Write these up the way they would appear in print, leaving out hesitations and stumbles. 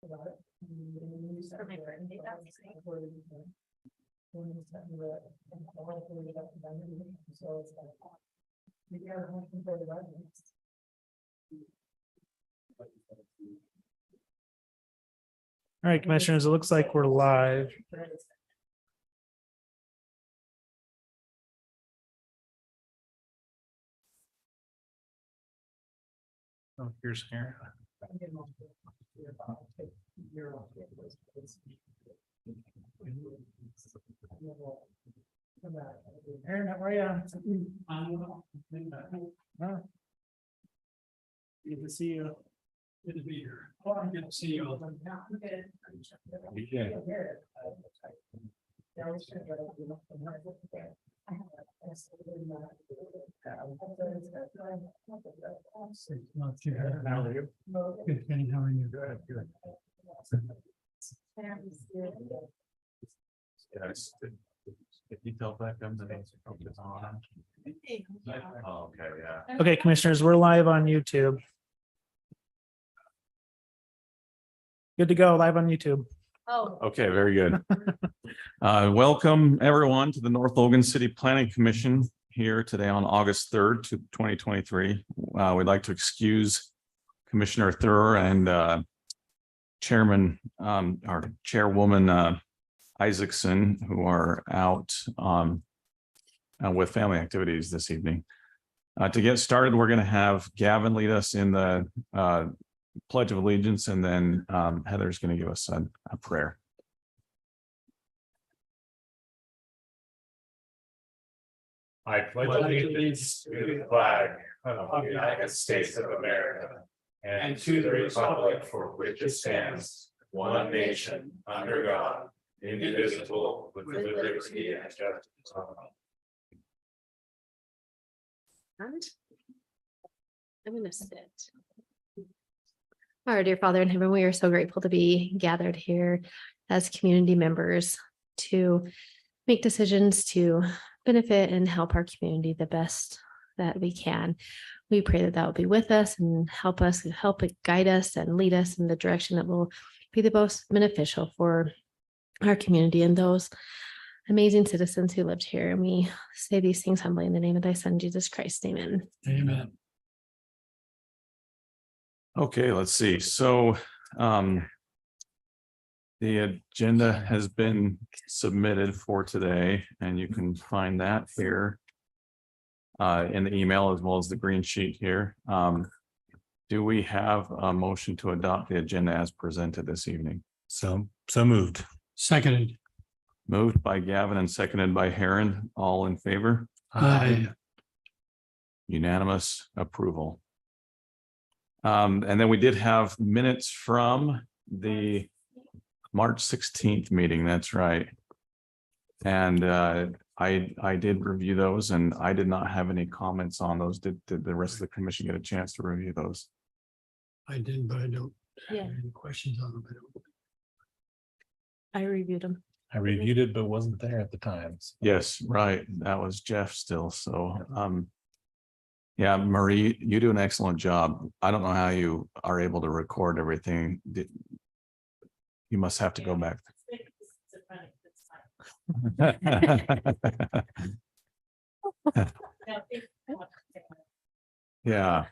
For my birthday, that's great. All right, commissioners, it looks like we're live. Oh, here's Aaron. Aaron, how are you? Good to see you. Good to be here. Good to see you. Yeah. Not too bad. How are you? Good, Kenny. How are you? Good, good. Yes. If you tell back them that it's on. Oh, okay, yeah. Okay, commissioners, we're live on YouTube. Good to go, live on YouTube. Oh. Okay, very good. Welcome everyone to the North Logan City Planning Commission here today on August 3rd to 2023. We'd like to excuse Commissioner Thur and Chairman or Chairwoman Isaacson, who are out with family activities this evening. To get started, we're going to have Gavin lead us in the Pledge of Allegiance, and then Heather's going to give us a prayer. I pledge allegiance to the flag of the United States of America and to the republic for which it stands, one nation, under God, indivisible, with liberty and justice for all. I'm gonna sit. Our dear Father in heaven, we are so grateful to be gathered here as community members to make decisions to benefit and help our community the best that we can. We pray that that will be with us and help it guide us and lead us in the direction that will be the most beneficial for our community and those amazing citizens who lived here. And we say these things humbly in the name of thy son, Jesus Christ. Amen. Amen. Okay, let's see. So the agenda has been submitted for today, and you can find that here in the email as well as the green sheet here. Do we have a motion to adopt the agenda as presented this evening? So moved. Seconded. Moved by Gavin and seconded by Heron. All in favor? Aye. Unanimous approval. And then we did have minutes from the March 16th meeting. That's right. And I did review those, and I did not have any comments on those. Did the rest of the commission get a chance to review those? I did, but I don't Yeah. have any questions on them. I reviewed them. I reviewed it, but wasn't there at the time. So. Yes, right. That was Jeff still. So yeah, Marie, you do an excellent job. I don't know how you are able to record everything. You must have to go back. Yeah.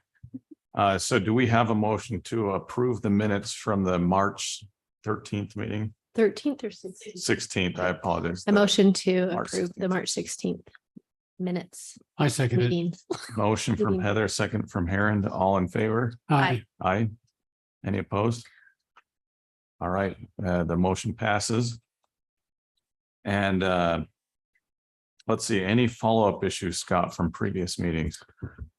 So do we have a motion to approve the minutes from the March 13th meeting? 13th or 16th? 16th, I apologize. A motion to March approve the 16th. March 16th minutes I seconded. meetings. Motion from Heather, second from Heron. All in favor? Aye. Aye. Any opposed? All right, the motion passes. And let's see, any follow-up issues, Scott, from previous meetings?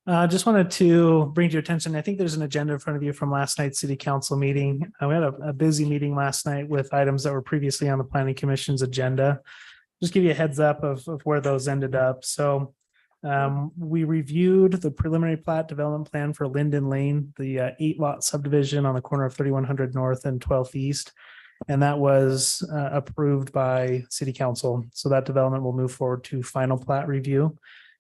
Just wanted to bring to your attention, I think there's an agenda in front of you from last night's city council meeting. We had a busy meeting last night with items that were previously on the planning commission's agenda. Just give you a heads up of where those ended up. So we reviewed the preliminary plat development plan for Linden Lane, the 8-lot subdivision on the corner of 3100 North and 12th East. And that was approved by city council. So that development will move forward to final plat review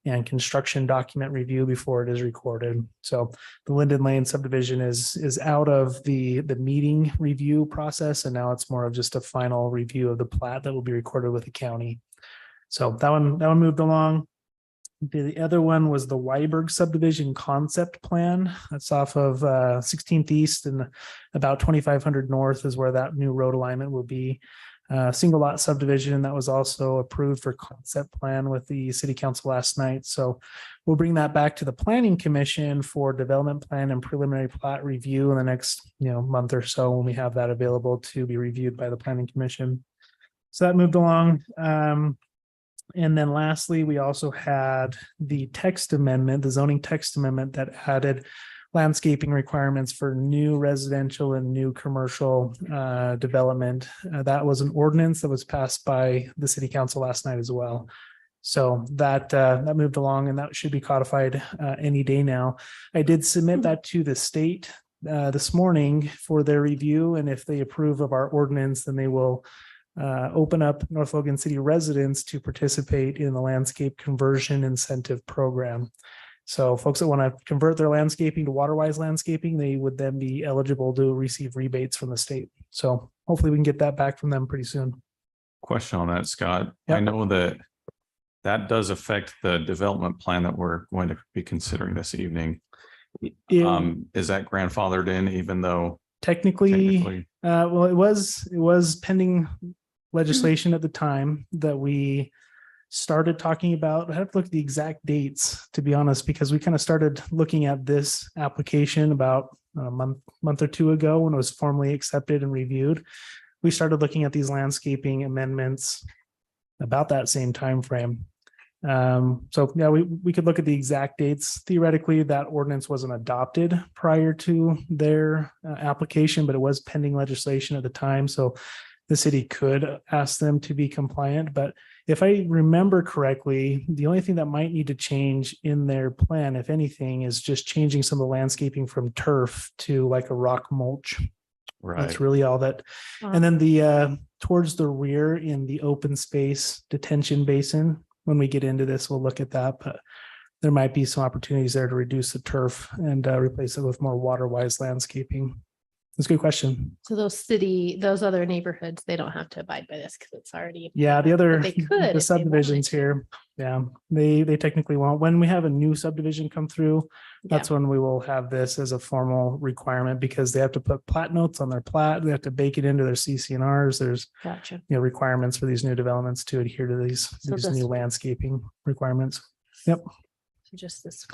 and construction document review before it is recorded. So the Linden Lane subdivision is out of the meeting review process, and now it's more of just a final review of the plat that will be recorded with the county. So that one moved along. The other one was the Weiberg subdivision concept plan. That's off of 16th East and about 2500 North is where that new road alignment will be. Single lot subdivision that was also approved for concept plan with the city council last night. So we'll bring that back to the planning commission for development plan and preliminary plat review in the next month or so when we have that available to be reviewed by the planning commission. So that moved along. And then lastly, we also had the text amendment, the zoning text amendment that added landscaping requirements for new residential and new commercial development. That was an ordinance that was passed by the city council last night as well. So that moved along, and that should be codified any day now. I did submit that to the state this morning for their review, and if they approve of our ordinance, then they will open up North Logan City residents to participate in the landscape conversion incentive program. So folks that want to convert their landscaping to WaterWise landscaping, they would then be eligible to receive rebates from the state. So hopefully we can get that back from them pretty soon. Question on that, Scott. Yep. I know that does affect the development plan that we're going to be considering this evening. Is that grandfathered in, even though technically, well, it was pending legislation at the time that we started talking about. I have to look at the exact dates, to be honest, because we kind of started looking at this application about a month or two ago when it was formally accepted and reviewed. We started looking at these landscaping amendments about that same time frame. So yeah, we could look at the exact dates. Theoretically, that ordinance wasn't adopted prior to their application, but it was pending legislation at the time. So the city could ask them to be compliant. But if I remember correctly, the only thing that might need to change in their plan, if anything, is just changing some of the landscaping from turf to like a rock mulch. right? That's really all that. And then the towards the rear in the open space detention basin, when we get into this, we'll look at that, but there might be some opportunities there to reduce the turf and replace it with more WaterWise landscaping. That's a good question. So those other neighborhoods, they don't have to abide by this because it's already. Yeah, the But other, they could if the they subdivisions wanted here, yeah, they technically won't. When we have a new subdivision come through, that's when we will have this as a formal requirement because they have to put plat notes on their plat. They have to bake it into their CC&Rs. There's Gotcha. requirements for these new developments to adhere to these this- new landscaping requirements. Yep. So just this.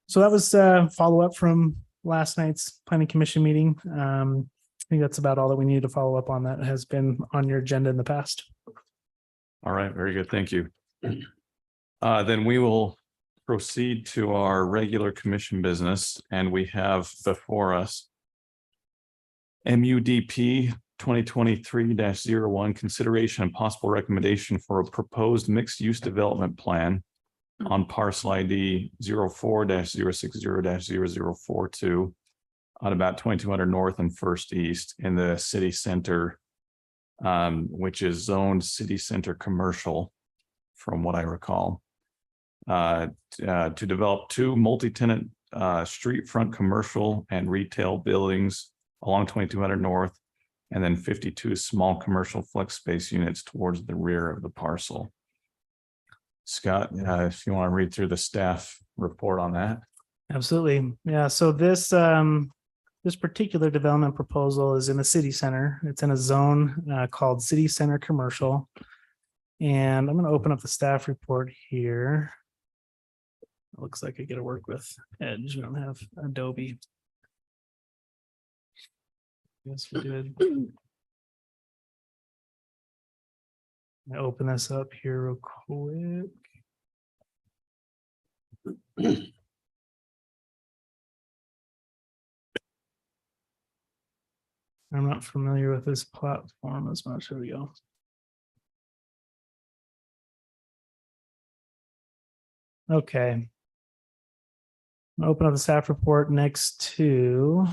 So that was follow up from last night's planning commission meeting. I think that's about all that we need to follow up on that has been on your agenda in the past. All right, very good. Thank you. Then we will proceed to our regular commission business, and we have before us MUDP 2023-01, consideration and possible recommendation for a proposed mixed-use development plan on parcel ID 04-060-0042 on about 2200 North and First East in the city center, which is zoned city center commercial, from what I recall, to develop two multi-tenant street front commercial and retail buildings along 2200 North, and then 52 small commercial flex space units towards the rear of the parcel. Scott, if you want to read through the staff report on that. Absolutely. Yeah. So this particular development proposal is in the city center. It's in a zone called City Center Commercial. And I'm going to open up the staff report here. It looks like I get to work with Edge. We don't have Adobe. Yes, we did. I open this up here real quick. I'm not familiar with this platform as much. Here we go. Okay. I'll open up the staff report next to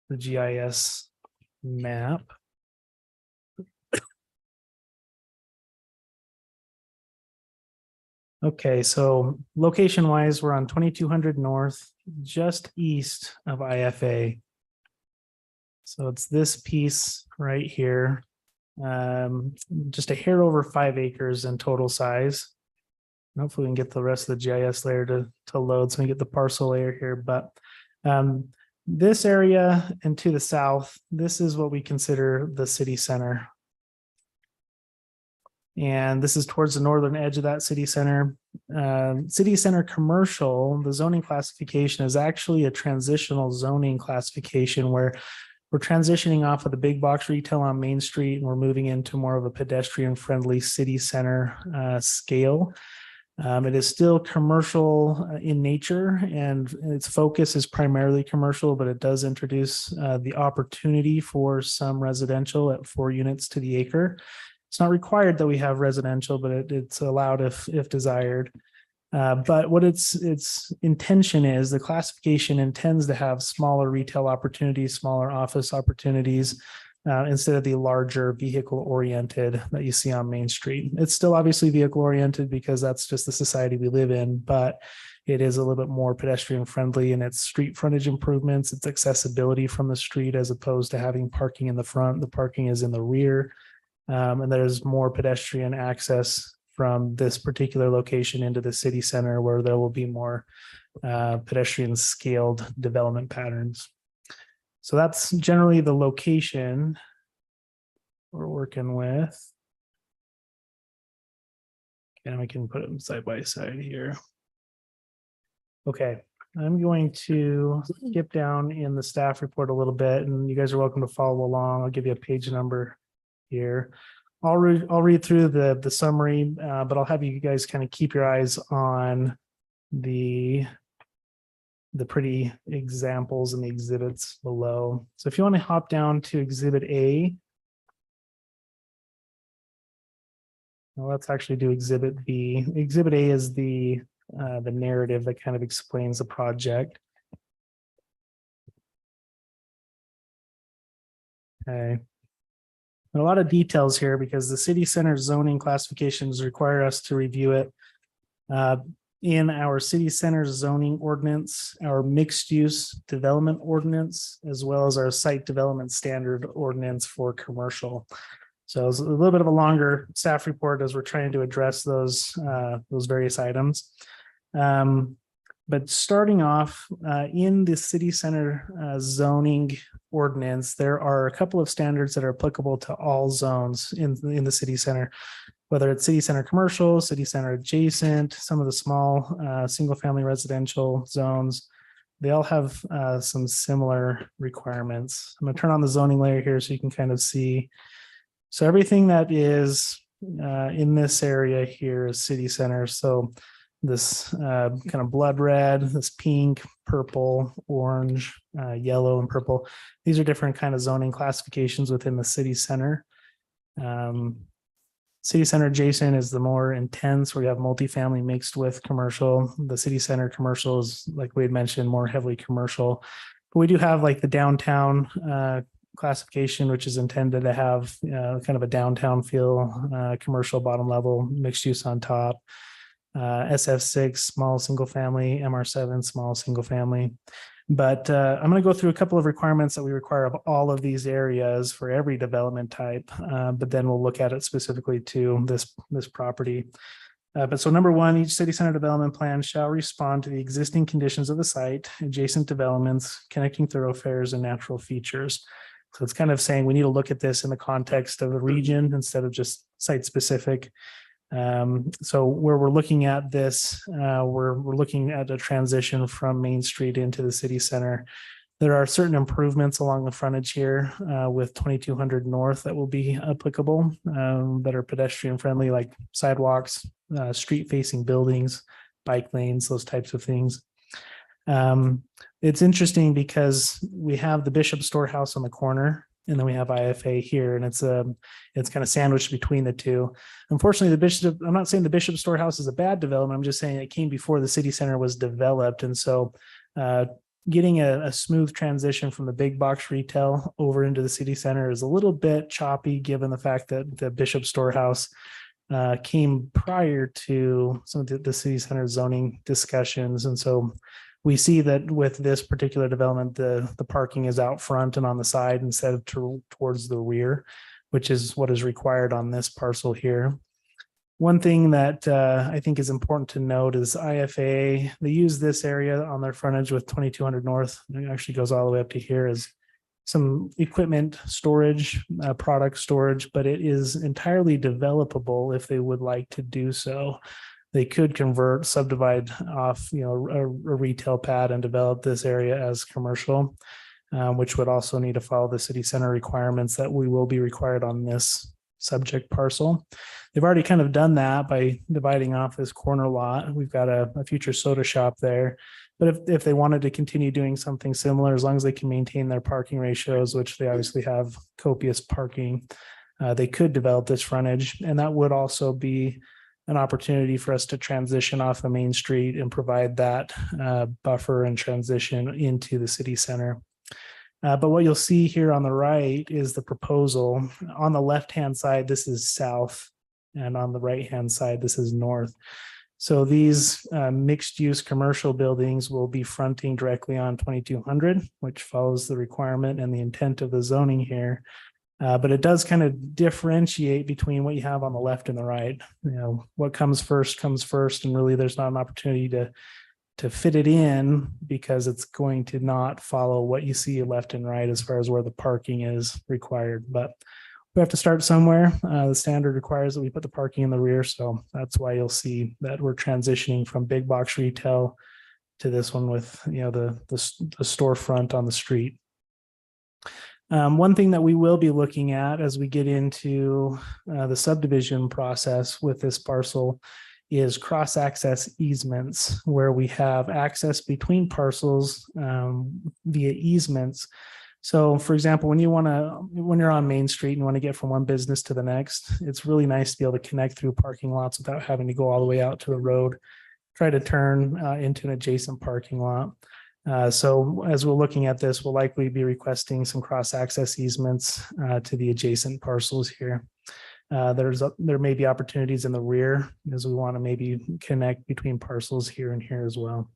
the GIS map. Okay, so location wise, we're on 2200 North, just east of IFA. So it's this piece right here. Just a hair over 5 acres in total size. Hopefully we can get the rest of the GIS layer to load so we get the parcel layer here. But this area and to the south, this is what we consider the city center. And this is towards the northern edge of that city center. City center commercial, the zoning classification is actually a transitional zoning classification where we're transitioning off of the big box retail on Main Street and we're moving into more of a pedestrian friendly city center scale. It is still commercial in nature and its focus is primarily commercial, but it does introduce the opportunity for some residential at 4 units to the acre. It's not required that we have residential, but it's allowed if desired. But what its intention is, the classification intends to have smaller retail opportunities, smaller office opportunities, instead of the larger vehicle oriented that you see on Main Street. It's still obviously vehicle oriented because that's just the society we live in, but it is a little bit more pedestrian friendly in its street frontage improvements, its accessibility from the street as opposed to having parking in the front. The parking is in the rear. And there's more pedestrian access from this particular location into the city center where there will be more pedestrian scaled development patterns. So that's generally the location we're working with. And we can put them side by side here. Okay, I'm going to skip down in the staff report a little bit and you guys are welcome to follow along. I'll give you a page number here. I'll read through the summary, but I'll have you guys kind of keep your eyes on the pretty examples and the exhibits below. So if you want to hop down to Exhibit A, well, let's actually do Exhibit B. Exhibit A is the narrative that kind of explains the project. Okay. And a lot of details here because the city center zoning classifications require us to review it in our city center zoning ordinance, our mixed use development ordinance, as well as our site development standard ordinance for commercial. So it's a little bit of a longer staff report as we're trying to address those various items. But starting off in the city center zoning ordinance, there are a couple of standards that are applicable to all zones in the city center, whether it's city center commercial, city center adjacent, some of the small single family residential zones. They all have some similar requirements. I'm going to turn on the zoning layer here so you can kind of see. So everything that is in this area here is city center. So this kind of blood red, this pink, purple, orange, yellow, and purple. These are different kind of zoning classifications within the city center. City center adjacent is the more intense, where you have multifamily mixed with commercial. The city center commercial is, like we had mentioned, more heavily commercial. But we do have like the downtown classification, which is intended to have kind of a downtown feel, commercial bottom level, mixed use on top. SF6, small single family, MR7, small single family. But I'm going to go through a couple of requirements that we require of all of these areas for every development type, but then we'll look at it specifically to this property. But so number one, each city center development plan shall respond to the existing conditions of the site, adjacent developments, connecting thoroughfares, and natural features. So it's kind of saying we need to look at this in the context of the region instead of just site specific. So where we're looking at this, we're looking at a transition from Main Street into the city center. There are certain improvements along the frontage here with 2200 North that will be applicable, that are pedestrian friendly, like sidewalks, street facing buildings, bike lanes, those types of things. It's interesting because we have the Bishop Storehouse on the corner, and then we have IFA here, and it's kind of sandwiched between the two. Unfortunately, I'm not saying the Bishop Storehouse is a bad development. I'm just saying it came before the city center was developed. And so getting a smooth transition from the big box retail over into the city center is a little bit choppy, given the fact that the Bishop Storehouse came prior to some of the city center zoning discussions. And so we see that with this particular development, the parking is out front and on the side instead of towards the rear, which is what is required on this parcel here. One thing that I think is important to note is IFA, they use this area on their frontage with 2200 North. It actually goes all the way up to here as some equipment storage, product storage, but it is entirely developable if they would like to do so. They could convert, subdivide off, a retail pad and develop this area as commercial, which would also need to follow the city center requirements that we will be required on this subject parcel. They've already kind of done that by dividing off this corner lot. We've got a future soda shop there. But if they wanted to continue doing something similar, as long as they can maintain their parking ratios, which they obviously have copious parking, they could develop this frontage. And that would also be an opportunity for us to transition off the main street and provide that buffer and transition into the city center. But what you'll see here on the right is the proposal. On the left-hand side, this is south, and on the right-hand side, this is north. So these mixed-use commercial buildings will be fronting directly on 2200, which follows the requirement and the intent of the zoning here. But it does kind of differentiate between what you have on the left and the right. What comes first, and really there's not an opportunity to fit it in because it's going to not follow what you see left and right as far as where the parking is required. But we have to start somewhere. The standard requires that we put the parking in the rear. So that's why you'll see that we're transitioning from big box retail to this one with, the storefront on the street. One thing that we will be looking at as we get into the subdivision process with this parcel is cross-access easements, where we have access between parcels via easements. So for example, when you're on Main Street and you want to get from one business to the next, it's really nice to be able to connect through parking lots without having to go all the way out to a road, try to turn into an adjacent parking lot. So as we're looking at this, we'll likely be requesting some cross-access easements to the adjacent parcels here. There may be opportunities in the rear as we want to maybe connect between parcels here and here as well.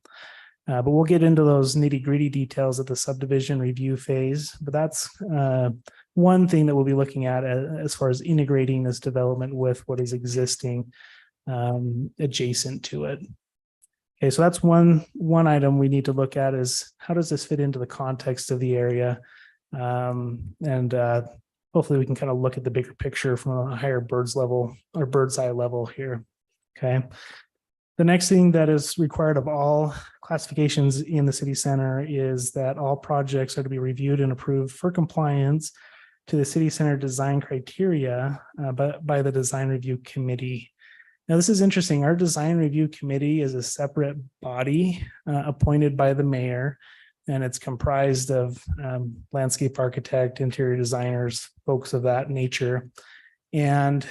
But we'll get into those nitty-gritty details at the subdivision review phase. But that's one thing that we'll be looking at as far as integrating this development with what is existing adjacent to it. Okay, so that's one item we need to look at is how does this fit into the context of the area? Hopefully we can kind of look at the bigger picture from a higher bird's eye level here. Okay. The next thing that is required of all classifications in the city center is that all projects are to be reviewed and approved for compliance to the city center design criteria, but by the design review committee. Now, this is interesting. Our design review committee is a separate body appointed by the mayor, and it's comprised of landscape architect, interior designers, folks of that nature. And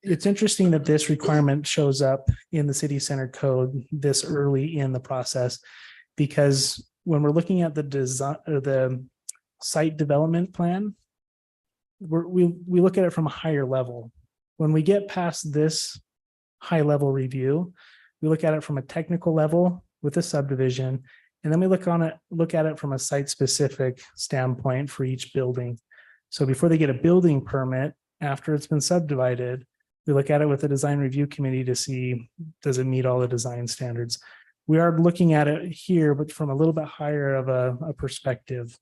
it's interesting that this requirement shows up in the city center code this early in the process, because when we're looking at the design or the site development plan, we look at it from a higher level. When we get past this high level review, we look at it from a technical level with a subdivision, and then we look at it from a site specific standpoint for each building. So before they get a building permit, after it's been subdivided, we look at it with the design review committee to see, does it meet all the design standards? We are looking at it here, but from a little bit higher of a perspective.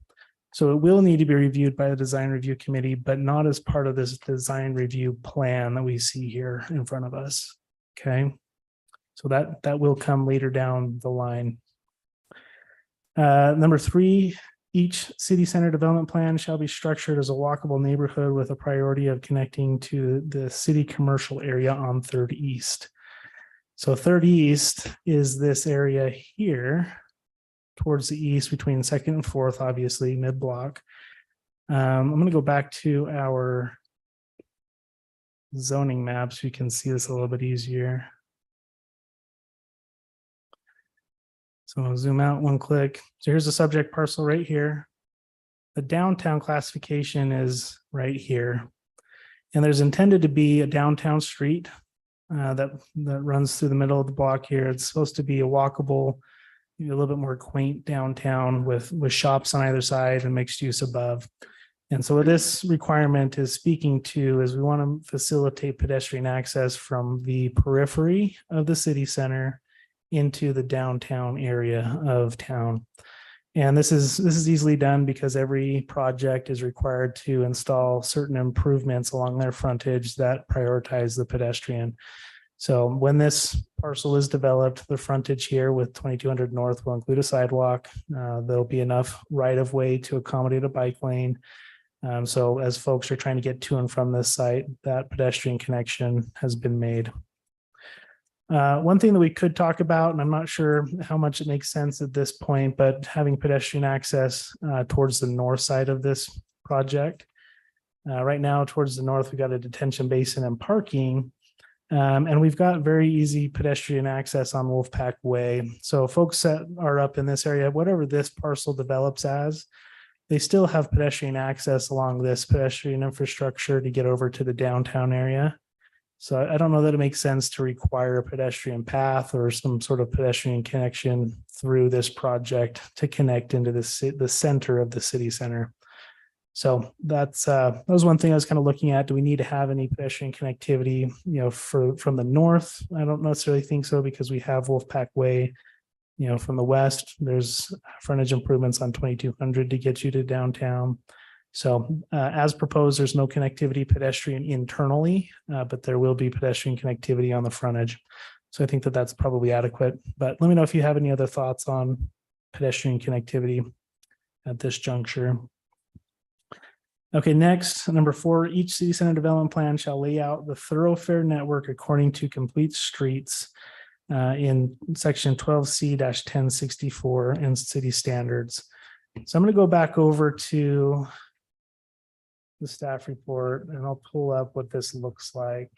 So it will need to be reviewed by the design review committee, but not as part of this design review plan that we see here in front of us. Okay. So that will come later down the line. Number 3, each city center development plan shall be structured as a walkable neighborhood with a priority of connecting to the city commercial area on 3rd East. So 3rd East is this area here towards the east between 2nd and 4th, obviously mid-block. I'm going to go back to our zoning maps. You can see this a little bit easier. So I'll zoom out one click. So here's the subject parcel right here. The downtown classification is right here. And there's intended to be a downtown street that runs through the middle of the block here. It's supposed to be a walkable, a little bit more quaint downtown with shops on either side and mixed use above. And so what this requirement is speaking to is we want to facilitate pedestrian access from the periphery of the city center into the downtown area of town. And this is easily done because every project is required to install certain improvements along their frontage that prioritize the pedestrian. So when this parcel is developed, the frontage here with 2200 North will include a sidewalk. There'll be enough right of way to accommodate a bike lane. So as folks are trying to get to and from this site, that pedestrian connection has been made. One thing that we could talk about, and I'm not sure how much it makes sense at this point, but having pedestrian access towards the north side of this project. Right now, towards the north, we've got a detention basin and parking. And we've got very easy pedestrian access on Wolfpack Way. So folks that are up in this area, whatever this parcel develops as, they still have pedestrian access along this pedestrian infrastructure to get over to the downtown area. So I don't know that it makes sense to require a pedestrian path or some sort of pedestrian connection through this project to connect into the center of the city center. So that was one thing I was kind of looking at. Do we need to have any pedestrian connectivity, from the north? I don't necessarily think so because we have Wolfpack Way. From the west, there's frontage improvements on 2200 to get you to downtown. So as proposed, there's no connectivity pedestrian internally, but there will be pedestrian connectivity on the frontage. So I think that that's probably adequate. But let me know if you have any other thoughts on pedestrian connectivity at this juncture. Okay, next, number 4, each city center development plan shall lay out the thoroughfare network according to complete streets in section 12C-1064 and city standards. So I'm going to go back over to the staff report and I'll pull up what this looks like.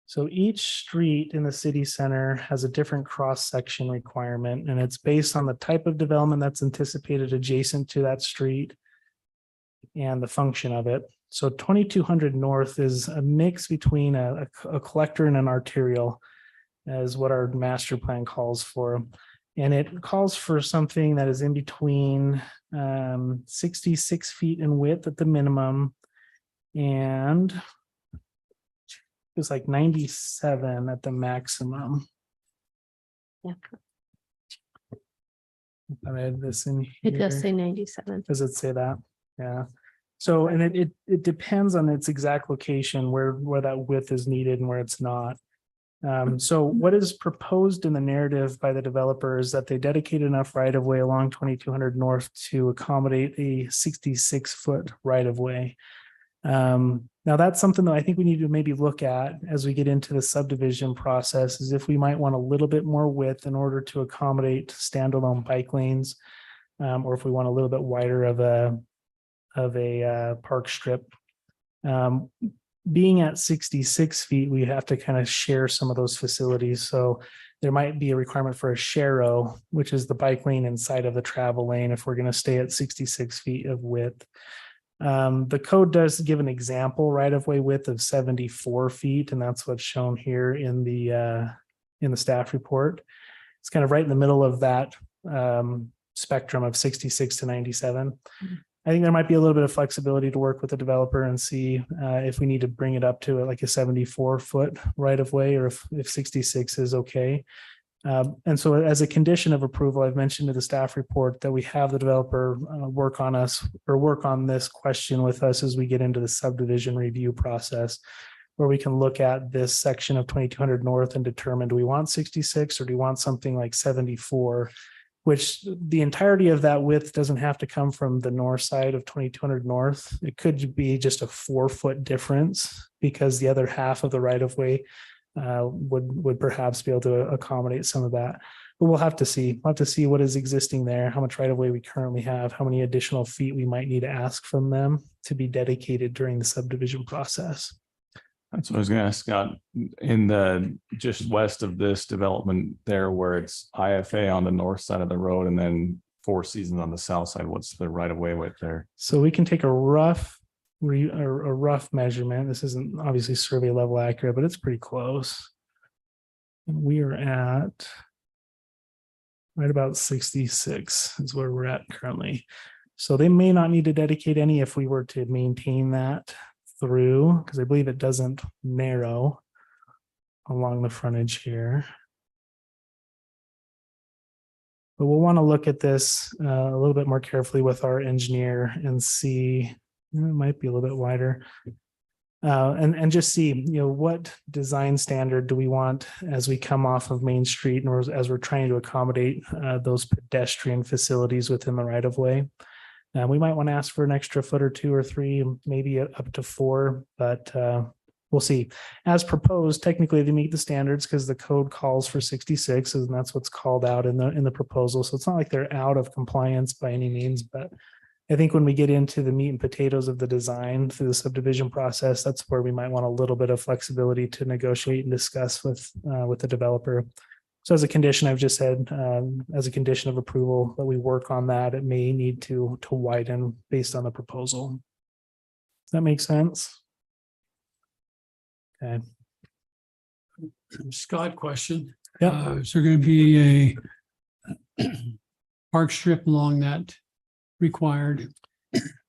So each street in the city center has a different cross-section requirement, and it's based on the type of development that's anticipated adjacent to that street and the function of it. So 2200 North is a mix between a collector and an arterial, is what our master plan calls for. And it calls for something that is in between 66 feet in width at the minimum, and it's like 97 at the maximum. Yeah. I read this in It does here. say 97. Does it say that? Yeah. So, and it depends on its exact location where that width is needed and where it's not. So what is proposed in the narrative by the developer is that they dedicate enough right of way along 2200 North to accommodate a 66-foot right of way. Now that's something that I think we need to maybe look at as we get into the subdivision process, is if we might want a little bit more width in order to accommodate standalone bike lanes, or if we want a little bit wider of a park strip. Being at 66 feet, we have to kind of share some of those facilities. So there might be a requirement for a sharrow, which is the bike lane inside of the travel lane, if we're going to stay at 66 feet of width. The code does give an example right of way width of 74 feet, and that's what's shown here in the staff report. It's kind of right in the middle of that spectrum of 66 to 97. Mm-hmm. I think there might be a little bit of flexibility to work with the developer and see if we need to bring it up to like a 74-foot right of way, or if 66 is okay. And so as a condition of approval, I've mentioned to the staff report that we have the developer work on this question with us as we get into the subdivision review process, where we can look at this section of 2200 North and determine, do we want 66 or do we want something like 74? Which the entirety of that width doesn't have to come from the north side of 2200 North. It could be just a 4-foot difference, because the other half of the right of way would perhaps be able to accommodate some of that. But we'll have to see. We'll have to see what is existing there, how much right of way we currently have, how many additional feet we might need to ask from them to be dedicated during the subdivision process. That's what I was going to ask, Scott. In the just west of this development there, where it's IFA on the north side of the road and then Four Seasons on the south side, what's the right of way width there? So we can take a rough measurement. This isn't obviously survey level accurate, but it's pretty close. And we are at right about 66 is where we're at currently. So they may not need to dedicate any if we were to maintain that through, because I believe it doesn't narrow along the frontage here. But we'll want to look at this a little bit more carefully with our engineer and see, it might be a little bit wider. And just see, what design standard do we want as we come off of Main Street and as we're trying to accommodate those pedestrian facilities within the right of way. We might want to ask for an extra foot or 2 or 3, maybe up to 4, but we'll see. As proposed, technically they meet the standards because the code calls for 66, and that's what's called out in the proposal. So it's not like they're out of compliance by any means, but I think when we get into the meat and potatoes of the design through the subdivision process, that's where we might want a little bit of flexibility to negotiate and discuss with the developer. So as a condition, I've just said, as a condition of approval, that we work on that. It may need to widen based on the proposal. Does that make sense? Okay. Scott, question. Yeah. Is there going to be a park strip along that required?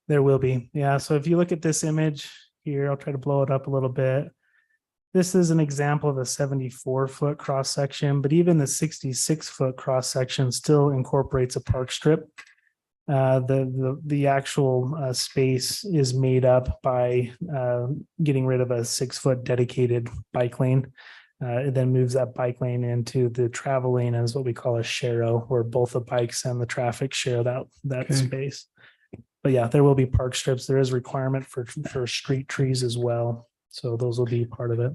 There will be. Yeah. So if you look at this image here, I'll try to blow it up a little bit. This is an example of a 74-foot cross section, but even the 66-foot cross section still incorporates a park strip. The actual space is made up by getting rid of a 6-foot dedicated bike lane. It then moves that bike lane into the travel lane as what we call a share-o, where both the bikes and the traffic share that Okay. space. But yeah, there will be park strips. There is requirement for street trees as well. So those will be part of it.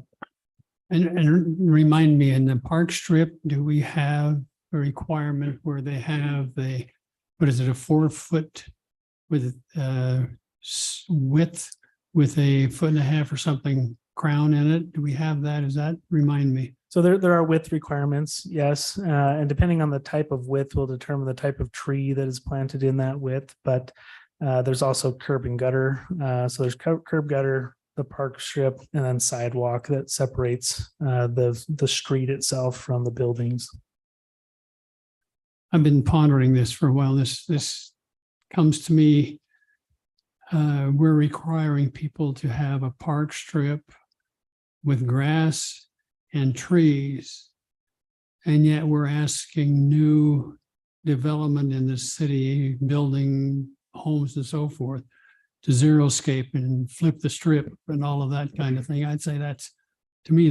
And remind me, in the park strip, do we have a requirement where they have a 4-foot with width with a 1.5 or something crown in it? Do we have that? Does that remind me? So there are width requirements, yes, and depending on the type of width will determine the type of tree that is planted in that width. But there's also curb and gutter. So there's curb gutter, the park strip, and then sidewalk that separates the street itself from the buildings. I've been pondering this for a while. This comes to me. We're requiring people to have a park strip with grass and trees. And yet we're asking new development in the city, building homes and so forth, to xeriscape and flip the strip and all of that kind of thing. I'd say to me,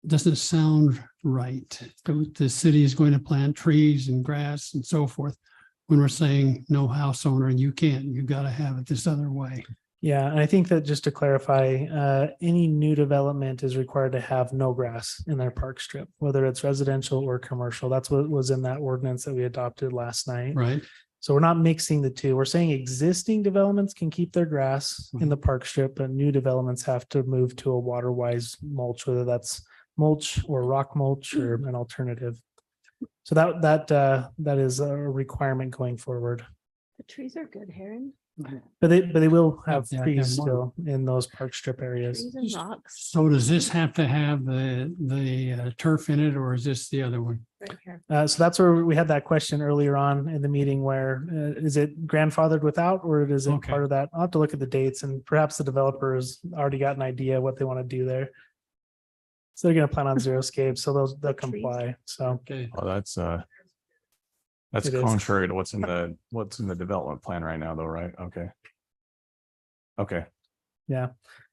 doesn't sound right. The city is going to plant trees and grass and so forth when we're saying no house owner, and you got to have it this other way. Yeah, and I think that just to clarify, any new development is required to have no grass in their park strip, whether it's residential or commercial. That's what was in that ordinance that we adopted last night. Right. So we're not mixing the two. We're saying existing developments can keep their grass in the park strip, but new developments have to move to a water-wise mulch, whether that's mulch or rock mulch or an alternative. So that is a requirement going forward. The trees are good, Heron. But they will have Yeah, trees have more. still in those park strip areas. Trees and rocks So does this have to have the turf in it, or is this the other one? right here. So that's where we had that question earlier on in the meeting where is it grandfathered without or is it Okay. part of that? I'll have to look at the dates and perhaps the developer has already got an idea what they want to do there. So they're going to plan on xeriscape, so they'll trees. comply. So Okay. Oh, that's It is. contrary to what's in the development plan right now, though, right? Okay. Okay. Yeah.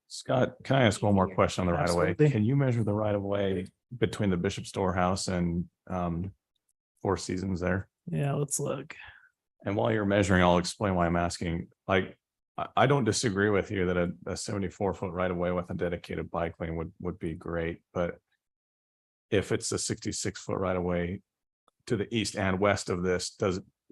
Scott, can I ask one more question on the right of way? Absolutely. Can you measure the right of way between the Bishop Storehouse and Four Seasons there? yeah, let's look. And while you're measuring, I'll explain why I'm asking. Like, I don't disagree with you that a 74-foot right of way with a dedicated bike lane would be great, but if it's a 66-foot right of way to the east and west of this,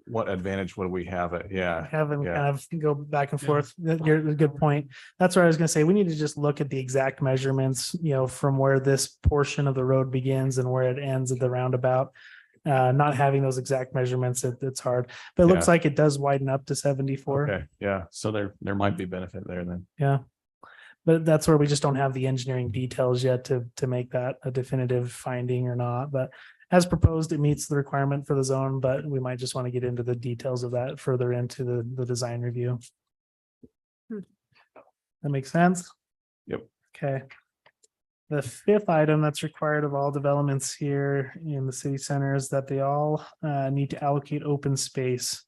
what advantage would we have it? Yeah. Have them Yeah. kind of go back and Yeah. forth. You're a good point. That's where I was going to say, we need to just look at the exact measurements, from where this portion of the road begins and where it ends at the roundabout. Not having those exact measurements, it's hard, but it looks Yeah. like it does widen up to 74. Okay, yeah, so there might be benefit there then. Yeah. But that's where we just don't have the engineering details yet to make that a definitive finding or not. But as proposed, it meets the requirement for the zone, but we might just want to get into the details of that further into the design review. That makes sense? Yep. Okay. The fifth item that's required of all developments here in the city center is that they all need to allocate open space.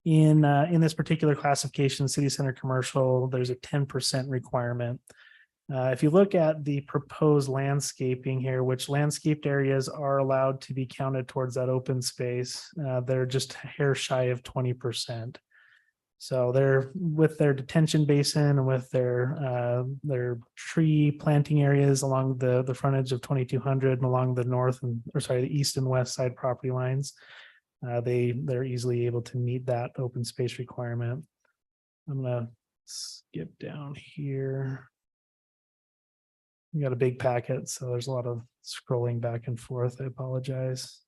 In this particular classification, city center commercial, there's a 10% requirement. If you look at the proposed landscaping here, which landscaped areas are allowed to be counted towards that open space, they're just a hair shy of 20%. So they're with their detention basin and with their tree planting areas along the frontage of 2200 and along the the east and west side property lines. They're easily able to meet that open space requirement. I'm gonna skip down here. We got a big packet, so there's a lot of scrolling back and forth. I apologize.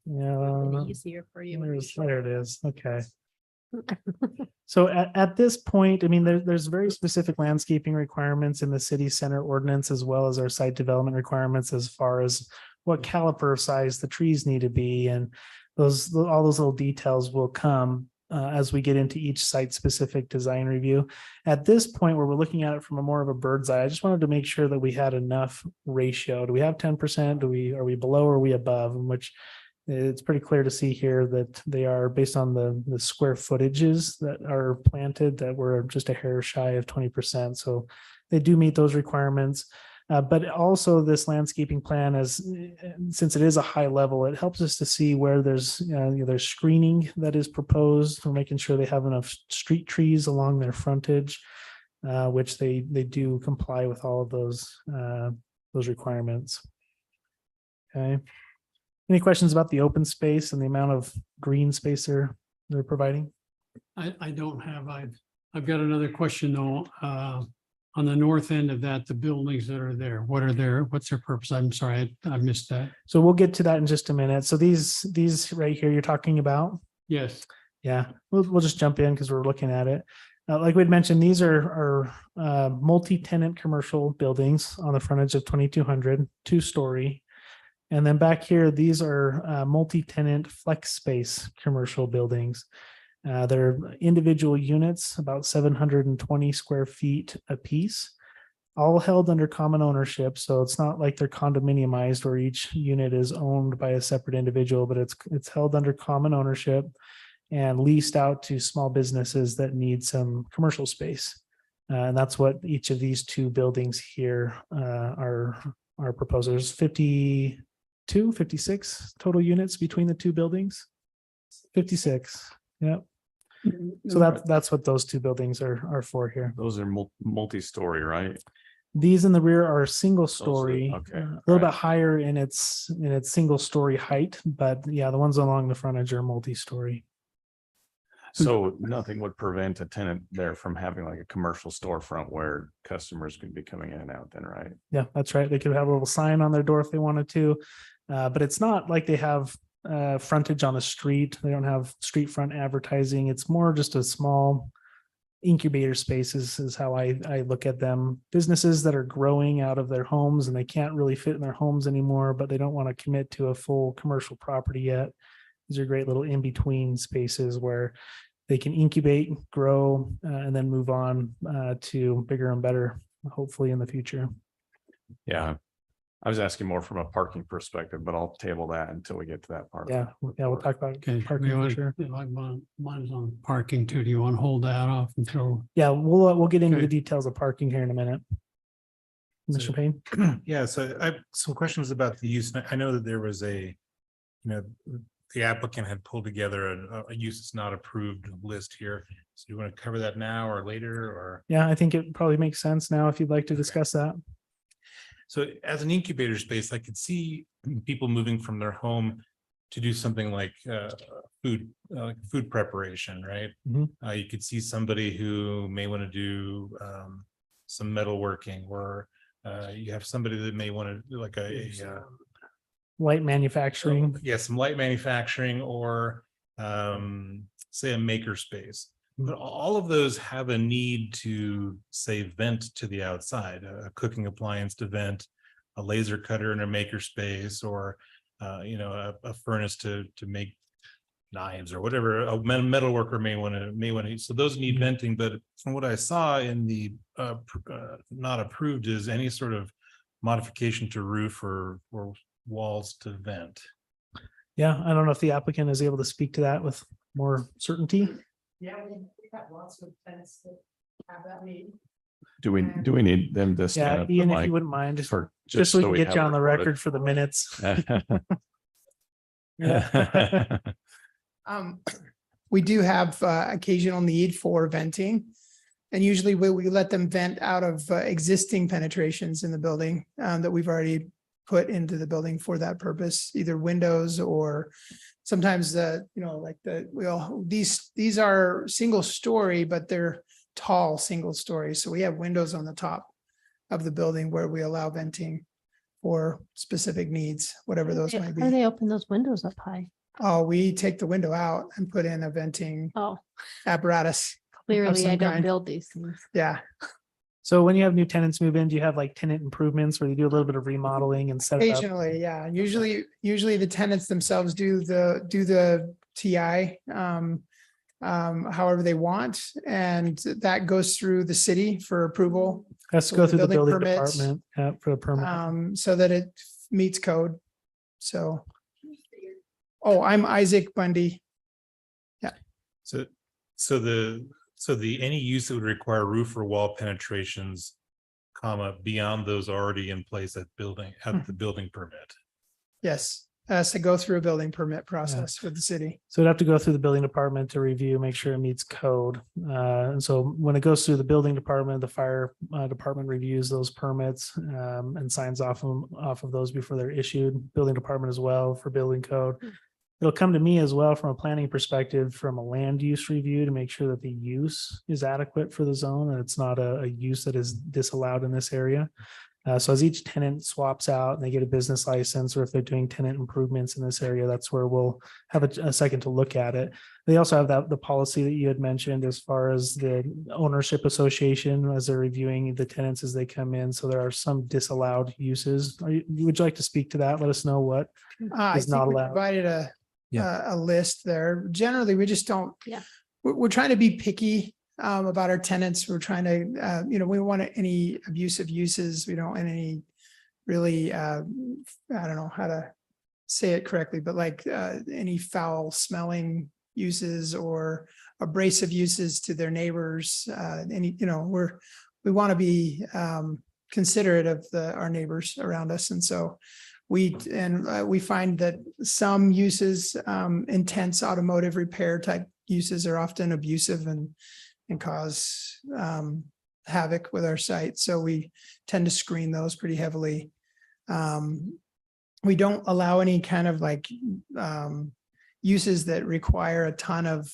Yeah. Easier for you. There it is. Okay. So at this point, I mean, there's very specific landscaping requirements in the city center ordinance, as well as our site development requirements as far as what caliper size the trees need to be. And all those little details will come as we get into each site specific design review. At this point, where we're looking at it from a more of a bird's eye, I just wanted to make sure that we had enough ratio. Do we have 10%? Are we below or are we above? In which it's pretty clear to see here that they are based on the square footages that are planted, that we're just a hair shy of 20%. So they do meet those requirements. But also this landscaping plan since it is a high level, it helps us to see where there's screening that is proposed. We're making sure they have enough street trees along their frontage, which they do comply with all of those requirements. Okay. Any questions about the open space and the amount of green space they're providing? I don't have, I've got another question though. On the north end of that, the buildings that are there, what's their purpose? I'm sorry, I missed that. So we'll get to that in just a minute. So these right here you're talking about? Yes. Yeah, we'll just jump in because we're looking at it. Like we'd mentioned, these are multi-tenant commercial buildings on the frontage of 2200, 2-story. And then back here, these are multi-tenant flex space commercial buildings. They're individual units, about 720 square feet apiece, all held under common ownership. So it's not like they're condominiumized where each unit is owned by a separate individual, but it's held under common ownership and leased out to small businesses that need some commercial space. And that's what each of these two buildings here are proposers. 52, 56 total units between the two buildings. 56. Yep. So that's what those two buildings are for here. Those are multi-story, right? These in the rear are single story, okay, a little bit right. higher in its single story height, but yeah, the ones along the frontage are multi-story. So nothing would prevent a tenant there from having like a commercial storefront where customers could be coming in and out then, right? Yeah, that's right. They could have a little sign on their door if they wanted to, but it's not like they have frontage on the street. They don't have street front advertising. It's more just a small incubator spaces is how I look at them. Businesses that are growing out of their homes and they can't really fit in their homes anymore, but they don't want to commit to a full commercial property yet. These are great little in-between spaces where they can incubate, grow, and then move on to bigger and better, hopefully in the future. Yeah. I was asking more from a parking perspective, but I'll table that until we get to that part. Yeah, we'll talk about Okay. parking for sure. Mine's on parking too. Do you want to hold that off until? Yeah, we'll get into Okay. the details of parking here in a minute. Mr. So- Payne? Yeah, so I have some questions about the use. I know that there was the applicant had pulled together a use that's not approved list here. So do you want to cover that now or later or? Yeah, I think it probably makes sense now if you'd like to discuss that. So as an incubator space, I could see people moving from their home to do something like food preparation, right? Mhm. You could see somebody who may want to do some metalworking, or you have somebody that may want to do like Light manufacturing. some light manufacturing, or say a maker space. But all of those have a need to, say, vent to the outside, a cooking appliance to vent, a laser cutter in a maker space, or a furnace to make knives or whatever a metal worker may want to. So those need venting. But from what I saw in the not approved is any sort of modification to roof or walls to vent. Yeah, I don't know if the applicant is able to speak to that with more certainty. Yeah, we have lots of tenants that have that need. Do we need them to stand Yeah, up? Ian, if you wouldn't mind, just so we can get you on the record for the minutes. Yeah. We do have occasional need for venting. And usually we let them vent out of existing penetrations in the building that we've already put into the building for that purpose, either windows or sometimes these are single story, but they're tall single story. So we have windows on the top of the building where we allow venting for specific needs, whatever those might How do be. they open those windows up high? Oh, we take the window out and put in a venting Oh, apparatus. clearly I some don't kind. build these things. Yeah. So when you have new tenants move in, do you have like tenant improvements where you do a little bit of remodeling and set it up? Occasionally, yeah. Usually the tenants themselves do the TI however they want, and that goes through the city for approval. Has to So go the through the building building permits, department for the permit. So that it meets code. So. Oh, I'm Isaac Bundy. So the any use that would require roof or wall penetrations, beyond those already in place at the building permit. Yes, has to go through a building permit process with the city. So it'd have to go through the building department to review, make sure it meets code. And so when it goes through the building department, the fire department reviews those permits and signs off of those before they're issued. Building department as well for building code. It'll come to me as well from a planning perspective, from a land use review to make sure that the use is adequate for the zone and it's not a use that is disallowed in this area. So as each tenant swaps out and they get a business license, or if they're doing tenant improvements in this area, that's where we'll have a second to look at it. They also have the policy that you had mentioned as far as the ownership association as they're reviewing the tenants as they come in. So there are some disallowed uses. Would you like to speak to that? Let us know what. I Is not think we allowed. provided a list there. Generally, we just don't. Yeah. We're trying to be picky about our tenants. We're trying to, we don't want any abusive uses. We don't want any really, I don't know how to say it correctly, but like any foul smelling uses or abrasive uses to their neighbors. We want to be considerate of our neighbors around us. And so we find that some uses, intense automotive repair type uses are often abusive and cause havoc with our site. So we tend to screen those pretty heavily. We don't allow any kind of like uses that require a ton of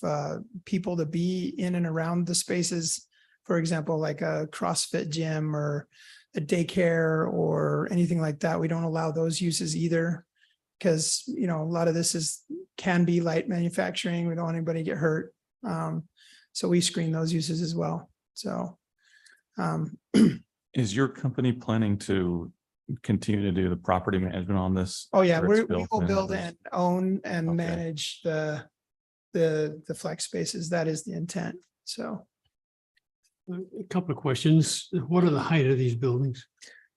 people to be in and around the spaces. For example, like a CrossFit gym or a daycare or anything like that. We don't allow those uses either because, a lot of this can be light manufacturing. We don't want anybody to get hurt. So we screen those uses as well. So. Is your company planning to continue to do the property management on this? Oh, yeah, after it's we will built build and- and own and Okay. manage the flex spaces. That is the intent. So. A couple of questions. What are the height of these buildings?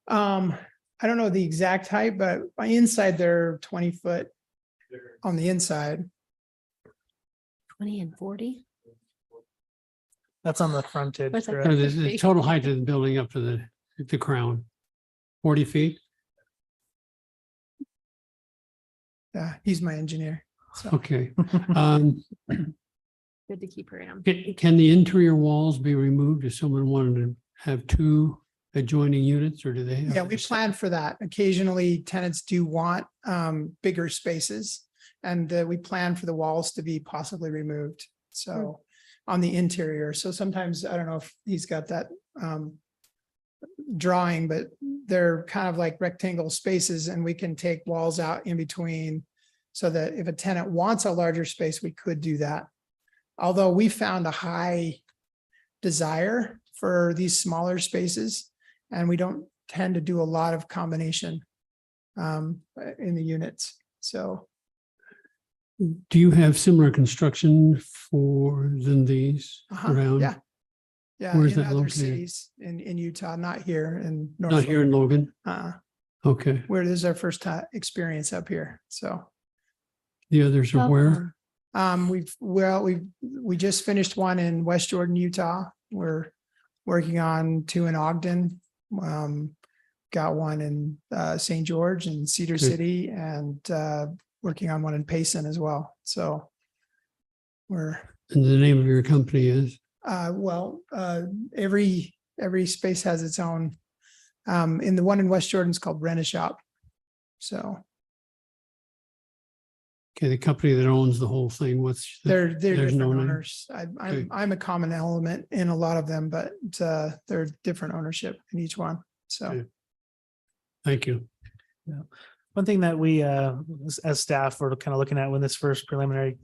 I don't know the exact height, but by inside they're 20 foot on the inside. 20 and 40? That's on the frontage. What's that? correct? Or the total height of the building up to the crown? 40 feet? Yeah, he's my engineer. Okay. Um, Good to keep around. Can the interior walls be removed if someone wanted to have two adjoining units, or do they? have Yeah, we to- plan for that. Occasionally tenants do want bigger spaces And we plan for the walls to be possibly removed. So on the interior. So sometimes, I don't know if he's got that drawing, but they're kind of like rectangle spaces and we can take walls out in between so that if a tenant wants a larger space, we could do that. Although we found a high desire for these smaller spaces and we don't tend to do a lot of combination in the units. So Do you have similar construction than these around? yeah. Yeah, Where's in that other located? cities in Utah, not here in North. Not here in Logan? Okay. Where this is our first time experience up here, so. The others are where? We just finished one in West Jordan, Utah. We're working on two in Ogden. Got one in St. George and Cedar Okay. City and working on one in Payson as well. So we're, And the name of your company is? every space has its own. In the one in West Jordan is called Rent a Shop. So Okay, the company that owns the whole thing, what's? they're there's different no name? owners. Okay. I'm a common element in a lot of them, but they're different ownership in each one. So. Okay. Thank you. One thing that we, as staff, were kind of looking at when this first preliminarily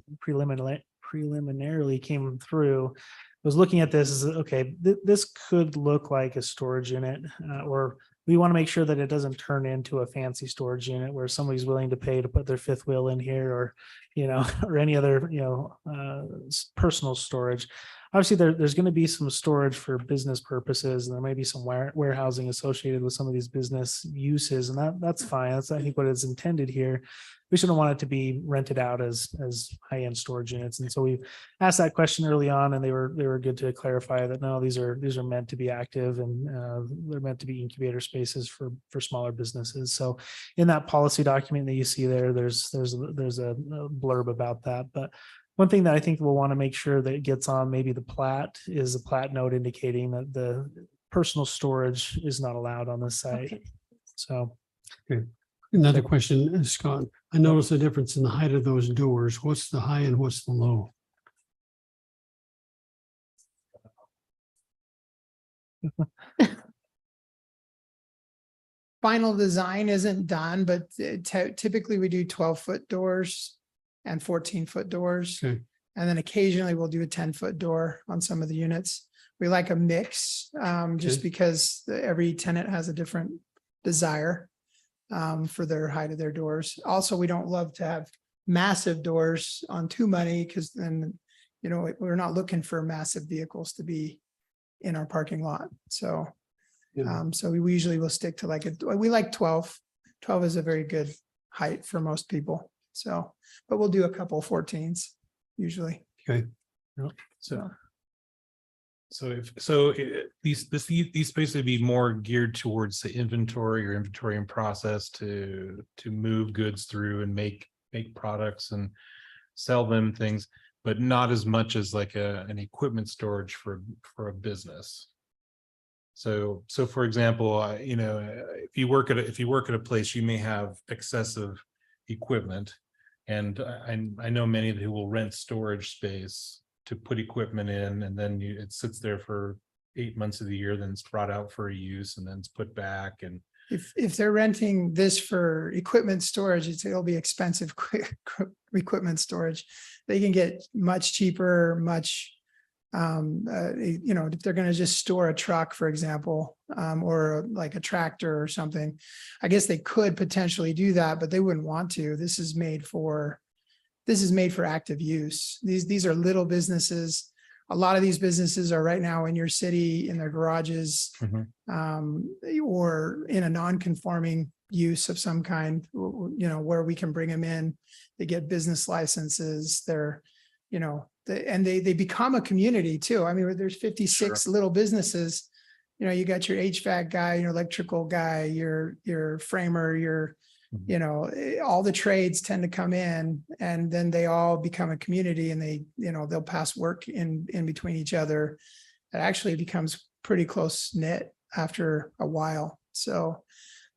came through, was looking at this as, okay, this could look like a storage unit, or we want to make sure that it doesn't turn into a fancy storage unit where somebody's willing to pay to put their fifth wheel in here, or, or any other, personal storage. Obviously, there's going to be some storage for business purposes, and there may be some warehousing associated with some of these business uses, and that's fine. That's, I think, what is intended here. We shouldn't want it to be rented out as high-end storage units. And so we asked that question early on, and they were good to clarify that no, these are meant to be active, and they're meant to be incubator spaces for smaller businesses. So in that policy document that you see there, there's a blurb about that. But one thing that I think we'll want to make sure that it gets on maybe the plat is a plat note indicating that the personal storage is not allowed on this site. Okay. So. Another question, Scott. I noticed a difference in the height of those doors. What's the high and what's the low? Final design isn't done, but typically we do 12-foot doors and 14-foot doors. Okay. And then occasionally we'll do a 10-foot door on some of the units. We like a mix, just Okay. because every tenant has a different desire for their height of their doors. Also, we don't love to have massive doors on too many, because then, we're not looking for massive vehicles to be in our parking lot. So, Yeah. so we usually will stick to we like 12. 12 is a very good height for most people. So, but we'll do a couple 14s usually. These spaces would be more geared towards the inventory and process to move goods through and make products and sell them things, but not as much as like an equipment storage for a business. So for example, if you work at a place, you may have excessive equipment, and I know many who will rent storage space to put equipment in, and then it sits there for 8 months of the year, then it's brought out for a use, and then it's put back. And If they're renting this for equipment storage, it'll be expensive equipment storage. They can get much cheaper, if they're going to just store a truck, for example, or like a tractor or something, I guess they could potentially do that, but they wouldn't want to. This is made for active use. These are little businesses. A lot of these businesses are right now in your city, in their garages, or in a non-conforming use of some kind, where we can bring them in. They get business licenses. They become a community too. I mean, there's 56 little businesses. You got your HVAC guy, your electrical guy, your framer, all the trades tend to come in, and then they all become a community, and they'll pass work in between each other. It actually becomes pretty close knit after a while. So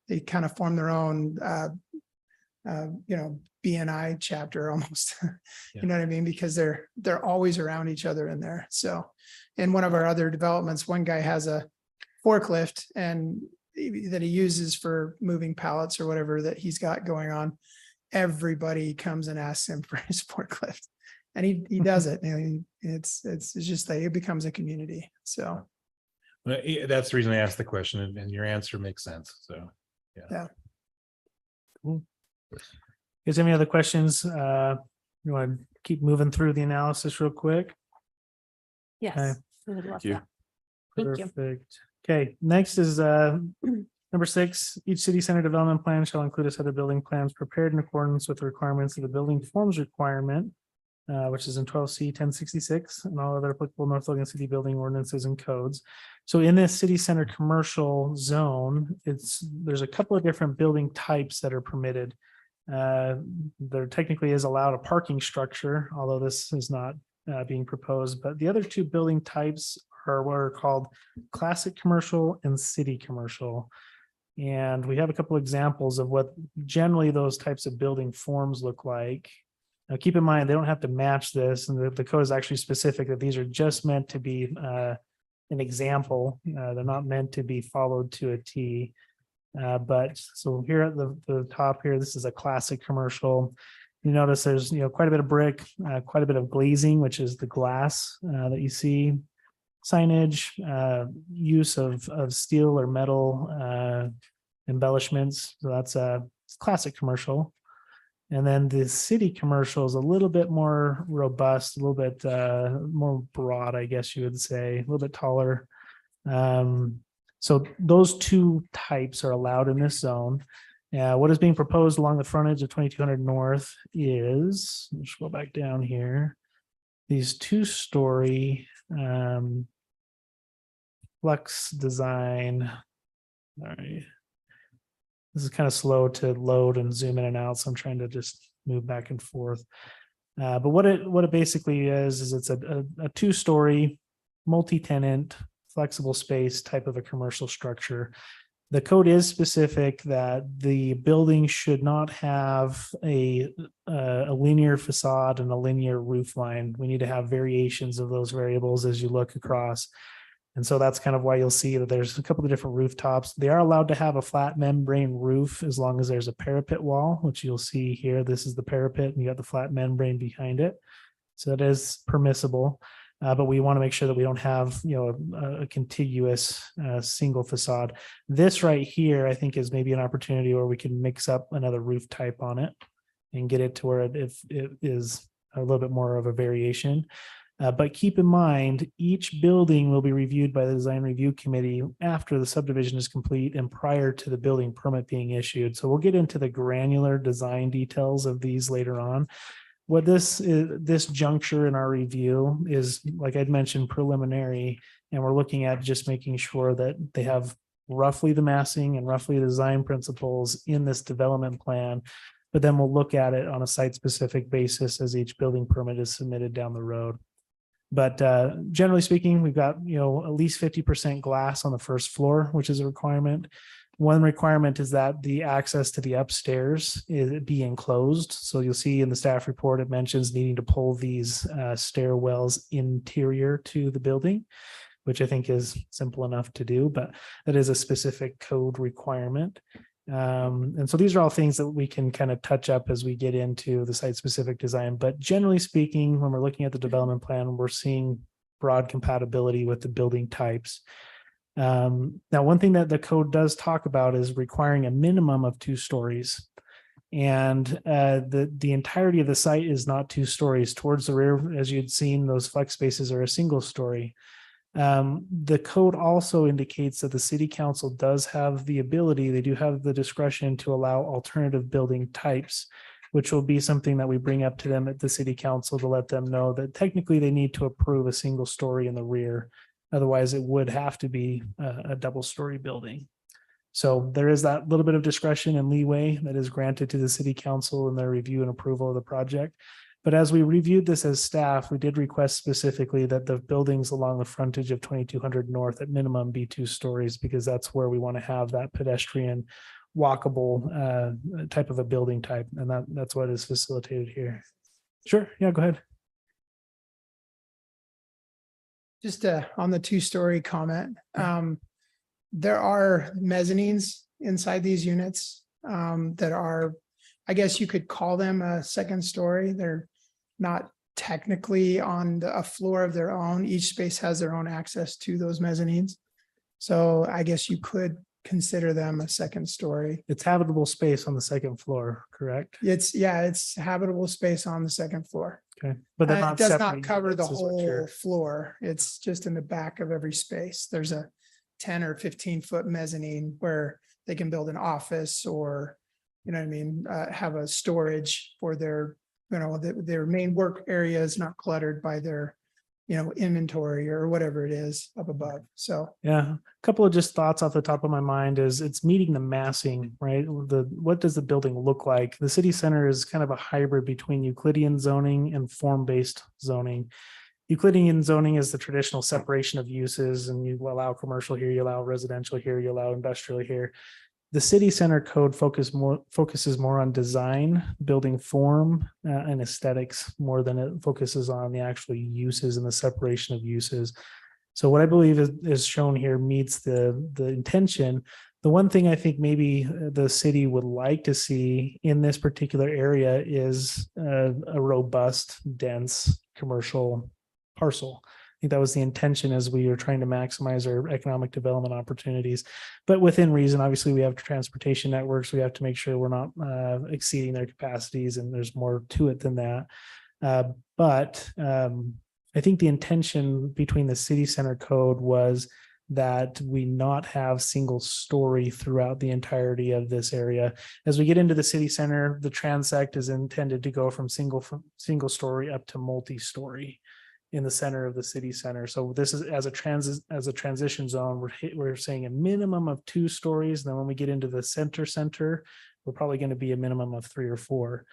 they kind of form their own BNI chapter almost. You know what I mean? Because they're always around each other in there. So in one of our other developments, one guy has a forklift and that he uses for moving pallets or whatever that he's got going on. Everybody comes and asks him for his forklift, and he does it. It's just like it becomes a community. So That's the reason I asked the question, and your answer makes sense. So, Is there any other questions? You want to keep moving through the analysis real quick? Yes. we would love you. that. Thank you. Perfect. Okay, next is number 6. Each city center development plan shall include a set of building plans prepared in accordance with the requirements of the building forms requirement, which is in 12C 1066 and all other applicable North Logan City building ordinances and codes. So in this city center commercial zone, there's a couple of different building types that are permitted. There technically is allowed a parking structure, although this is not being proposed, but the other 2 building types are what are called classic commercial and city commercial. And we have a couple examples of what generally those types of building forms look like. Now, keep in mind, they don't have to match this, and the code is actually specific that these are just meant to be an example. They're not meant to be followed to a T. But so here at the top here, this is a classic commercial. You notice there's quite a bit of brick, quite a bit of glazing, which is the glass that you see. Signage, use of steel or metal embellishments. So that's a classic commercial. And then the city commercial is a little bit more robust, a little bit more broad, I guess you would say, a little bit taller. So those 2 types are allowed in this zone. What is being proposed along the frontage of 2200 North is, let's go back down here, these 2-story flex design. All right. This is kind of slow to load and zoom in and out, so I'm trying to just move back and forth. But what it basically is it's a 2-story multi-tenant flexible space type of a commercial structure. The code is specific that the building should not have a linear facade and a linear roof line. We need to have variations of those variables as you look across. And so that's kind of why you'll see that there's a couple of different rooftops. They are allowed to have a flat membrane roof as long as there's a parapet wall, which you'll see here. This is the parapet and you got the flat membrane behind it. So that is permissible. But we want to make sure that we don't have, a contiguous single facade. This right here, I think, is maybe an opportunity where we can mix up another roof type on it and get it to where it is a little bit more of a variation. But keep in mind, each building will be reviewed by the design review committee after the subdivision is complete and prior to the building permit being issued. So we'll get into the granular design details of these later on. What this juncture in our review is, like I'd mentioned, preliminary, and we're looking at just making sure that they have roughly the massing and roughly the design principles in this development plan. But then we'll look at it on a site-specific basis as each building permit is submitted down the road. But generally speaking, we've got, at least 50% glass on the first floor, which is a requirement. One requirement is that the access to the upstairs be enclosed. So you'll see in the staff report, it mentions needing to pull these stairwells interior to the building, which I think is simple enough to do, but that is a specific code requirement. And so these are all things that we can kind of touch up as we get into the site-specific design. But generally speaking, when we're looking at the development plan, we're seeing broad compatibility with the building types. Now, one thing that the code does talk about is requiring a minimum of 2 stories. And the entirety of the site is not 2 stories. Towards the rear, as you'd seen, those flex spaces are a single story. The code also indicates that the city council does have the ability, they do have the discretion to allow alternative building types, which will be something that we bring up to them at the city council to let them know that technically they need to approve a single story in the rear. Otherwise, it would have to be a double-story building. So there is that little bit of discretion and leeway that is granted to the city council in their review and approval of the project. But as we reviewed this as staff, we did request specifically that the buildings along the frontage of 2200 North at minimum be 2 stories, because that's where we want to have that pedestrian walkable type of a building type. And that's what is facilitated here. Sure. Yeah, go ahead. Just on the 2-story comment, there are mezzanines inside these units that are, I guess you could call them a 2nd story. They're not technically on a floor of their own. Each space has their own access to those mezzanines. So I guess you could consider them a 2nd story. It's habitable space on the 2nd floor, correct? It's habitable space on the 2nd floor. Okay, but they're not It does not separate cover the units is what whole you're- floor. It's just in the back of every space. There's a 10 or 15-foot mezzanine where they can build an office or, you know what I mean, have a storage for their, their main work area is not cluttered by their, inventory or whatever it is up above. So Yeah, a couple of just thoughts off the top of my mind is it's meeting the massing, right? What does the building look like? The city center is kind of a hybrid between Euclidean zoning and form-based zoning. Euclidean zoning is the traditional separation of uses, and you allow commercial here, you allow residential here, you allow industrial here. The city center code focuses more on design, building form, and aesthetics more than it focuses on the actual uses and the separation of uses. So what I believe is shown here meets the intention. The one thing I think maybe the city would like to see in this particular area is a robust, dense commercial parcel. I think that was the intention as we were trying to maximize our economic development opportunities. But within reason, obviously, we have transportation networks. We have to make sure we're not exceeding their capacities, and there's more to it than that. But I think the intention between the city center code was that we not have single story throughout the entirety of this area. As we get into the city center, the transect is intended to go from single story up to multi-story in the center of the city center. So this is as a transition zone, we're saying a minimum of 2 stories. And then when we get into the center, we're probably going to be a minimum of 3 or 4.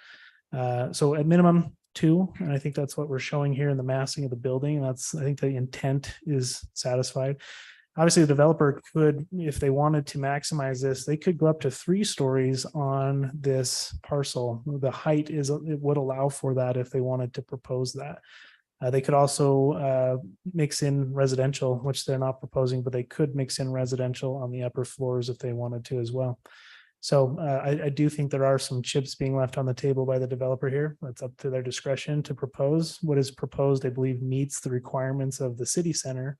So at minimum 2, and I think that's what we're showing here in the massing of the building. And I think the intent is satisfied. Obviously, the developer could, if they wanted to maximize this, they could go up to 3 stories on this parcel. The height it would allow for that if they wanted to propose that. They could also mix in residential, which they're not proposing, but they could mix in residential on the upper floors if they wanted to as well. So I do think there are some chips being left on the table by the developer here. That's up to their discretion to propose. What is proposed, I believe, meets the requirements of the city center,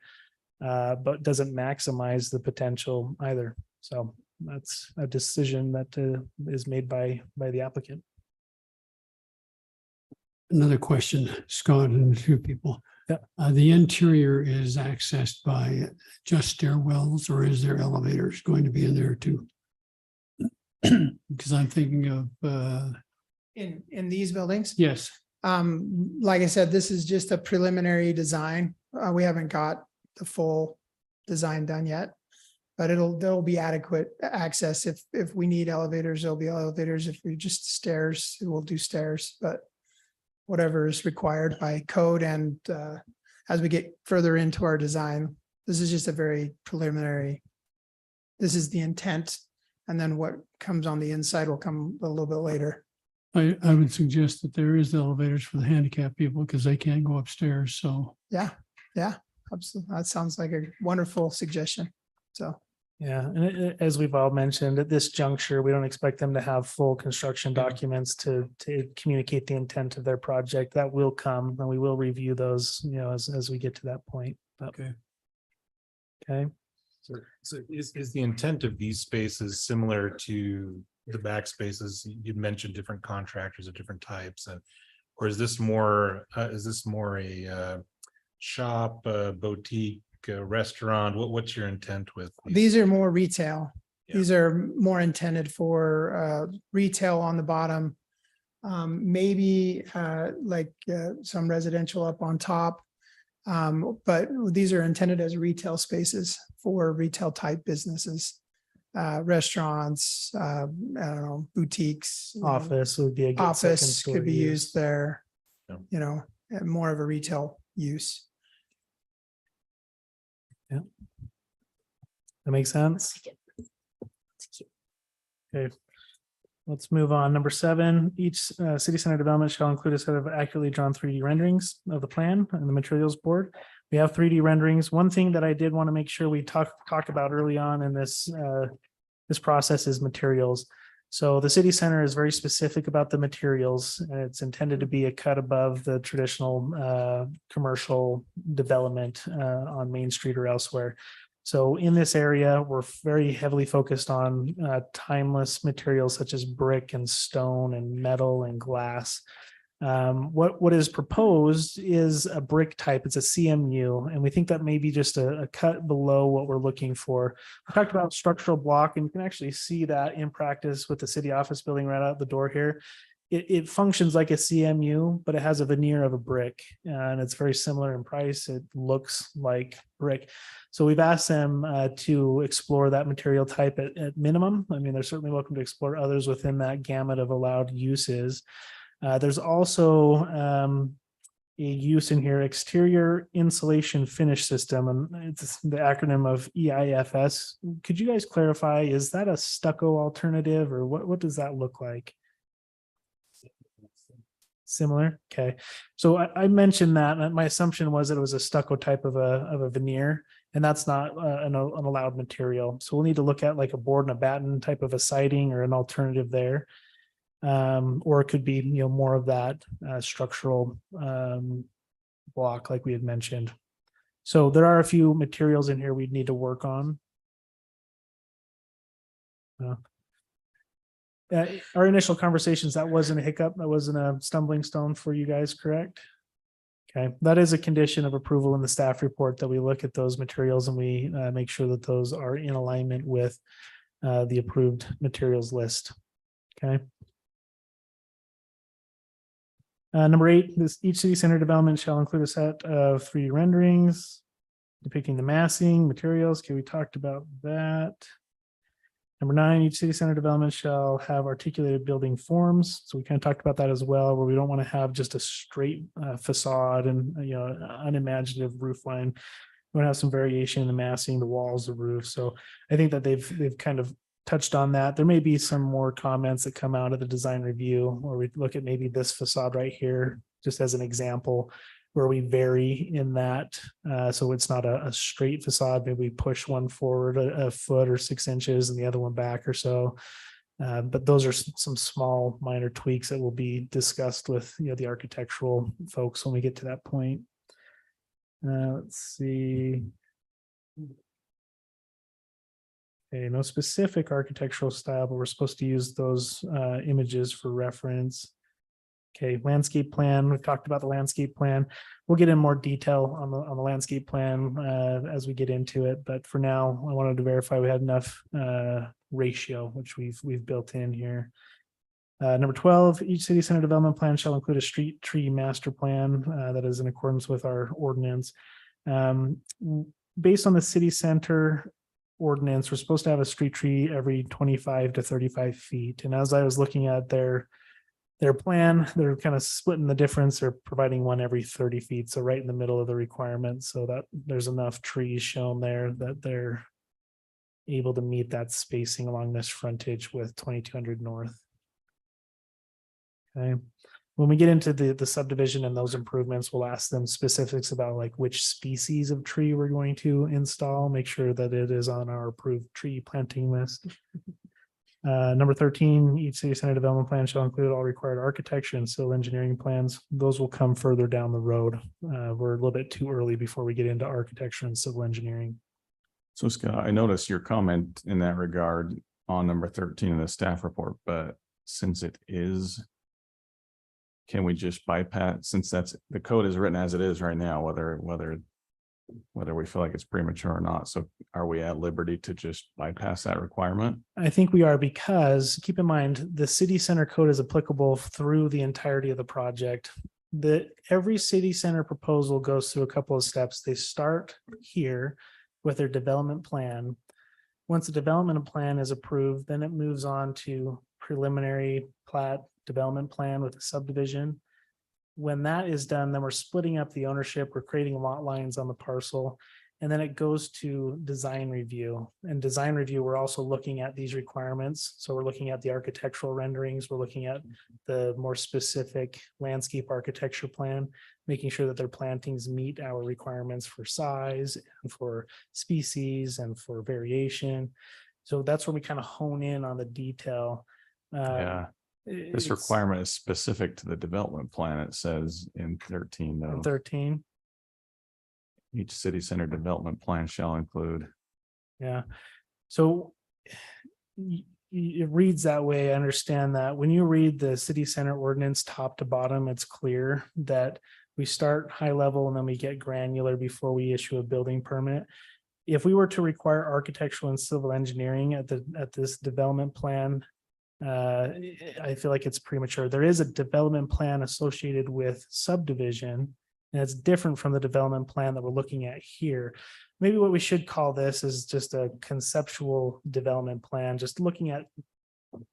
but doesn't maximize the potential either. So that's a decision that is made by the applicant. Another question, Scott and a few people. Yeah. The interior is accessed by just stairwells, or is there elevators going to be in there too? Because I'm thinking of in these buildings, yes. like I said, this is just a preliminary design. We haven't got the full design done yet, but there'll be adequate access. If we need elevators, there'll be elevators. If we just stairs, we'll do stairs, but whatever is required by code. And as we get further into our design, this is just a very preliminary. This is the intent. And then what comes on the inside will come a little bit later. I would suggest that there is elevators for the handicapped people because they can't go upstairs. So Yeah, absolutely. That sounds like a wonderful suggestion. So. Yeah, and as we've all mentioned, at this juncture, we don't expect them to have full construction documents to communicate the intent of their project. That will come, and we will review those, as we get to that point. But- Okay. Okay. So is the intent of these spaces similar to the back spaces? You'd mentioned different contractors of different types, or is this more a shop, boutique, restaurant? What's your intent with These are more retail. Yeah. These are more intended for retail on the bottom. Maybe some residential up on top. But these are intended as retail spaces for retail type businesses, restaurants, I don't know, boutiques. Office would be a good second Office could story be use. used there. you know, more of a retail use. That makes sense. Okay. Let's move on. Number 7, each city center development shall include a set of accurately drawn 3D renderings of the plan and the materials board. We have 3D renderings. One thing that I did want to make sure we talk about early on in this process is materials. So the city center is very specific about the materials, and it's intended to be a cut above the traditional commercial development on Main Street or elsewhere. So in this area, we're very heavily focused on timeless materials such as brick and stone and metal and glass. What is proposed is a brick type. It's a CMU, and we think that may be just a cut below what we're looking for. We talked about structural block, and you can actually see that in practice with the city office building right out the door here. It functions like a CMU, but it has a veneer of a brick, and it's very similar in price. It looks like brick. So we've asked them to explore that material type at minimum. I mean, they're certainly welcome to explore others within that gamut of allowed uses. There's also a use in here, exterior insulation finish system, and it's the acronym of EIFS. Could you guys clarify, is that a stucco alternative, or what does that look like? Similar. Okay. So I mentioned that, and my assumption was that it was a stucco type of a veneer, and that's not an allowed material. So we'll need to look at like a board and a batten type of a siding or an alternative there. Or it could be, more of that structural block like we had mentioned. So there are a few materials in here we'd need to work on. Our initial conversations, that wasn't a hiccup. That wasn't a stumbling stone for you guys, correct? Okay, that is a condition of approval in the staff report, that we look at those materials and we make sure that those are in alignment with the approved materials list. Okay. Number 8, each city center development shall include a set of 3D renderings depicting the massing materials. Okay, we talked about that. Number 9, each city center development shall have articulated building forms. So we kind of talked about that as well, where we don't want to have just a straight facade and unimaginative roof line. We want to have some variation in the massing, the walls, the roof. So I think that they've kind of touched on that. There may be some more comments that come out of the design review, or we look at maybe this facade right here, just as an example, where we vary in that. So it's not a straight facade. Maybe we push one forward a foot or 6 inches and the other one back or so. But those are some small minor tweaks that will be discussed with the architectural folks when we get to that point. Let's see. Okay, no specific architectural style, but we're supposed to use those images for reference. Okay, landscape plan. We've talked about the landscape plan. We'll get in more detail on the landscape plan as we get into it. But for now, I wanted to verify we had enough ratio, which we've built in here. Number 12, each city center development plan shall include a street tree master plan that is in accordance with our ordinance. Based on the city center ordinance, we're supposed to have a street tree every 25 to 35 feet. And as I was looking at their plan, they're kind of splitting the difference. They're providing one every 30 feet. So right in the middle of the requirement, so that there's enough trees shown there that they're able to meet that spacing along this frontage with 2200 North. Okay. When we get into the subdivision and those improvements, we'll ask them specifics about like which species of tree we're going to install, make sure that it is on our approved tree planting list. Number 13, each city center development plan shall include all required architecture and civil engineering plans. Those will come further down the road. We're a little bit too early before we get into architecture and civil engineering. So Scott, I noticed your comment in that regard on number 13 in the staff report, but since it is, can we just bypass, since that's the code is written as it is right now, whether we feel like it's premature or not. So are we at liberty to just bypass that requirement? I think we are, because keep in mind, the city center code is applicable through the entirety of the project. Every city center proposal goes through a couple of steps. They start here with their development plan. Once the development plan is approved, then it moves on to preliminary plat development plan with a subdivision. When that is done, then we're splitting up the ownership, we're creating lot lines on the parcel. And then it goes to design review. And design review, we're also looking at these requirements. So we're looking at the architectural renderings, we're looking at the more specific landscape architecture plan, making sure that their plantings meet our requirements for size and for species and for variation. So that's where we kind of hone in on the detail. Yeah, this It's requirement is specific to the development plan. It says in 13, though. 13. Each city center development plan shall include. Yeah, so it reads that way. I understand that. When you read the city center ordinance top to bottom, it's clear that we start high level and then we get granular before we issue a building permit. If we were to require architectural and civil engineering at this development plan, I feel like it's premature. There is a development plan associated with subdivision. And it's different from the development plan that we're looking at here. Maybe what we should call this is just a conceptual development plan, just looking at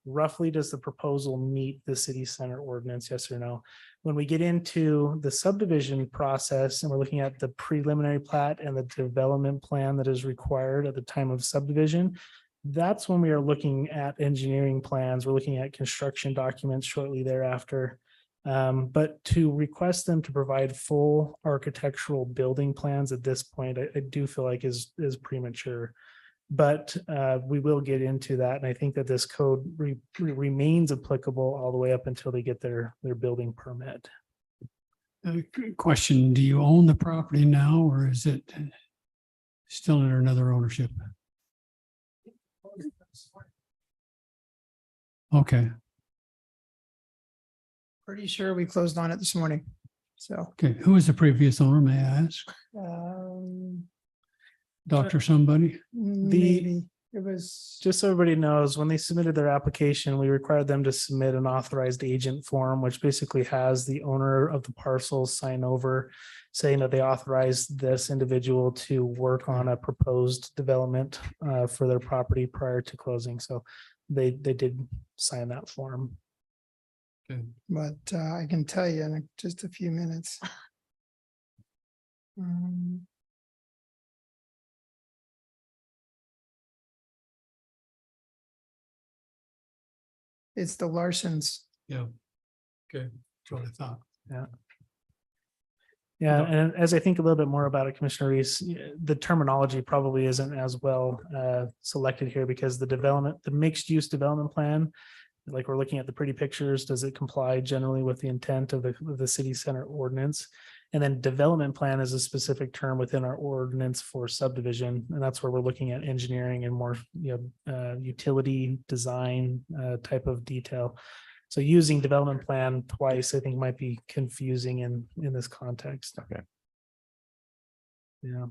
roughly, does the proposal meet the city center ordinance, yes or no? When we get into the subdivision process and we're looking at the preliminary plat and the development plan that is required at the time of subdivision, that's when we are looking at engineering plans. We're looking at construction documents shortly thereafter. But to request them to provide full architectural building plans at this point, I do feel like is premature. But we will get into that. And I think that this code remains applicable all the way up until they get their building permit. Question, do you own the property now or is it still under another ownership? Okay, Pretty sure we closed on it this morning. So, okay. Who was the previous owner, may I ask? Doctor somebody? maybe it was, Just so everybody knows, when they submitted their application, we required them to submit an authorized agent form, which basically has the owner of the parcel sign over saying that they authorized this individual to work on a proposed development for their property prior to closing. So they did sign that form. but I can tell you in just a few minutes. It's the Larsens. Yeah. Okay, that's what I thought. Yeah, and as I think a little bit more about it, Commissioner Reese, the terminology probably isn't as well selected here because the mixed use development plan, like we're looking at the pretty pictures, does it comply generally with the intent of the city center ordinance? And then development plan is a specific term within our ordinance for subdivision, and that's where we're looking at engineering and more, utility design type of detail. So using development plan twice, I think might be confusing in this context. Okay. Yeah.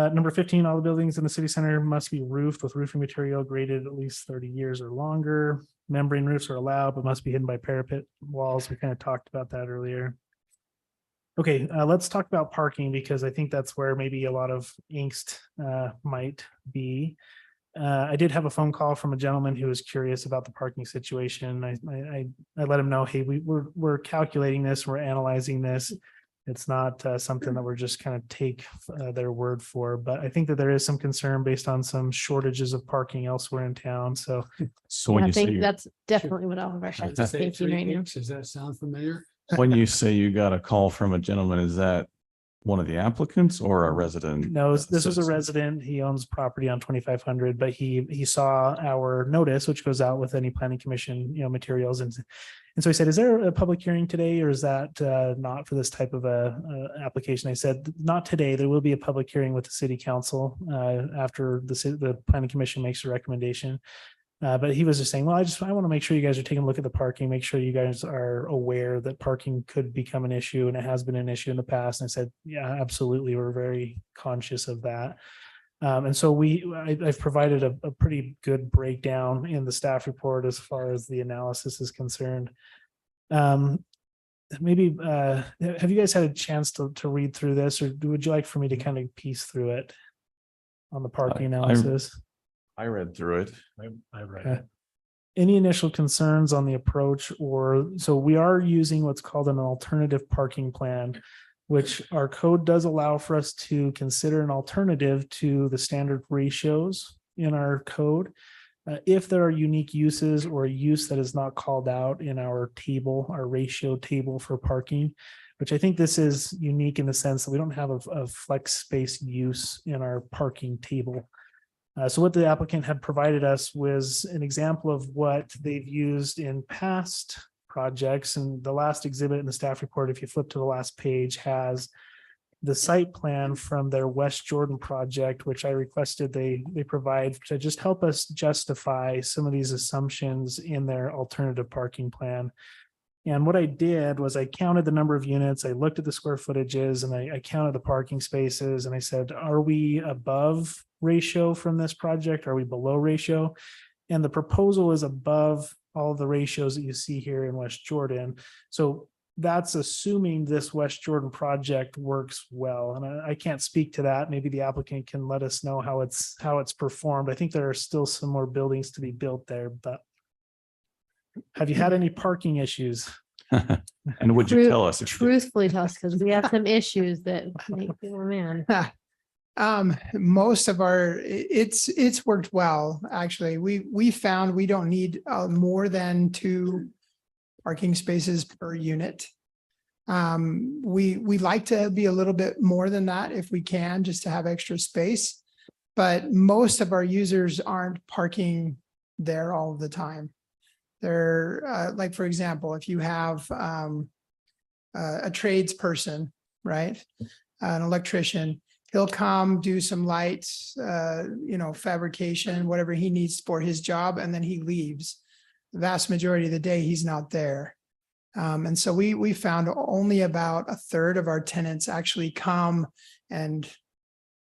Number 15, all the buildings in the city center must be roofed with roofing material graded at least 30 years or longer. Membrane roofs are allowed, but must be hidden by parapet walls. We kind of talked about that earlier. Okay, let's talk about parking because I think that's where maybe a lot of angst might be. I did have a phone call from a gentleman who was curious about the parking situation. I let him know, hey, we're calculating this, we're analyzing this. It's not something that we're just kind of take their word for, but I think that there is some concern based on some shortages of parking elsewhere in town. So When I you say think that's definitely what all of our chefs are Say thinking 3 right now. weeks, does that sound familiar? when you say you got a call from a gentleman, is that one of the applicants or a resident? no, this was a citizen? resident. He owns property on 2,500, but he saw our notice, which goes out with any planning commission, materials. And so he said, is there a public hearing today or is that not for this type of application? I said, not today. There will be a public hearing with the city council after the planning commission makes a recommendation. But he was just saying, well, I want to make sure you guys are taking a look at the parking, make sure you guys are aware that parking could become an issue and it has been an issue in the past. And I said, yeah, absolutely. We're very conscious of that. And so I've provided a pretty good breakdown in the staff report as far as the analysis is concerned. Maybe have you guys had a chance to read through this, or would you like for me to kind of piece through it on the parking analysis? I read through it. I read Okay. it. any initial concerns on the approach, or so we are using what's called an alternative parking plan, which our code does allow for us to consider an alternative to the standard ratios in our code. If there are unique uses or a use that is not called out in our table, our ratio table for parking, which I think this is unique in the sense that we don't have a flex space use in our parking table. So what the applicant had provided us was an example of what they've used in past projects. And the last exhibit in the staff report, if you flip to the last page, has the site plan from their West Jordan project, which I requested they provide to just help us justify some of these assumptions in their alternative parking plan. And what I did was I counted the number of units, I looked at the square footages, and I counted the parking spaces, and I said, are we above ratio from this project? Are we below ratio? And the proposal is above all the ratios that you see here in West Jordan. So that's assuming this West Jordan project works well. And I can't speak to that. Maybe the applicant can let us know how it's performed. I think there are still some more buildings to be built there, but have you had any parking issues? And would you tell us? Truthfully tell us, because we have some issues that make, oh man. Most of it's worked well, actually. We found we don't need more than 2 parking spaces per unit. We like to be a little bit more than that if we can, just to have extra space. But most of our users aren't parking there all the time. They're like, for example, if you have a tradesperson, right? An electrician, he'll come do some lights, fabrication, whatever he needs for his job, and then he leaves. The vast majority of the day, he's not there. And so we found only about 1/3 of our tenants actually come and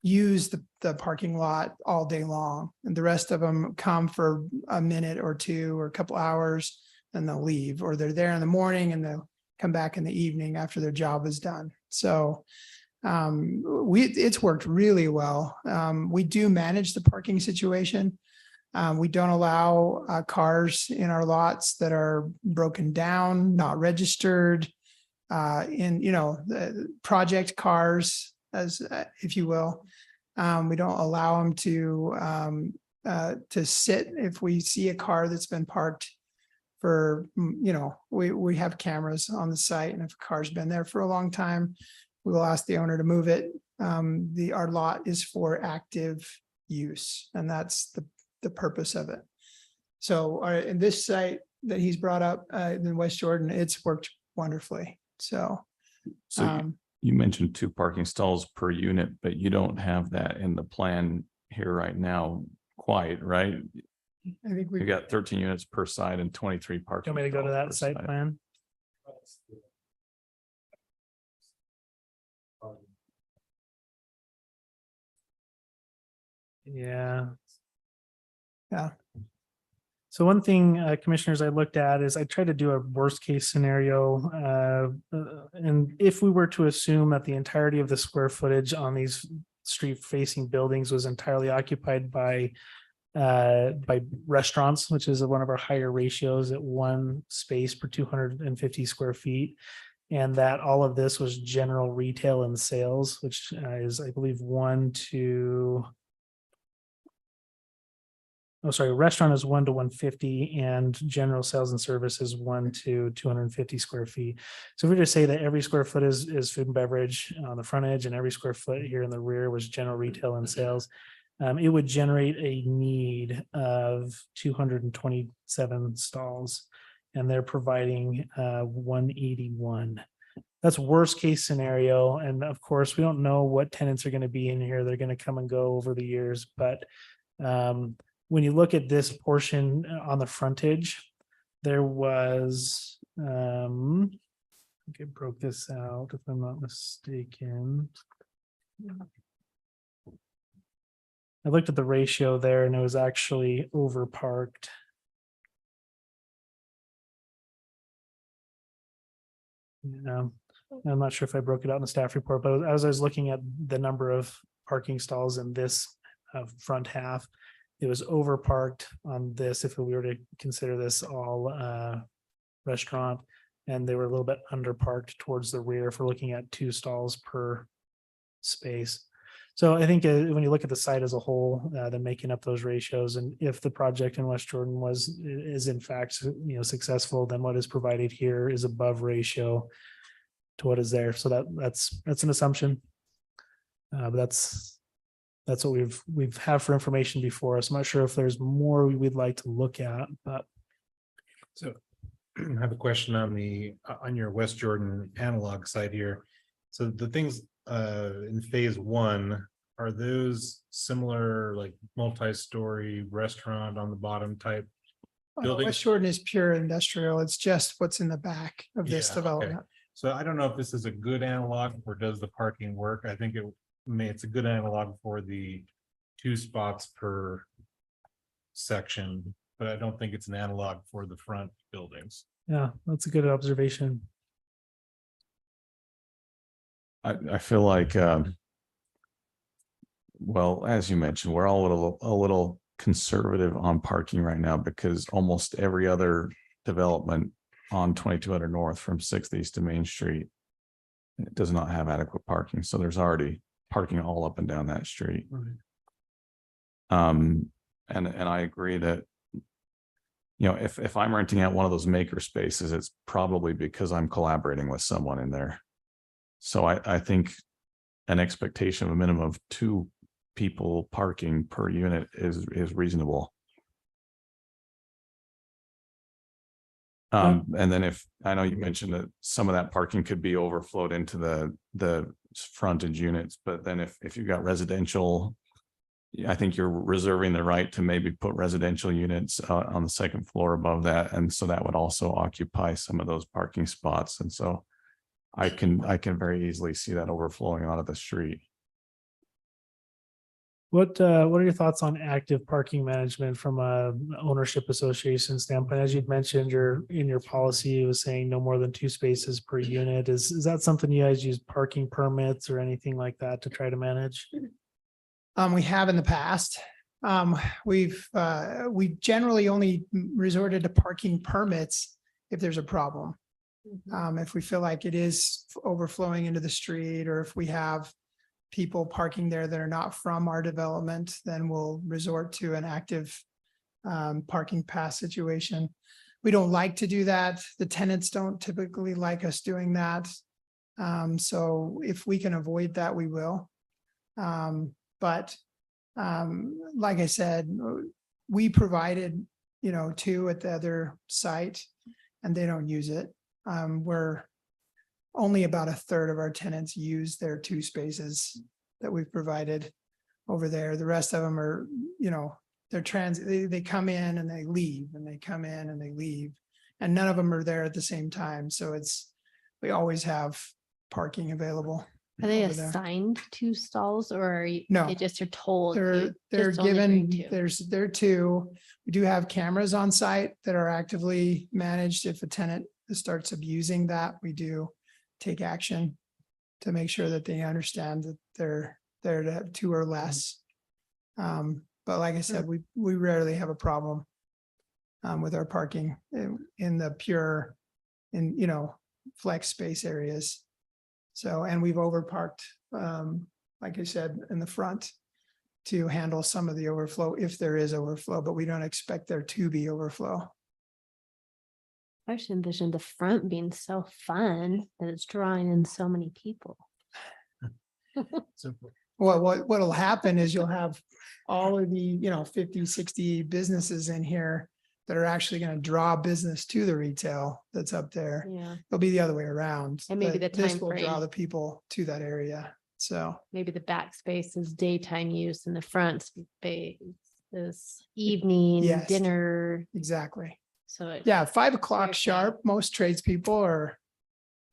use the parking lot all day long. And the rest of them come for a minute or 2 or a couple hours, and they'll leave, or they're there in the morning and they'll come back in the evening after their job is done. So it's worked really well. We do manage the parking situation. We don't allow cars in our lots that are broken down, not registered, project cars, as if you will. We don't allow them to sit if we see a car that's been parked for, we have cameras on the site, and if a car's been there for a long time, we will ask the owner to move it. Our lot is for active use, and that's the purpose of it. So in this site that he's brought up in West Jordan, it's worked wonderfully. So you mentioned 2 parking stalls per unit, but you don't have that in the plan here right now quite, right? I think We got 13 units per side and 23 Do parking. you want me to go to stalls that per site side. plan? Yeah. Yeah. So one thing, commissioners, I looked at is I tried to do a worst case scenario. And if we were to assume that the entirety of the square footage on these street facing buildings was entirely occupied by restaurants, which is one of our higher ratios at 1 space per 250 square feet. And that all of this was general retail and sales, which is, I believe, restaurant is 1 to 150, and general sales and service is 1 to 250 square feet. So if we just say that every square foot is food and beverage on the front edge, and every square foot here in the rear was general retail and sales, it would generate a need of 227 stalls, and they're providing 181. That's worst case scenario. And of course, we don't know what tenants are going to be in here. They're going to come and go over the years. But when you look at this portion on the frontage, there was, I think I broke this out if I'm not mistaken. I looked at the ratio there and it was actually over parked. Yeah, I'm not sure if I broke it out in the staff report, but as I was looking at the number of parking stalls in this front half, it was over parked on this, if we were to consider this all restaurant. And they were a little bit under parked towards the rear if we're looking at 2 stalls per space. So I think when you look at the site as a whole, then making up those ratios, and if the project in West Jordan is in fact, successful, then what is provided here is above ratio to what is there. So that's an assumption. But that's what we've have for information before us. I'm not sure if there's more we'd like to look at, but So I have a question on your West Jordan analog site here. So the things in phase 1, are those similar, like multi-story restaurant on the bottom type? Buildings? West Jordan is pure industrial. It's just what's in the back of this Yeah, okay. development. So I don't know if this is a good analog or does the parking work? I think it's a good analog for the 2 spots per section, but I don't think it's an analog for the front buildings. yeah, that's a good observation. I feel like, well, as you mentioned, we're all a little conservative on parking right now because almost every other development on 2200 North from 6th East to Main Street does not have adequate parking. So there's already parking all up and down that street. And I agree that, if I'm renting out one of those maker spaces, it's probably because I'm collaborating with someone in there. So I think an expectation of a minimum of 2 people parking per unit is reasonable. And then if, I know you mentioned that some of that parking could be overflowed into the frontage units, but then if you've got residential, I think you're reserving the right to maybe put residential units on the 2nd floor above that. And so that would also occupy some of those parking spots. And so I can very easily see that overflowing onto the street. What are your thoughts on active parking management from a ownership association standpoint? As you'd mentioned, in your policy, it was saying no more than 2 spaces per unit. Is that something you guys use parking permits or anything like that to try to manage? We have in the past. We generally only resorted to parking permits if there's a problem. If we feel like it is overflowing into the street, or if we have people parking there that are not from our development, then we'll resort to an active parking pass situation. We don't like to do that. The tenants don't typically like us doing that. So if we can avoid that, we will. But like I said, we provided, 2 at the other site and they don't use it. We're only about 1/3 of our tenants use their 2 spaces that we've provided over there. The rest of them are, they come in and they leave, and they come in and they leave, and none of them are there at the same time. So we always have parking available. Are they over there. assigned 2 stalls, or No. they just are told? They're just only given, bring 2? they're 2. We do have cameras on site that are actively managed. If a tenant starts abusing that, we do take action to make sure that they understand that they're there to have 2 or less. But like I said, we rarely have a problem with our parking in the pure, flex space areas. So, and we've overparked, like I said, in the front to handle some of the overflow if there is overflow, but we don't expect there to be overflow. I just envisioned the front being so fun that it's drawing in so many people. So Well, what'll happen is you'll have all of the, 50, 60 businesses in here that are actually going to draw business to the retail that's up there. Yeah, It'll be the other way around. And maybe but the this will draw timeframe. the people to that area. So, maybe the back space is daytime use and the front space is evening, Yes. dinner. exactly. So it, Yeah, 5 o'clock Very sharp, most tradespeople are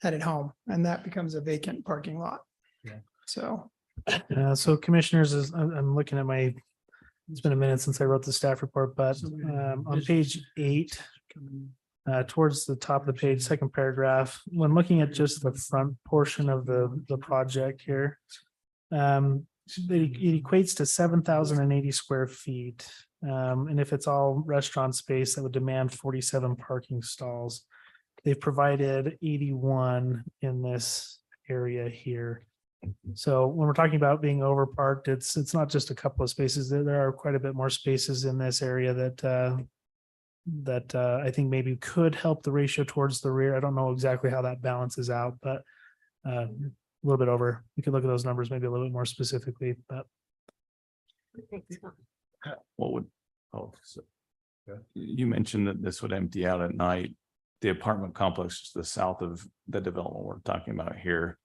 headed home, and that becomes a vacant parking lot. Yeah. So, So commissioners, I'm looking at it's been a minute since I wrote the staff report, but on page 8, towards the top of the page, 2nd paragraph, when looking at just the front portion of the project here, it equates to 7,080 square feet. And if it's all restaurant space, that would demand 47 parking stalls. They've provided 81 in this area here. So when we're talking about being overparked, it's not just a couple of spaces. There are quite a bit more spaces in this area that I think maybe could help the ratio towards the rear. I don't know exactly how that balances out, but a little bit over. You could look at those numbers maybe a little bit more specifically, but What would, you mentioned that this would empty out at night. The apartment complex just to the south of the development we're talking about here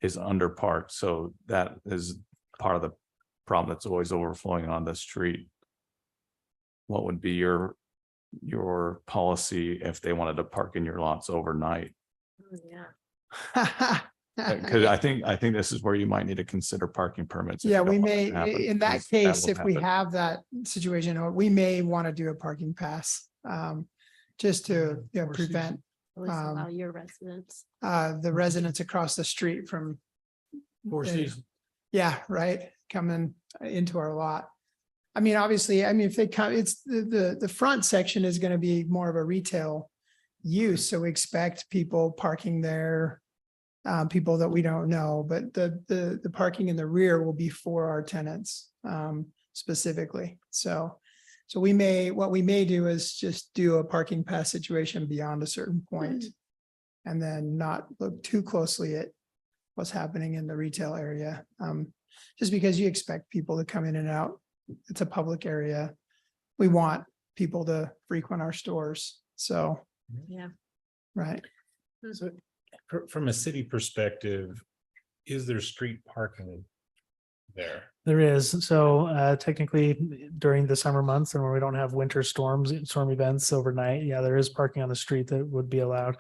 is underparked, so that is part of the problem that's always overflowing on the street. What would be your policy if they wanted to park in your lots overnight? Yeah. Because I think this is where you might need to consider parking permits. if Yeah, you don't we want may, to happen, in that because case, will if we happen. have that situation, or we may want to do a parking pass. Just to, prevent At least allow your residents. the residents across the street from. Four Seasons. Yeah, right, coming into our lot. I mean, obviously, if they come, it's the front section is gonna be more of a retail use, so we expect people parking there. People that we don't know, but the parking in the rear will be for our tenants, specifically, so. So what we may do is just do a parking pass situation beyond a certain point. And then not look too closely at what's happening in the retail area. Just because you expect people to come in and out. It's a public area. We want people to frequent our stores, so. Yeah. Right. So from a city perspective, is there street parking there? there is. So technically during the summer months and when we don't have winter storm events overnight, yeah, there is parking on the street that would be allowed.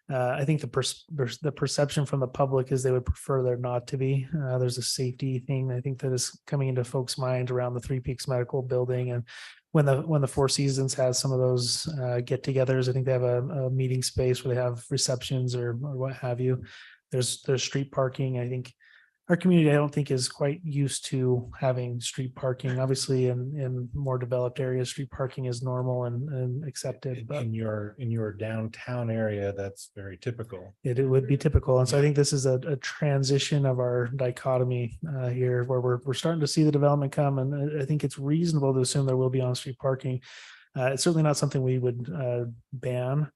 I think the perception from the public is they would prefer there not to be. There's a safety thing I think that is coming into folks' mind around the Three Peaks Medical Building, and when the Four Seasons has some of those get-togethers, I think they have a meeting space where they have receptions or what have you. There's street parking. I think our community, I don't think, is quite used to having street parking. Obviously, in more developed areas, street parking is normal and accepted. But In your downtown area, that's very typical. it would be typical. And so I think this is a transition of our dichotomy here, where we're starting to see the development come, and I think it's reasonable to assume there will be on-street parking. It's certainly not something we would ban.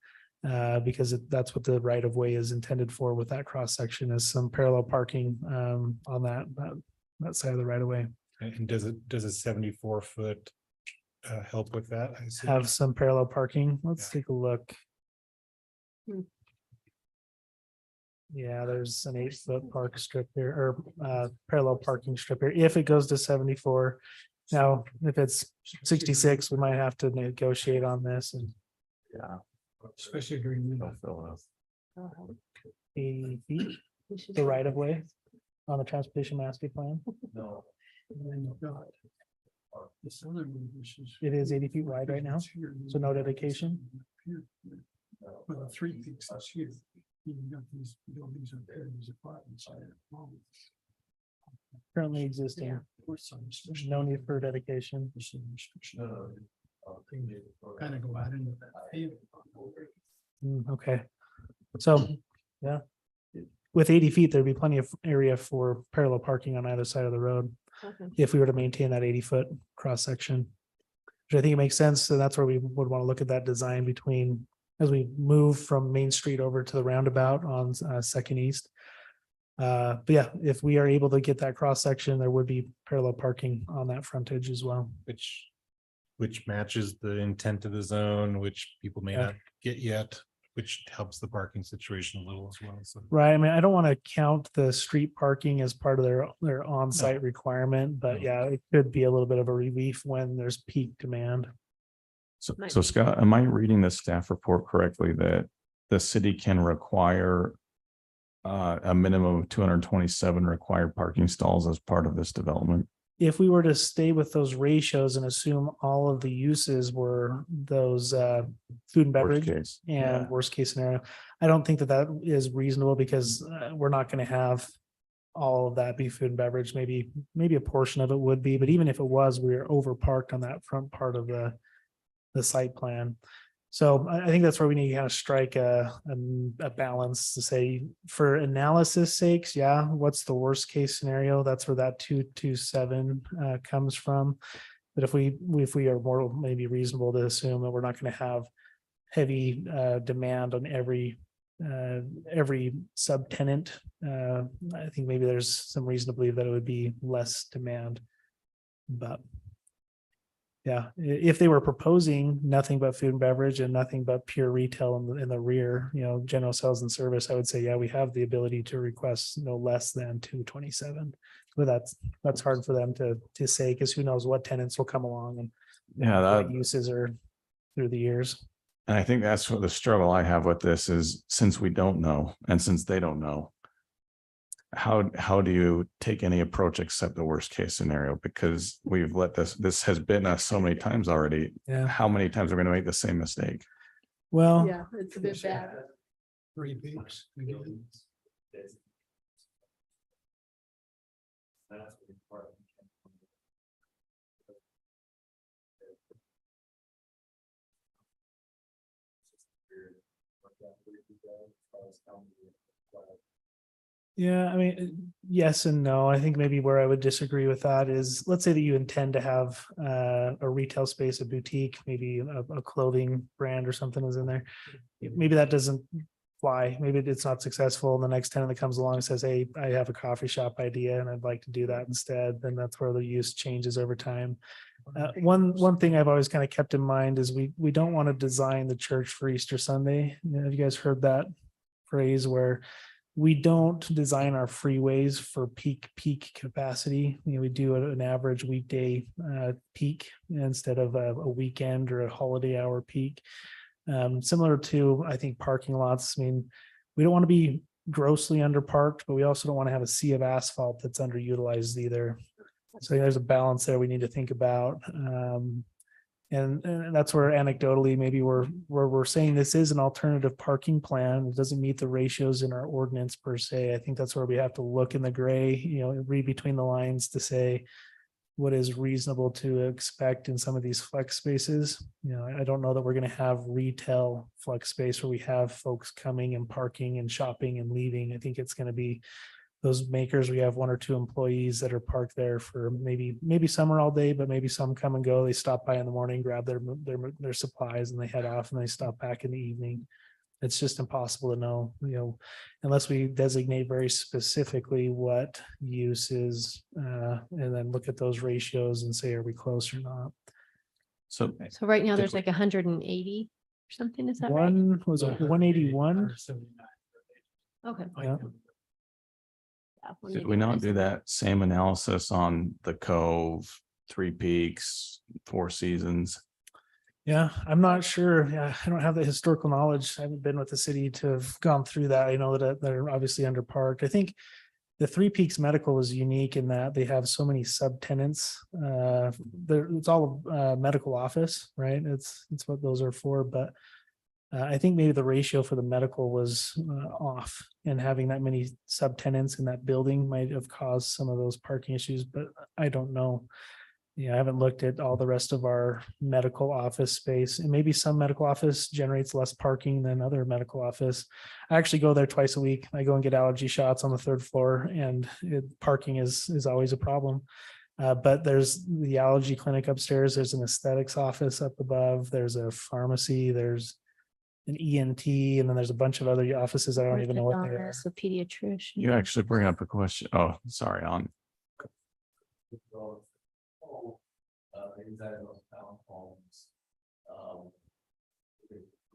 Because that's what the right of way is intended for with that cross section, is some parallel parking on that side of the right of way. And does a 74-foot help with that? I assume? Have some parallel parking. Let's take a look. Yeah, there's an 8-foot park strip here, or parallel parking strip here, if it goes to 74. Now, if it's 66, we might have to negotiate on this, and Yeah. Especially during the. Don't fill it up. 80 feet, the right of way on the transportation master plan. No. And then you've got this other one, which is. It is 80 feet wide right now, so no dedication. Well, the 3 Peaks is here. You've got these buildings up here, these apartments. Currently existing, no need for dedication. Kind of go out into that field. Okay, so, yeah. With 80 feet, there'd be plenty of area for parallel parking on either side of the road, Okay. if we were to maintain that 80-foot cross section. Which I think it makes sense, so that's where we would want to look at that design between, as we move from Main Street over to the roundabout on Second East. But yeah, if we are able to get that cross section, there would be parallel parking on that frontage as well. Which matches the intent of the zone, which people may Yeah. not get yet, which helps the parking situation a little as well. So Right, I mean, I don't want to count the street parking as part of their on-site requirement, but No. yeah, it could be a little bit of a relief when there's peak demand. Might So be. Scott, am I reading the staff report correctly that the city can require a minimum of 227 required parking stalls as part of this development? If we were to stay with those ratios and assume all of the uses were those food and Worst beverage case. and worst case scenario, I don't think that is reasonable, because we're not going to have all of that be food and beverage. Maybe a portion of it would be, but even if it was, we are over parked on that front part of the site plan. So I think that's where we need to kind of strike a balance to say, for analysis sakes, yeah, what's the worst case scenario? That's where that 227 comes from. But if we are more maybe reasonable to assume that we're not going to have heavy demand on every subtenant, I think maybe there's some reason to believe that it would be less demand. But yeah, if they were proposing nothing but food and beverage and nothing but pure retail in the rear, general sales and service, I would say, yeah, we have the ability to request no less than 227. But that's hard for them to say, because who knows what tenants will come along and what uses are through the years. And I think that's what the struggle I have with this is, since we don't know, and since they don't know, how do you take any approach except the worst case scenario? Because we've let this has been us so many times already. Yeah. How many times are we going to make the same mistake? Well, Yeah, it's a bit bad. 3 peaks. yeah, I mean, yes and no. I think maybe where I would disagree with that is, let's say that you intend to have a retail space, a boutique, maybe a clothing brand or something is in there. Maybe that doesn't fly. Maybe it's not successful. And the next tenant that comes along and says, hey, I have a coffee shop idea and I'd like to do that instead. Then that's where the use changes over time. One thing I've always kind of kept in mind is we don't want to design the church for Easter Sunday. Have you guys heard that phrase, where we don't design our freeways for peak capacity? We do an average weekday peak instead of a weekend or a holiday hour peak. Similar to, I think, parking lots. I mean, we don't want to be grossly underparked, but we also don't want to have a sea of asphalt that's underutilized either. So there's a balance there we need to think about. And that's where anecdotally, maybe we're saying this is an alternative parking plan. It doesn't meet the ratios in our ordinance per se. I think that's where we have to look in the gray, read between the lines to say what is reasonable to expect in some of these flex spaces. I don't know that we're going to have retail flex space where we have folks coming and parking and shopping and leaving. I think it's going to be those makers. We have 1 or 2 employees that are parked there for maybe some are all day, but maybe some come and go. They stop by in the morning, grab their supplies, and they head off, and they stop back in the evening. It's just impossible to know, unless we designate very specifically what use is, and then look at those ratios and say, are we close or not? So So right now there's like 180 or something, is that right? One was a 181. Okay. Yeah. Yeah, did we not do that same analysis on the Cove, Three Peaks, Four Seasons? Yeah, I'm not sure. Yeah, I don't have the historical knowledge. I haven't been with the city to have gone through that. I know that they're obviously underparked. I think the Three Peaks Medical was unique in that they have so many subtenants. It's all medical office, right? It's what those are for. But I think maybe the ratio for the medical was off, and having that many subtenants in that building might have caused some of those parking issues. But I don't know. I haven't looked at all the rest of our medical office space, and maybe some medical office generates less parking than other medical office. I actually go there twice a week. I go and get allergy shots on the 3rd floor, and parking is always a problem. But there's the allergy clinic upstairs. There's an aesthetics office up above. There's a pharmacy. There's an ENT, and then there's a bunch of other offices. I don't even know what they are. So pediatrician. You actually bring up a question. Oh, sorry, on. Inside of those townhomes,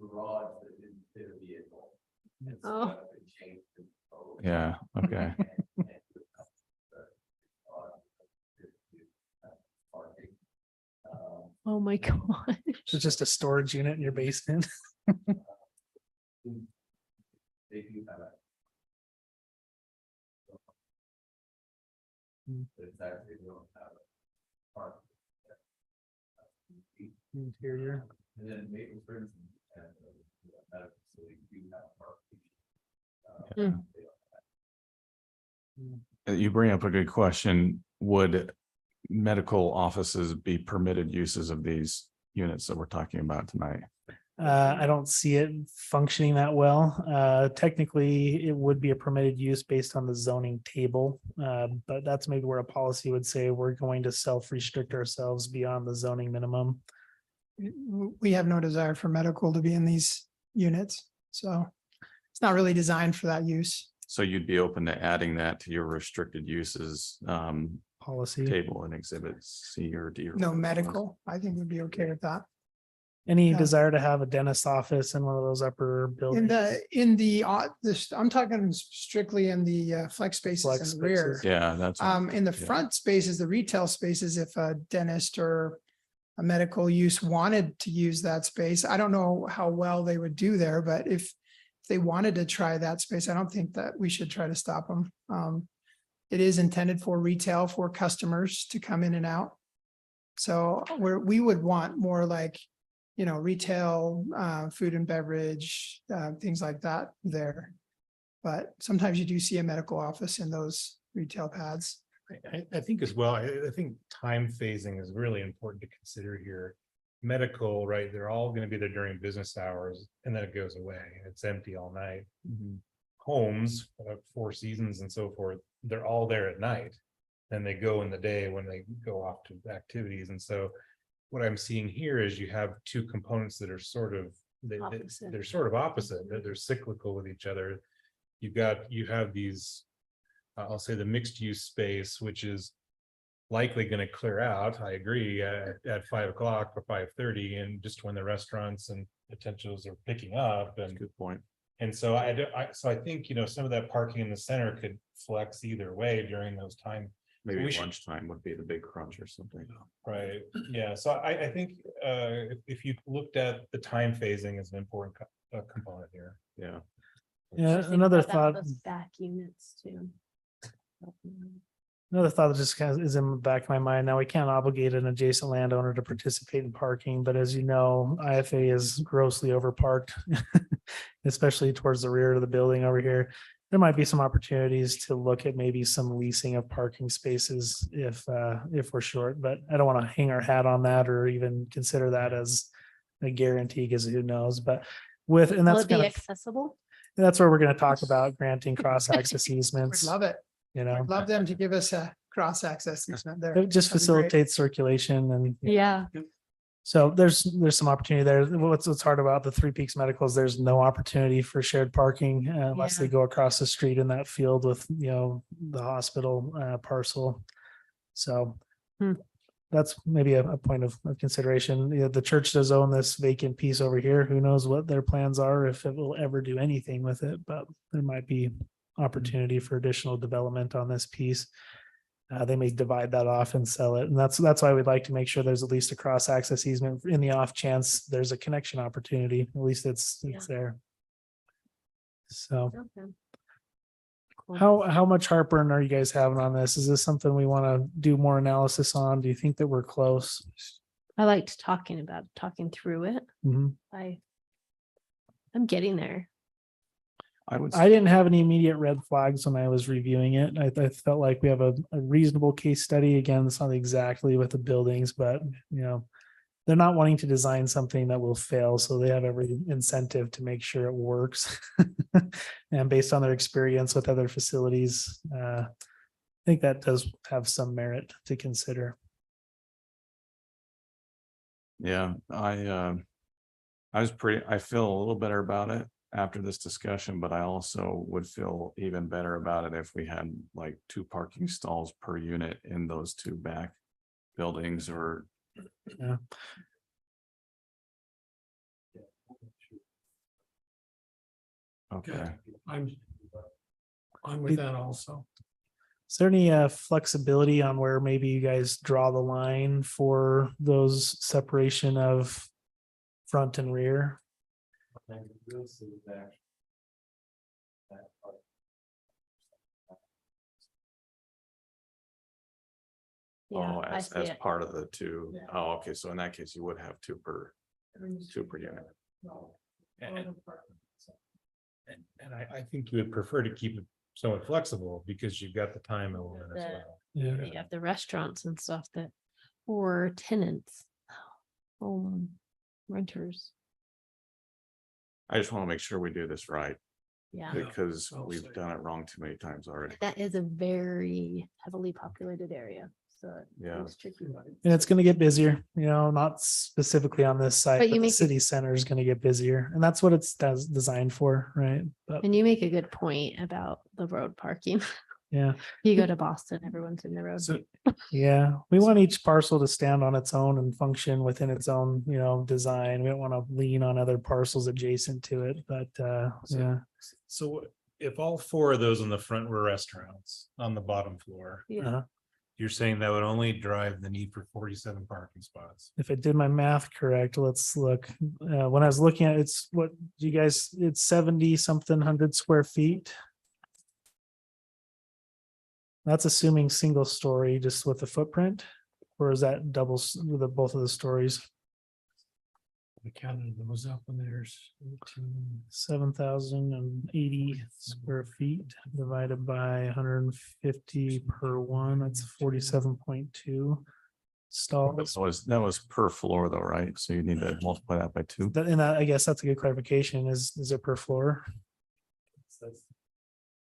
garage that didn't fit a vehicle. Oh. Yeah, okay. Oh my God. It's just a storage unit in your basement. They do have a. But it's actually they don't have a park. Interior. And then Maple Springs and medical facility do have parking. Hmm. They don't have. You bring up a good question. Would medical offices be permitted uses of these units that we're talking about tonight? I don't see it functioning that well. Technically, it would be a permitted use based on the zoning table. But that's maybe where a policy would say we're going to self-restrict ourselves beyond the zoning minimum. We have no desire for medical to be in these units, so it's not really designed for that use. So you'd be open to adding that to your restricted uses Policy. table in exhibit C or D? Or No whatever it was. medical, I think would be okay with that. Any Yeah. desire to have a dentist office in one of those upper buildings? I'm talking strictly in the flex spaces Flex in the rear. spaces. Yeah, that's. In the yeah. front spaces, the retail spaces, if a dentist or a medical use wanted to use that space, I don't know how well they would do there, but if they wanted to try that space, I don't think that we should try to stop them. It is intended for retail, for customers to come in and out. So we would want more like, retail, food and beverage, things like that there. But sometimes you do see a medical office in those retail pads. I think as well, I think time phasing is really important to consider here. Medical, right, they're all gonna be there during business hours and then it goes away. It's empty all night. Homes, Four Seasons and so forth, they're all there at night. Then they go in the day when they go off to activities. And so what I'm seeing here is you have two components that are sort of, Opposite. they're sort of opposite, they're cyclical with each other. You have these, I'll say the mixed use space, which is likely going to clear out, I agree, at 5 o'clock or 5:30, and just when the restaurants and potentials are picking up. And Good point. and so I think, some of that parking in the center could flex either way during those times. Maybe We should- lunchtime would be the big crunch or something. Right, yeah, so I think if you looked at the time phasing as an important component here. Yeah. Yeah, Just think another about that for thought. those Back units too. Another thought that just kind of is in the back of my mind. Now, we can't obligate an adjacent landowner to participate in parking, but as you know, IFA is grossly overparked. Especially towards the rear of the building over here. There might be some opportunities to look at maybe some leasing of parking spaces if we're short, but I don't want to hang our hat on that or even consider that as a guarantee, because who knows, but and Will that's it be kind of, accessible? that's where we're going to talk about granting cross access We'd easements, love it. you know. I'd love them to give us a cross access easement there. It just That'd be great. facilitates circulation and Yeah. so there's some opportunity there. What's hard about the Three Peaks Medicals, there's no opportunity for shared parking unless they Yeah. go across the street in that field with, the hospital parcel. So Hmm. that's maybe a point of consideration. The church does own this vacant piece over here. Who knows what their plans are, if it will ever do anything with it, but there might be opportunity for additional development on this piece. They may divide that off and sell it. And that's why we'd like to make sure there's at least a cross access easement in the off chance there's a connection opportunity. At least it's there. So Okay. Cool. how much heartburn are you guys having on this? Is this something we want to do more analysis on? Do you think that we're close? I liked talking through it. Mhm. I'm getting there. I didn't have any immediate red flags when I was reviewing it. I felt like we have a reasonable case study. Again, it's not exactly with the buildings, but they're not wanting to design something that will fail. So they have every incentive to make sure it works. And based on their experience with other facilities, I think that does have some merit to consider. Yeah, I feel a little better about it after this discussion, but I also would feel even better about it if we had like 2 parking stalls per unit in those 2 back buildings or. Yeah. Okay, I'm with that also. Is there any flexibility on where maybe you guys draw the line for those separation of front and rear? Yeah, oh, I as see it. part of the 2. Oh, okay, so in that case, you would have 2 per unit. And I think you would prefer to keep it somewhat flexible because you've got the time element as The- well. Yeah. You have the restaurants and stuff that, or tenants, home renters. I just want to make sure we do this right Yeah, because Oh, we've sorry. done it wrong too many times already. that is a very heavily populated area, so. Yeah. it's tricky. And it's gonna get busier, you know, not specifically on this site, But but you the make it- city center is gonna get busier, and that's what it's designed for, right? But And you make a good point about the road parking. yeah, You go to Boston, everyone's in the road. So yeah, we want each parcel to stand on its own and function within its own, you know, design. We don't want to lean on other parcels adjacent to it, but yeah. So if all four of those on the front were restaurants on the bottom floor, Yeah. Uh-huh. you're saying that would only drive the need for 47 parking spots. If I did my math correct, let's look. When I was looking at it's what you guys, it's 70 something hundred square feet. That's assuming single story just with the footprint, or is that doubles with both of the stories? I counted those up and there's 7,080 square feet divided by 150 per one, that's 47.2 stalls. That was per floor though, right? So you need to multiply that by 2. And I guess that's a good clarification. Is it per floor?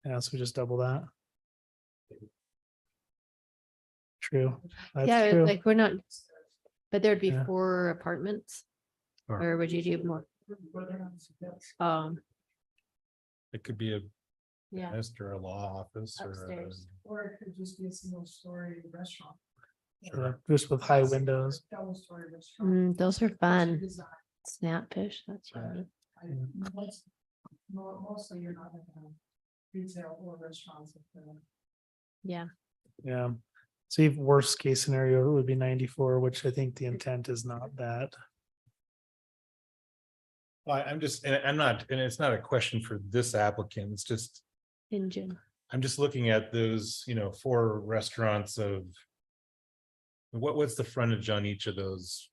Yeah, so we just double that. True. Yeah, That's true. like we're not, but there'd be Yeah. 4 apartments, Or- or would you do more? It could be a Yeah, nest or a law office or. Upstairs. Or it could just be a single story restaurant. Sure, just with high windows. Double story restaurant. Those are fun. Design. Snapfish, that's yummy. Mostly you're not gonna have retail or restaurants. Yeah, Yeah. So if worst case scenario, it would be 94, which I think the intent is not that. I'm just, and I'm not, and it's not a question for this applicant, it's just, engine. I'm just looking at those, 4 restaurants of. What's the frontage on each of those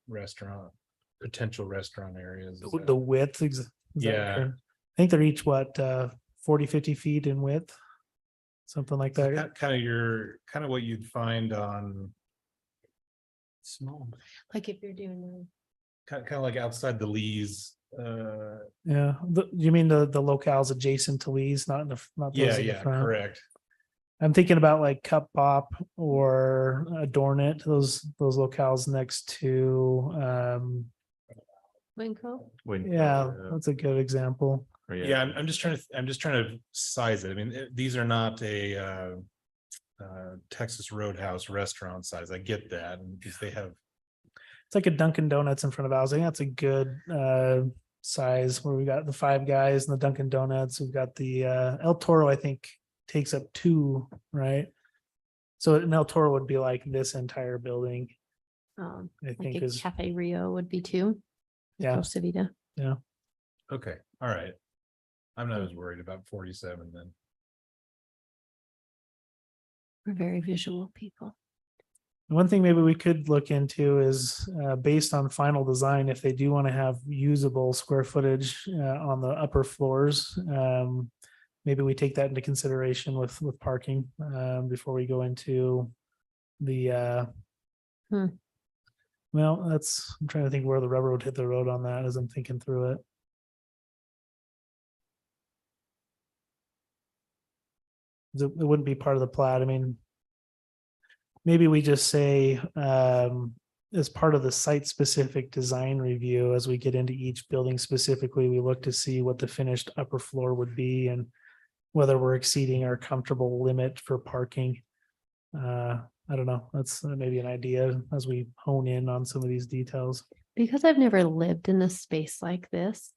potential restaurant areas? Is that- The width. Is that Yeah. correct? I think they're each 40, 50 feet in width. Something like that. Kind of what you'd find on, small. Like if you're doing, kind of like outside the Lee's. Yeah. You mean the locales adjacent to Lee's, not in the, not those in the front? Correct. I'm thinking about like Cup Bop or Adorn It, those locales next to, Winco, yeah, that's a good example. Yeah, I'm just trying to size it. I mean, these are not a Texas Roadhouse restaurant size. I get that, and because they have. It's like a Dunkin' Donuts in front of ours. I think that's a good size where we got the Five Guys and the Dunkin' Donuts. We've got the El Toro, I think takes up 2, right? So an El Toro would be like this entire building, I like think a is, Cafe Rio would be 2. yeah. Costa Vida. Okay, all right. I'm not as worried about 47 then. We're very visual people. One thing maybe we could look into is based on final design, if they do want to have usable square footage on the upper floors. Maybe we take that into consideration with parking before we go into the well, I'm trying to think where the rubber would hit the road on that as I'm thinking through it. It wouldn't be part of the plat. I mean, maybe we just say, as part of the site-specific design review, as we get into each building specifically, we look to see what the finished upper floor would be and whether we're exceeding our comfortable limit for parking. I don't know. That's maybe an idea as we hone in on some of these details. Because I've never lived in a space like this,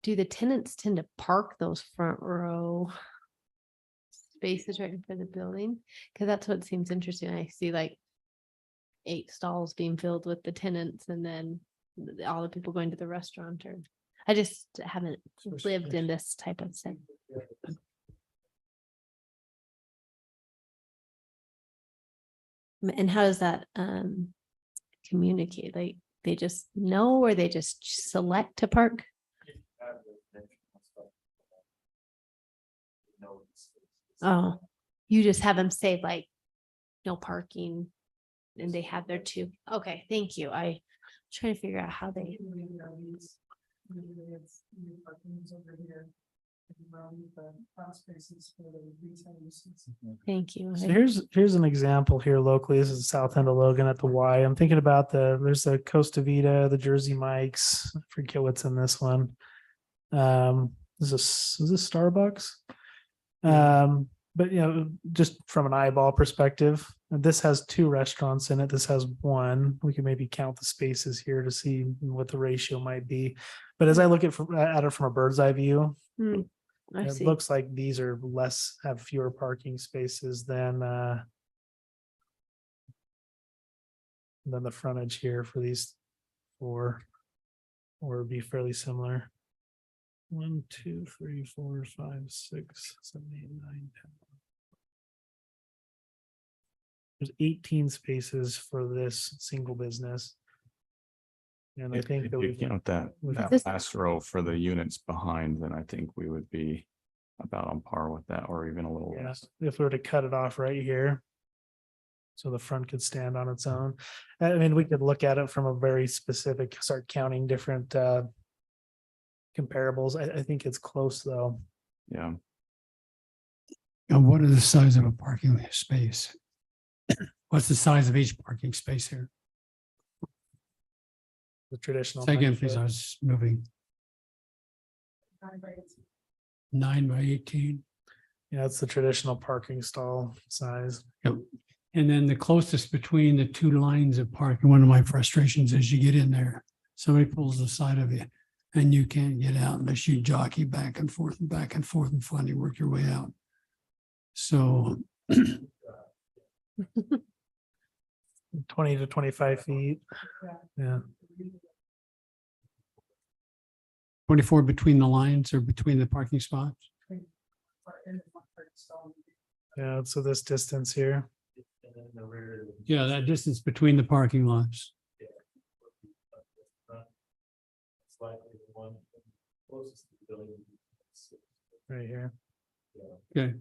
do the tenants tend to park those front row spaces right in front of the building? Because that's what seems interesting. I see like 8 stalls being filled with the tenants and then all the people going to the restaurant, or I just haven't lived in this type of setting. And how does that communicate? Like they just know, or they just select to park? Oh, you just have them say like, no parking. And they have their two. Okay, thank you. I trying to figure out how they. Thank you. So here's an example here locally. This is south end of Logan at the Y. I'm thinking about there's the Costa Vida, the Jersey Mike's. I forget what's in this one. Is this Starbucks? But you know, just from an eyeball perspective, this has two restaurants in it. This has one. We can maybe count the spaces here to see what the ratio might be. But as I look at it from a bird's eye view, I it see. looks like these are have fewer parking spaces than the frontage here for these four, or be fairly similar. 1, 2, 3, 4, 5, 6, 7, 8, 9, 10. There's 18 spaces for this single business. And I think If that you we count that This- last row for the units behind, then I think we would be about on par with that, or even a little yeah, less. if we were to cut it off right here. So the front could stand on its own. I mean, we could look at it from a very specific, start counting different comparables. I think it's close though. Yeah, And what is the size of a parking space? What's the size of each parking space here? The traditional. Say again, 9 please, foot. I was moving. 9 by 18. Yeah, it's the traditional parking stall size. Yep. And then the closest between the two lines of parking, one of my frustrations is you get in there, somebody pulls the side of you and you can't get out unless you jockey back and forth and back and forth and finally work your way out. So 20 to 25 feet. Yeah, 24 between the lines or between the parking spots. yeah. So this distance here. Yeah, that distance between the parking lots. Right here. Okay.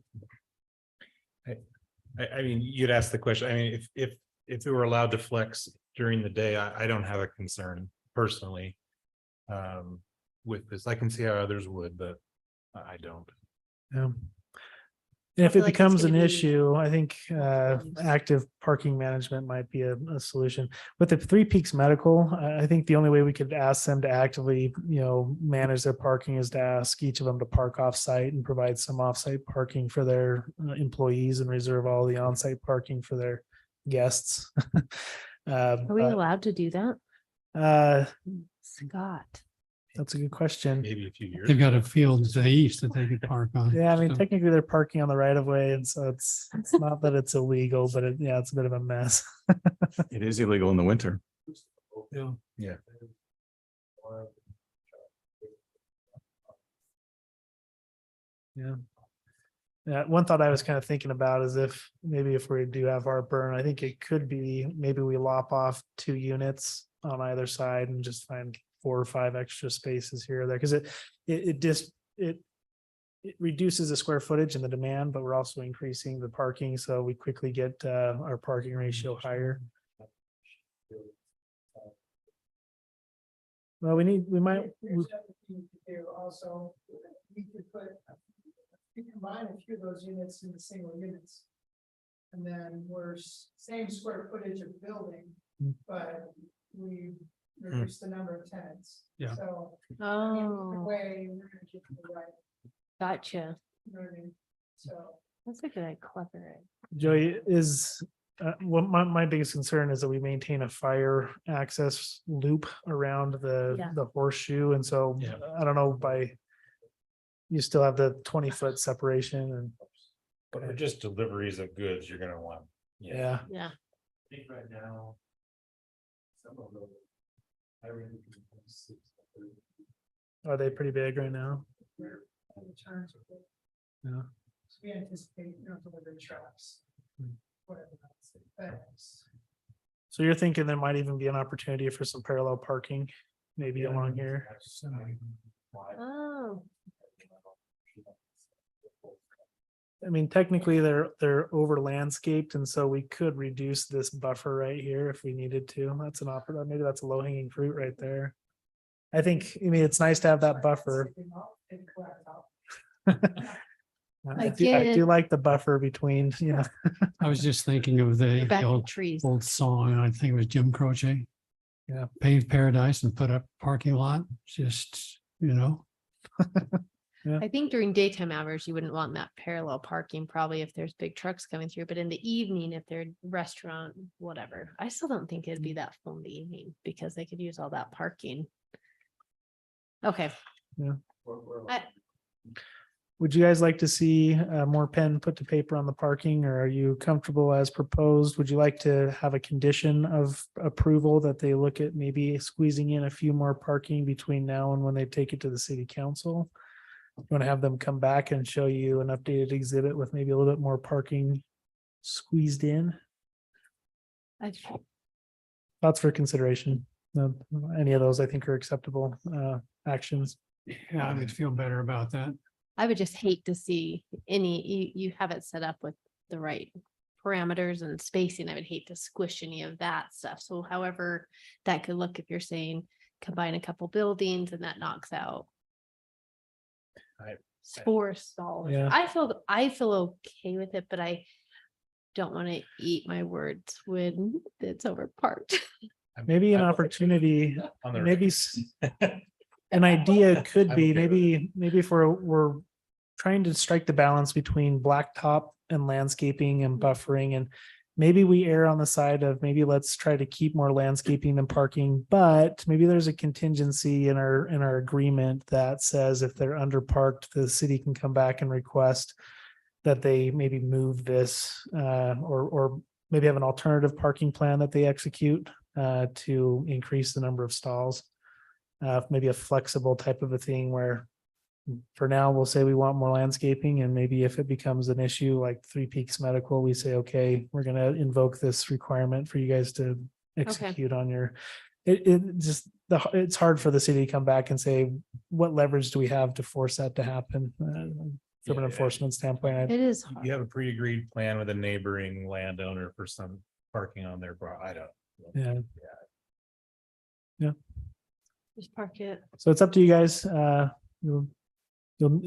I mean, you'd ask the question, I mean, if we were allowed to flex during the day, I don't have a concern personally. With this, I can see how others would, but I don't. Yeah. And if feel it like it's becomes an gonna be- issue, I think active parking management might be a solution. With the Three Peaks Medical, I think the only way we could ask them to actively, manage their parking is to ask each of them to park off-site and provide some off-site parking for their employees and reserve all the on-site parking for their guests. Are we allowed to do that? Scott. That's a good question. Maybe a few years. They've got a field to the east that they could park on. Yeah, I mean, So, technically they're parking on the right of way, and so it's not that it's illegal, but it's a bit of a mess. it is illegal in the winter. yeah. Yeah. Yeah. Yeah, one thought I was kind of thinking about is if we do have our burn, I think it could be, maybe we lop off 2 units on either side and just find 4 or 5 extra spaces here or there, because it reduces the square footage and the demand, but we're also increasing the parking, so we quickly get our parking ratio higher. Well, Also, we could combine a few of those units into single units. And then same square footage of building, but we reduce the number of tenants. Yeah. So, I mean, either Oh, way, we're gonna get to the right, gotcha. you know what I mean? So. That's a good clever. Joey, is what my biggest concern is that we maintain a fire access loop around Yeah. the horseshoe, and so Yeah. I don't know, you still have the 20-foot separation and But for just deliveries of goods, you're gonna want. yeah. Yeah. think right now. Some of those. Are they pretty big right now? Returns. Yeah. So we anticipate, delivery trucks. Hmm. Whatever. that's- So you're thinking there might even be an opportunity for some parallel parking, maybe along here? Oh, I mean, technically they're over landscaped, and so we could reduce this buffer right here if we needed to. That's an offer, maybe that's a low hanging fruit right there. I think, I mean, it's nice to have that buffer. I do Again- like the buffer between, I was just thinking of the Back to old trees. song, I think it was Jim Croce. Yeah. Paved paradise and put up parking lot, just, I think during daytime hours, you wouldn't want that parallel parking probably if there's big trucks coming through, but in the evening, if they're restaurant, whatever, I still don't think it'd be that full in the evening because they could use all that parking. Okay. would you guys like to see more pen put to paper on the parking, or are you comfortable as proposed? Would you like to have a condition of approval that they look at maybe squeezing in a few more parking between now and when they take it to the city council? You want to have them come back and show you an updated exhibit with maybe a little bit more parking squeezed in? Thoughts for consideration. No, any of those I think are acceptable actions. I would feel better about that. I would just hate to see you have it set up with the right parameters and spacing. I would hate to squish any of that stuff. So however that could look, if you're saying combine a couple buildings and that knocks out four stalls. Yeah. I feel okay with it, but I don't want to eat my words when it's over parked. Maybe an opportunity, On the maybe an idea could I'm be, okay with maybe if we're trying to strike the balance between blacktop and landscaping and buffering, and maybe we err on the side of maybe let's try to keep more landscaping than parking, but maybe there's a contingency in our agreement that says if they're underparked, the city can come back and request that they maybe move this or maybe have an alternative parking plan that they execute to increase the number of stalls. Maybe a flexible type of a thing where for now, we'll say we want more landscaping, and maybe if it becomes an issue like Three Peaks Medical, we say, okay, we're gonna invoke this requirement for you guys to execute on your. It's hard for the city to come back and say, what leverage do we have to force that to happen? From an enforcement standpoint, It is You hard. have a pre-agreed plan with a neighboring landowner for some parking on their, I don't. yeah. Just park it. So it's up to you guys.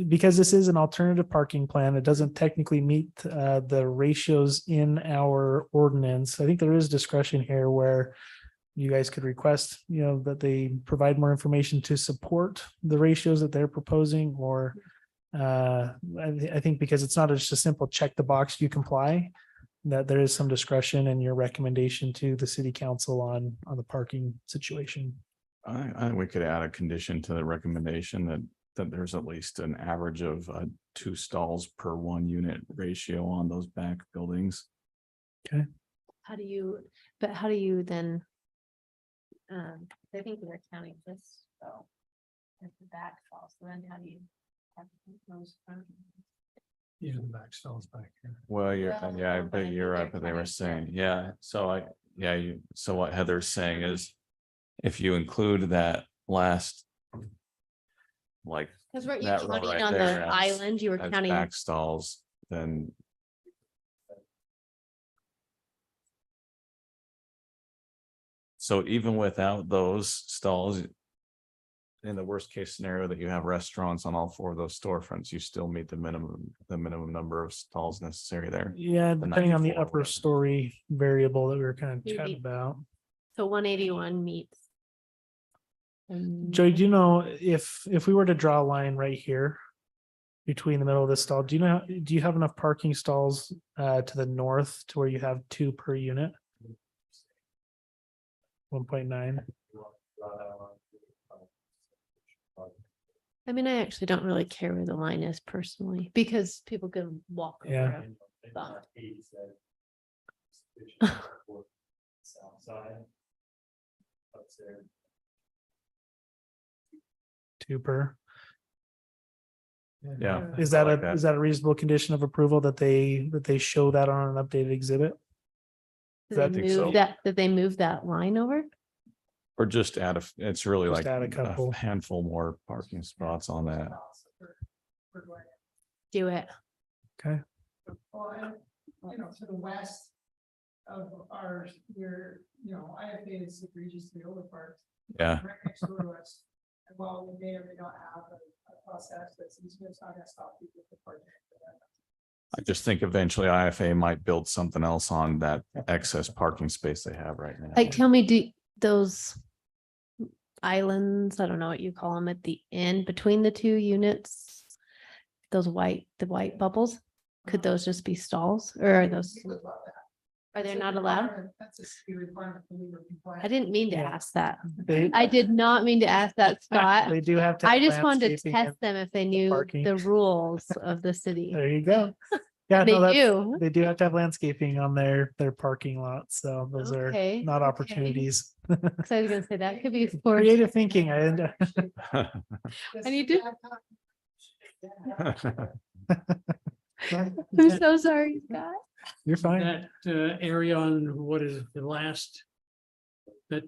Because this is an alternative parking plan, it doesn't technically meet the ratios in our ordinance. I think there is discretion here where you guys could request, that they provide more information to support the ratios that they're proposing, or I think because it's not just a simple check the box, you comply, that there is some discretion in your recommendation to the city council on the parking situation. I think we could add a condition to the recommendation that there's at least an average of 2 stalls per 1 unit ratio on those back buildings. How do you then? I think we're counting this, so. At the back falls, so then how do you? Have those front? Yeah, the back stalls back here. Well, Well, I bet you're right, but they were saying, so what Heather's saying is if you include that last like Because weren't you that row counting right on there the as- island? You were as counting, back stalls, then so even without those stalls, in the worst case scenario that you have restaurants on all 4 of those storefronts, you still meet the minimum number of stalls necessary there. Yeah, The depending on the 94 or upper whatever. story variable that we were kind of You'd chatting be- about. so 181 meets. Joey, do you know if we were to draw a line right here between the middle of the stall, do you have enough parking stalls to the north to where you have 2 per unit? 1.9. I mean, I actually don't really care where the line is personally, because people can walk over Yeah. it. But- South side. Upstairs. 2 per. Yeah. Is I that like a, is that a reasonable condition of approval that they show that on an updated exhibit? Did I they think so. move that, did they move that line over? Or just add it's really Just like add a couple. a handful more parking spots on that. Do it. Well, and, to the west of ours, where, IFA is egregiously overparked. Yeah. Right next door to us. And while we may or may not have a cross access, it's not gonna stop people from parking. I just think eventually IFA might build something else on that excess parking space they have right now. Like, tell me, do those islands, I don't know what you call them, at the end between the two units, the white bubbles, could those just be stalls, or are those, are they not allowed? That's a city requirement. for legal compliance. I didn't mean to Yeah. ask that. They, I did not mean to ask that, Scott. they do have to. I have just wanted to landscaping and- test them if they knew parking. the rules of the city. There you go. Yeah, They no, that's, do. they do have to have landscaping on their parking lots, so those are Okay, not okay. opportunities. So I was gonna say that could be for, Creative thinking, I, I need to, I'm so sorry, Scott. you're fine. That area on what is it, the last? That.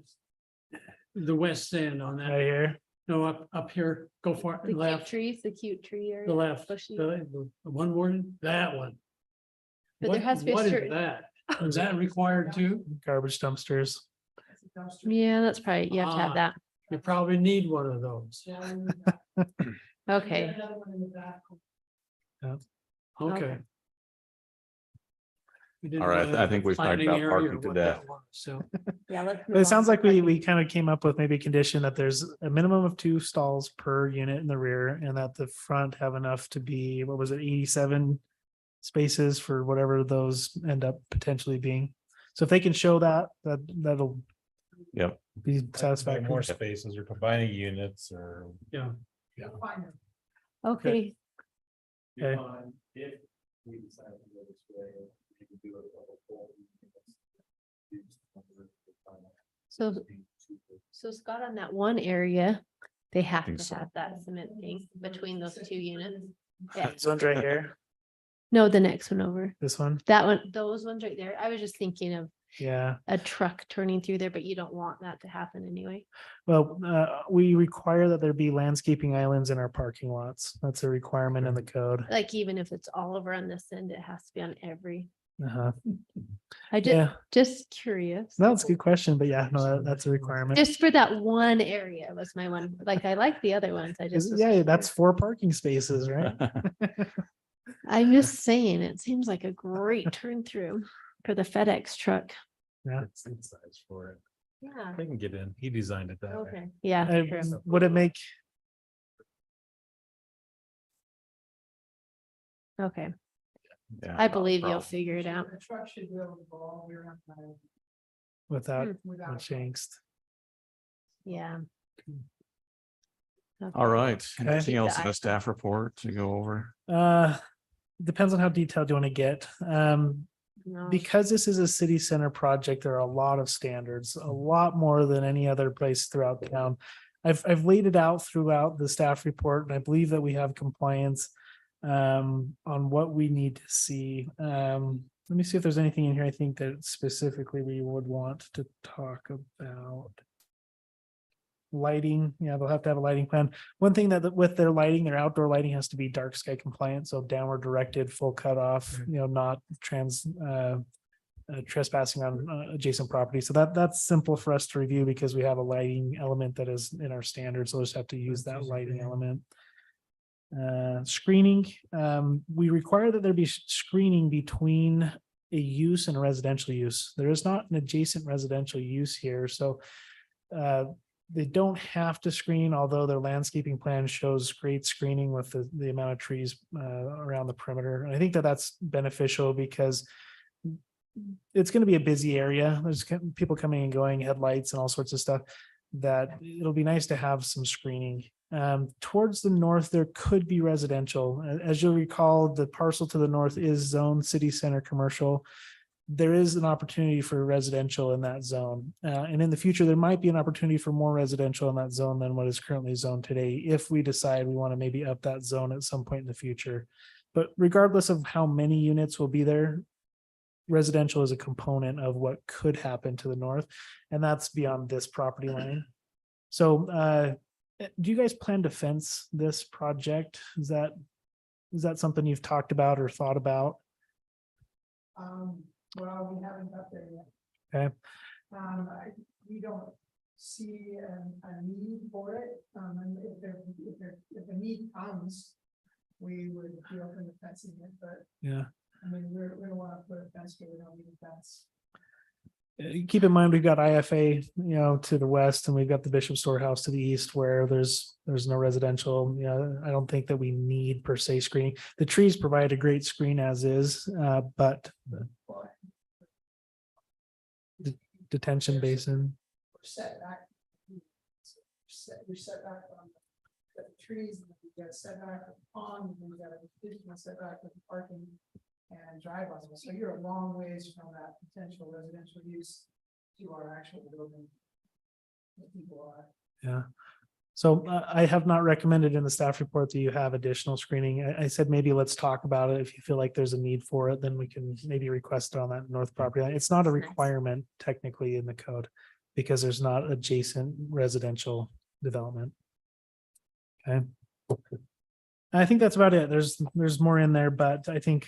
The west end on Right that, here, no, up here, go for The it, cute left, trees, the cute tree area. the left, bushy. the one word, that one. But there has to be a What is certain- that? Is that required too? garbage dumpsters. Yeah, that's probably, you have to have Ah. that. You probably need one of those. Okay. Another one in the back. Okay. We didn't All right, know I think we've talked planning about area parking or to what that death. was, So, Yeah, let's. But it sounds like we kind of came up with maybe a condition that there's a minimum of 2 stalls per unit in the rear and that the front have enough to be, what was it, 87 spaces for whatever those end up potentially being. So if they can show that, that'll Yep. be By satisfactory. more spaces or combining units or. yeah. Okay, Okay. If we decide to go this way, we can do it. so Scott, on that one area, they have Think to so. have that cement thing between those two units. Yeah. This one's right here, No, the next one over. this one, That one, those ones right there. I was just thinking of yeah. a truck turning through there, but you don't want that to happen anyway. Well, we require that there be landscaping islands in our parking lots. That's a requirement in the code. Like even if it's all over on this end, it has to be on every. Uh-huh. I just, Yeah, just curious. no, it's a good question, but yeah, no, that's a requirement. Just for that one area was my one. Like I like the other ones. I just. was Yeah, that's curious. 4 parking spaces, right? I'm just saying, it seems like a great turn through for the FedEx truck. Yeah. It's size for it. Yeah. They can get in. He designed it that way. Okay. Yeah. true. Would it make, Okay. Yeah, I not a believe you'll problem. figure it out. The truck should be able to go all the way around. without Without. angst? Yeah. All right. Anything Keep else the in a eye- staff report to go over? Depends on how detailed you want to get. No, Because this is a city center project, there are a lot of standards, a lot more than any other place throughout town. I've laid it out throughout the staff report, and I believe that we have compliance on what we need to see. Let me see if there's anything in here I think that specifically we would want to talk about. Lighting, yeah, they'll have to have a lighting plan. One thing that with their lighting, their outdoor lighting has to be dark sky compliant, so downward directed, full cutoff, not trespassing on adjacent property. So that's simple for us to review because we have a lighting element that is in our standards. So we'll just have to use that lighting element. Screening, we require that there be screening between a use and a residential use. There is not an adjacent residential use here, so they don't have to screen, although their landscaping plan shows great screening with the amount of trees around the perimeter. And I think that that's beneficial because it's going to be a busy area. There's people coming and going, headlights and all sorts of stuff, that it'll be nice to have some screening. Towards the north, there could be residential. As you'll recall, the parcel to the north is zone city center commercial. There is an opportunity for residential in that zone. And in the future, there might be an opportunity for more residential in that zone than what is currently zoned today, if we decide we want to maybe up that zone at some point in the future. But regardless of how many units will be there, residential is a component of what could happen to the north, and that's beyond this property line. So do you guys plan to fence this project? Is that something you've talked about or thought about? Well, we haven't got there yet. Okay. We don't see a need for it. And if a need comes, we would be open to fencing it, but Yeah. I mean, we don't want to put a fence where we don't need a fence. Keep in mind, we've got IFA, to the west, and we've got the Bishop Storehouse to the east where there's no residential. I don't think that we need per se screening. The trees provide a great screen as is, but the detention basin. We're set back. We're set back on the trees, and we got a setback with the pond, and we got a additional setback with the parking and driveways. So you're a long ways from that potential residential use to our actual building. That people are. Yeah. So I have not recommended in the staff report that you have additional screening. I said, maybe let's talk about it. If you feel like there's a need for it, then we can maybe request it on that north property line. It's not a Nice. requirement technically in the code because there's not adjacent residential development. Okay. I think that's about it. There's more in there, but I think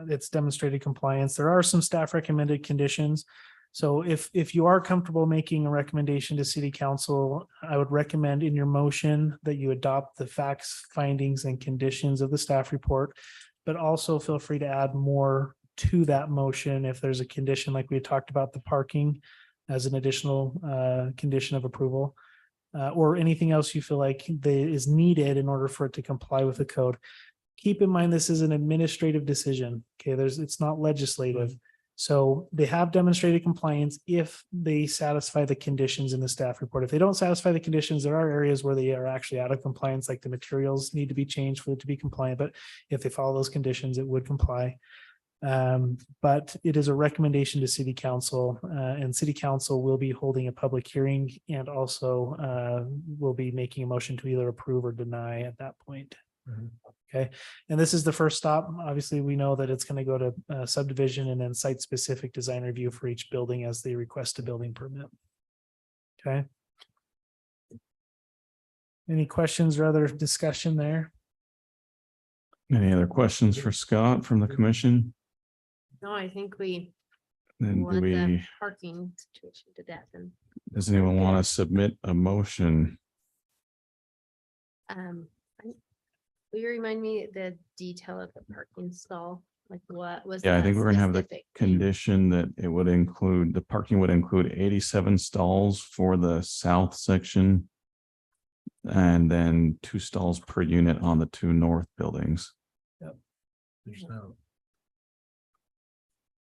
it's demonstrated compliance. There are some staff recommended conditions. So if you are comfortable making a recommendation to city council, I would recommend in your motion that you adopt the facts, findings, and conditions of the staff report. But also feel free to add more to that motion if there's a condition like we had talked about the parking as an additional condition of approval. Or anything else you feel like is needed in order for it to comply with the code. Keep in mind, this is an administrative decision. Okay, it's not legislative. So they have demonstrated compliance if they satisfy the conditions in the staff report. If they don't satisfy the conditions, there are areas where they are actually out of compliance, like the materials need to be changed for it to be compliant. But if they follow those conditions, it would comply. But it is a recommendation to city council, and city council will be holding a public hearing and also will be making a motion to either approve or deny at that point. Okay, and this is the first stop. Obviously, we know that it's going to go to subdivision and then site specific design review for each building as they request a building permit. Okay. Any questions or other discussion there? Any other questions for Scott from the commission? No, I think we Then do want the we, parking situation to death and, does anyone want to submit a motion? will you remind me the detail of the parking stall? Like what was? Yeah, I think we're gonna have the specific? condition that it would include, the parking would include 87 stalls for the south section. And then 2 stalls per unit on the 2 north buildings. There's no.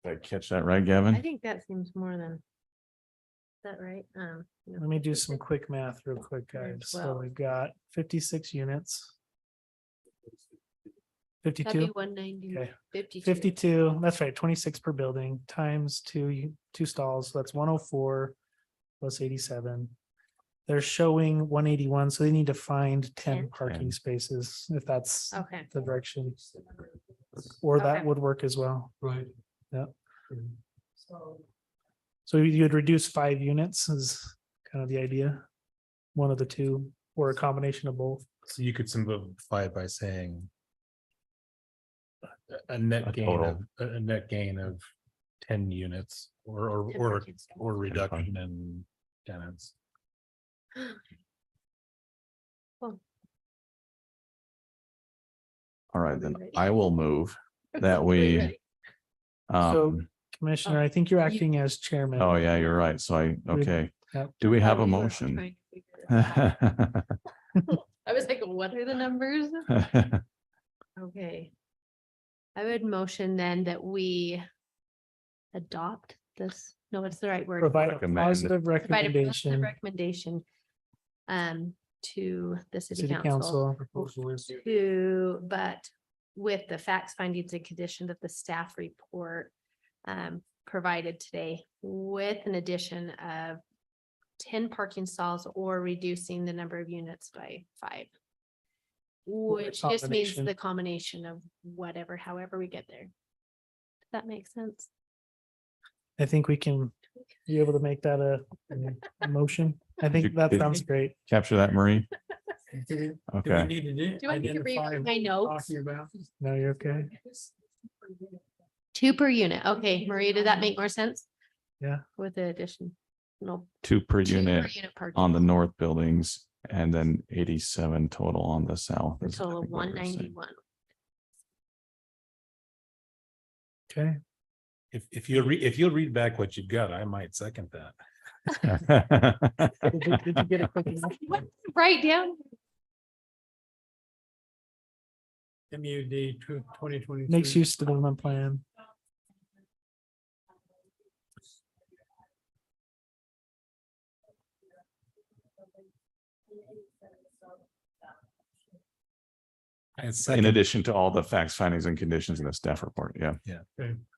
Did I catch that right, I Gavin? think that seems more than. Is that right? Let me do some quick math real quick, guys. So 12. we've got 56 units. That'd be 52, 190, Okay. 52. 52, that's right, 26 per building times two stalls, so that's 104 plus 87. They're showing 181, so they need to find 10 10. parking spaces, if that's Okay, the direction. Or that Okay. would work as well. Right. So So you would reduce 5 units is kind of the idea. One of the two, or a combination of both. So you could simplify it by saying. A net A gain total. of, a net gain of 10 units or 10 or parking stalls. or reduction in tenants. All right, then Ready? I will move that Are we, ready? Commissioner, I think you're acting as chairman. oh yeah, you're right. So okay. Yep. Do we have a Oh, we were motion? trying to figure it out. I was like, what are the numbers? Okay. I would motion then that we adopt this, no, what's the right word? Provide a Recommend. positive Provide a positive recommendation. recommendation to the city City council council. but with the facts, findings, and condition that the staff report provided today with an addition of 10 parking stalls or reducing the number of units by 5. Which just means combination. the combination of whatever, however we get there. Does that make sense? I think we can be able to make that a motion. I think that Did- sounds great. Capture that, Marie? Do we Okay. need to Do I need to read identify my what we're notes? talking about? No, you're okay. 2 per unit. Okay, Maria, did that make more sense? Yeah. With the addition? No. 2 per 2 per unit unit parking. on the north buildings and then 87 total on the south. A is I total of think what we were saying. 191. Okay, If you'll read back what you've got, I might second that. did you get it quick enough? Right down. MUD 2023. Mixed use development plan. In addition to all the facts, findings and conditions in the staff report. Yeah.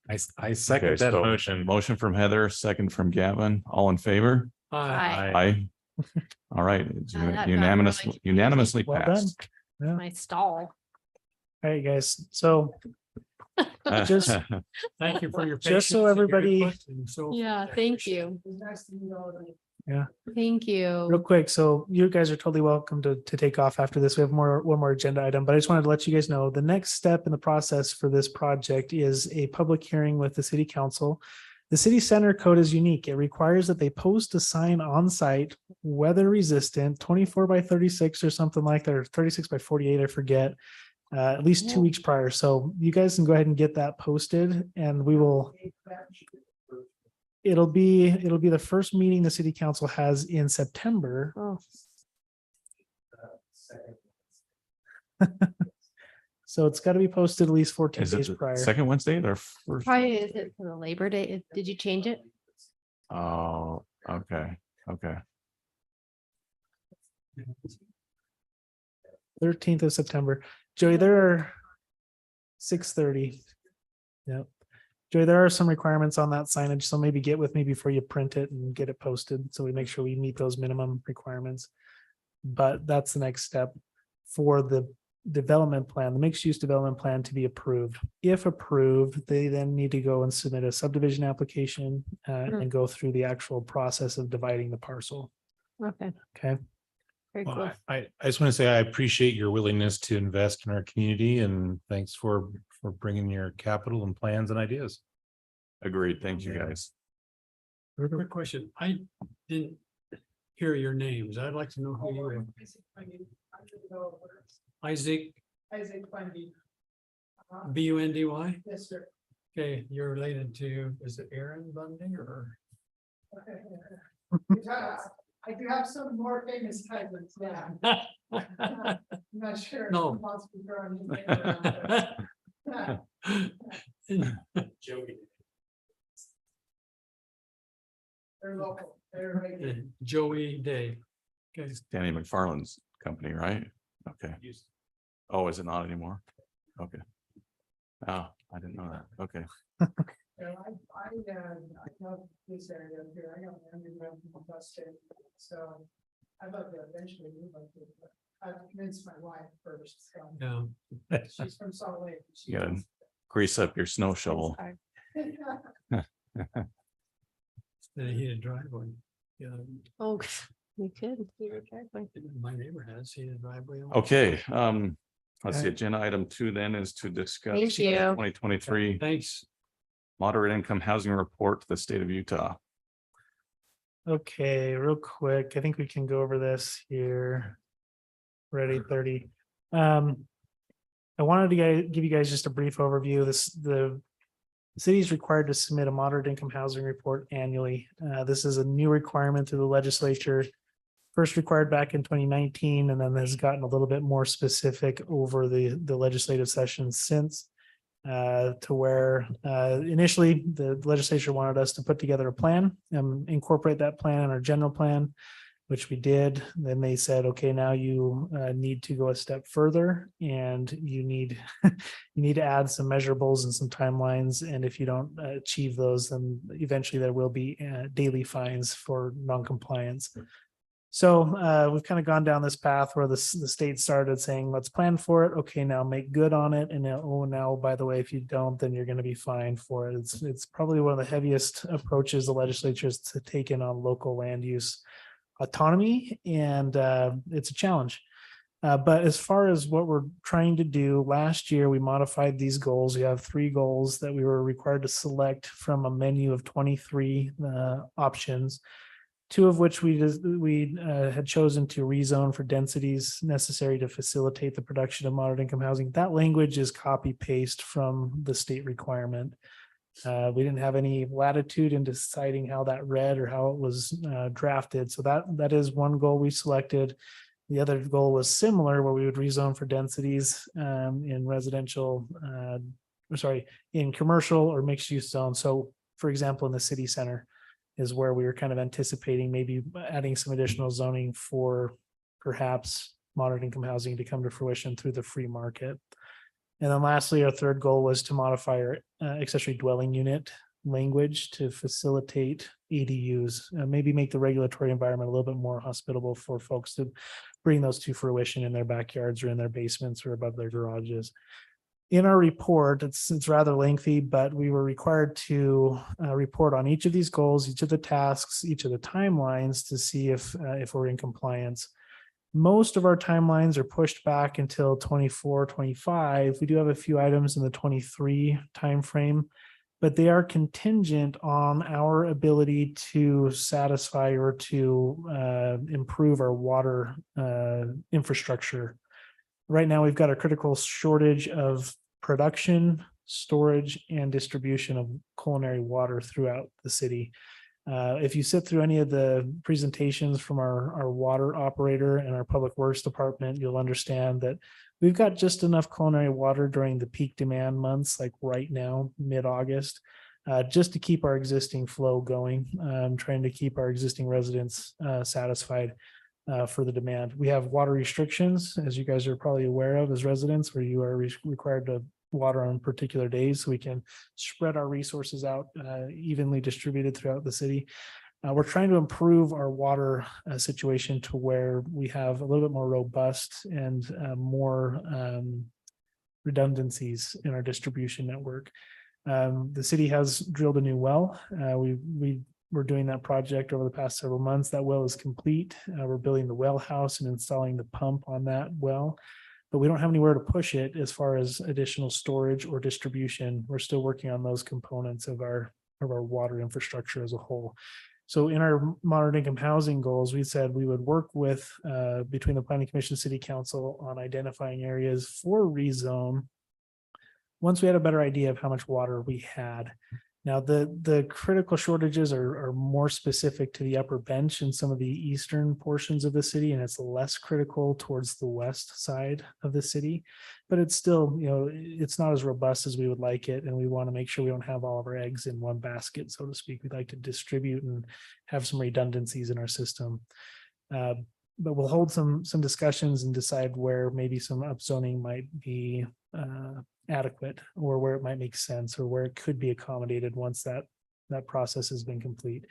I second Okay, that so motion. Motion from Heather, second from Gavin. All in favor? Aye. Aye. All right, it's Wow, that got unanimous, really unanimously Well done. passed. My stall. All right, guys. So Just- Thank you for your. Just so patience and your everybody- input and so- Yeah, thank you. Yeah. Thank real you. quick, so you guys are totally welcome to take off after this. We have one more agenda item, but I just wanted to let you guys know the next step in the process for this project is a public hearing with the city council. The city center code is unique. It requires that they post a sign on site, weather resistant, 24 by 36 or something like that, or 36 by 48, I forget. At least 2 weeks prior. So you guys can go ahead and get that posted and we will. It'll be the first meeting the city council has in September. Oh, So it's got to be posted at least 14 Is it days the prior. second Wednesday or first? probably is it for the Labor Day? Did you change it? Oh, okay, okay. 13th of September. Joey, there are 6:30. Yep. Joey, there are some requirements on that signage, so maybe get with me before you print it and get it posted, so we make sure we meet those minimum requirements. But that's the next step for the development plan, the mixed use development plan to be approved. If approved, they then need to go and submit a subdivision application and go through the actual process of dividing the parcel. Okay, Okay. very cool. Well, I just want to say I appreciate your willingness to invest in our community and thanks for bringing your capital and plans and ideas. Agreed. Thank you, guys. Quick question. I didn't hear your names. I'd like to know who you are. Isaac, Bundy. Bundy? Yes, sir. Okay, you're related to, is it Aaron Bundy or? I do have some more famous cousins, yeah. I'm not sure. No. They're local, they're right here. Joey Day. Okay, Danny McFarland's company, right? Okay. Oh, is it not anymore? Okay. Oh, I didn't know that. Okay. Yeah, I love this area up here. I got my underground from the bus station, so I'd love to eventually move up here, but I've convinced my wife first, so yeah. she's from Salt Lake. She You gotta wants- grease up your snow shovel. The heated driveway. Yeah, Oh, you could. You're driveway. my neighbor has heated driveway. Okay, let's see, Okay. agenda item 2 then is to discuss. Thank you. 2023 Thanks. moderate income housing report to the state of Utah. Okay, real quick, I think we can go over this here. Ready, 30. I wanted to give you guys just a brief overview. The city is required to submit a moderate income housing report annually. This is a new requirement to the legislature. First required back in 2019, and then has gotten a little bit more specific over the legislative session since. To where initially the legislature wanted us to put together a plan and incorporate that plan in our general plan, which we did. Then they said, okay, now you need to go a step further and you need to add some measurables and some timelines. And if you don't achieve those, then eventually there will be daily fines for noncompliance. So we've kind of gone down this path where the state started saying, let's plan for it. Okay, now make good on it. And now, by the way, if you don't, then you're going to be fined for it. It's probably one of the heaviest approaches the legislature has taken on local land use autonomy. And it's a challenge. But as far as what we're trying to do, last year we modified these goals. We have 3 goals that we were required to select from a menu of 23 options. 2 of which we had chosen to rezone for densities necessary to facilitate the production of moderate income housing. That language is copy paste from the state requirement. We didn't have any latitude in deciding how that read or how it was drafted. So that is one goal we selected. The other goal was similar, where we would rezone for densities in residential, in commercial or mixed use zones. So for example, in the city center is where we were kind of anticipating maybe adding some additional zoning for perhaps moderate income housing to come to fruition through the free market. And then lastly, our third goal was to modify our accessory dwelling unit language to facilitate ADUs, maybe make the regulatory environment a little bit more hospitable for folks to bring those to fruition in their backyards or in their basements or above their garages. In our report, it's rather lengthy, but we were required to report on each of these goals, each of the tasks, each of the timelines to see if we're in compliance. Most of our timelines are pushed back until 24, 25. We do have a few items in the 23 timeframe, but they are contingent on our ability to satisfy or to improve our water infrastructure. Right now, we've got a critical shortage of production, storage, and distribution of culinary water throughout the city. If you sit through any of the presentations from our water operator and our public works department, you'll understand that we've got just enough culinary water during the peak demand months, like right now, mid-August, just to keep our existing flow going, trying to keep our existing residents satisfied for the demand. We have water restrictions, as you guys are probably aware of as residents, where you are required to water on particular days so we can spread our resources out evenly distributed throughout the city. We're trying to improve our water situation to where we have a little bit more robust and more redundancies in our distribution network. The city has drilled a new well. We're doing that project over the past several months. That well is complete. We're building the well house and installing the pump on that well, but we don't have anywhere to push it as far as additional storage or distribution. We're still working on those components of our water infrastructure as a whole. So in our moderate income housing goals, we said we would work with between the Planning Commission, City Council on identifying areas for rezone once we had a better idea of how much water we had. Now, the critical shortages are more specific to the upper bench in some of the eastern portions of the city, and it's less critical towards the west side of the city. But it's still, it's not as robust as we would like it, and we want to make sure we don't have all of our eggs in one basket, so to speak. We'd like to distribute and have some redundancies in our system. But we'll hold some discussions and decide where maybe some upzoning might be adequate, or where it might make sense, or where it could be accommodated once that process has been complete.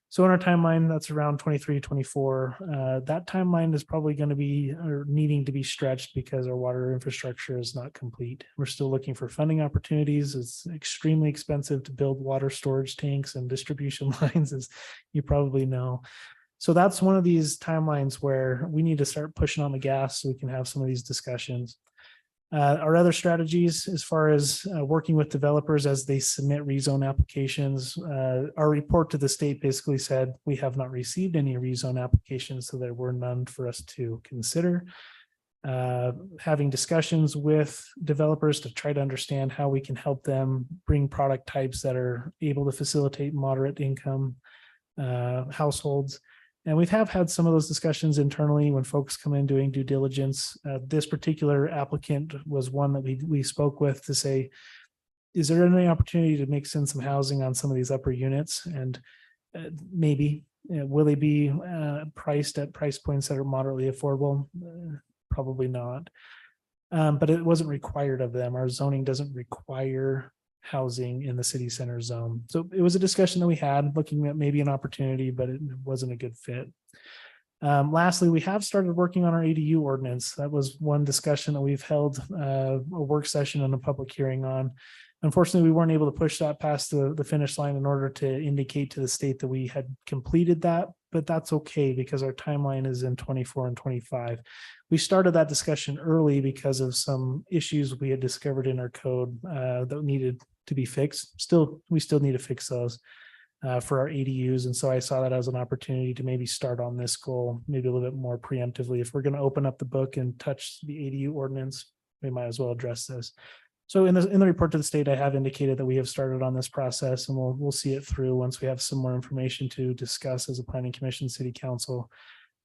So in our timeline, that's around 23, 24. That timeline is probably going to be needing to be stretched because our water infrastructure is not complete. We're still looking for funding opportunities. It's extremely expensive to build water storage tanks and distribution lines, as you probably know. So that's one of these timelines where we need to start pushing on the gas so we can have some of these discussions. Our other strategies, as far as working with developers as they submit rezone applications, our report to the state basically said we have not received any rezone applications, so there were none for us to consider. Having discussions with developers to try to understand how we can help them bring product types that are able to facilitate moderate income households. And we've had some of those discussions internally when folks come in doing due diligence. This particular applicant was one that we spoke with to say, is there any opportunity to mix in some housing on some of these upper units? And maybe, will they be priced at price points that are moderately affordable? Probably not. But it wasn't required of them. Our zoning doesn't require housing in the city center zone. So it was a discussion that we had looking at maybe an opportunity, but it wasn't a good fit. Lastly, we have started working on our ADU ordinance. That was one discussion that we've held a work session and a public hearing on. Unfortunately, we weren't able to push that past the finish line in order to indicate to the state that we had completed that, but that's okay because our timeline is in 24 and 25. We started that discussion early because of some issues we had discovered in our code that needed to be fixed. We still need to fix those for our ADUs. And so I saw that as an opportunity to maybe start on this goal, maybe a little bit more preemptively. If we're going to open up the book and touch the ADU ordinance, we might as well address this. So in the report to the state, I have indicated that we have started on this process, and we'll see it through once we have some more information to discuss as a planning commission, city council.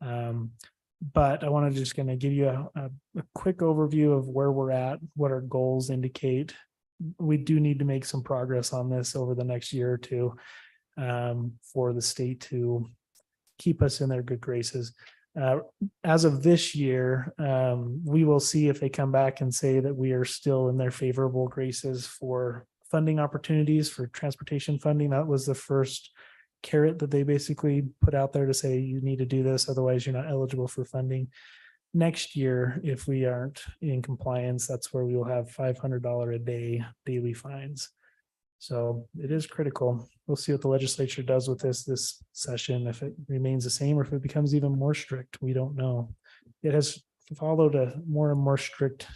But I want to just kind of give you a quick overview of where we're at, what our goals indicate. We do need to make some progress on this over the next year or two for the state to keep us in their good graces. As of this year, we will see if they come back and say that we are still in their favorable graces for funding opportunities for transportation funding. That was the first carrot that they basically put out there to say, you need to do this, otherwise you're not eligible for funding. Next year, if we aren't in compliance, that's where we will have $500 a day daily fines. So it is critical. We'll see what the legislature does with this session, if it remains the same or if it becomes even more strict. We don't know. It has followed a more and more strict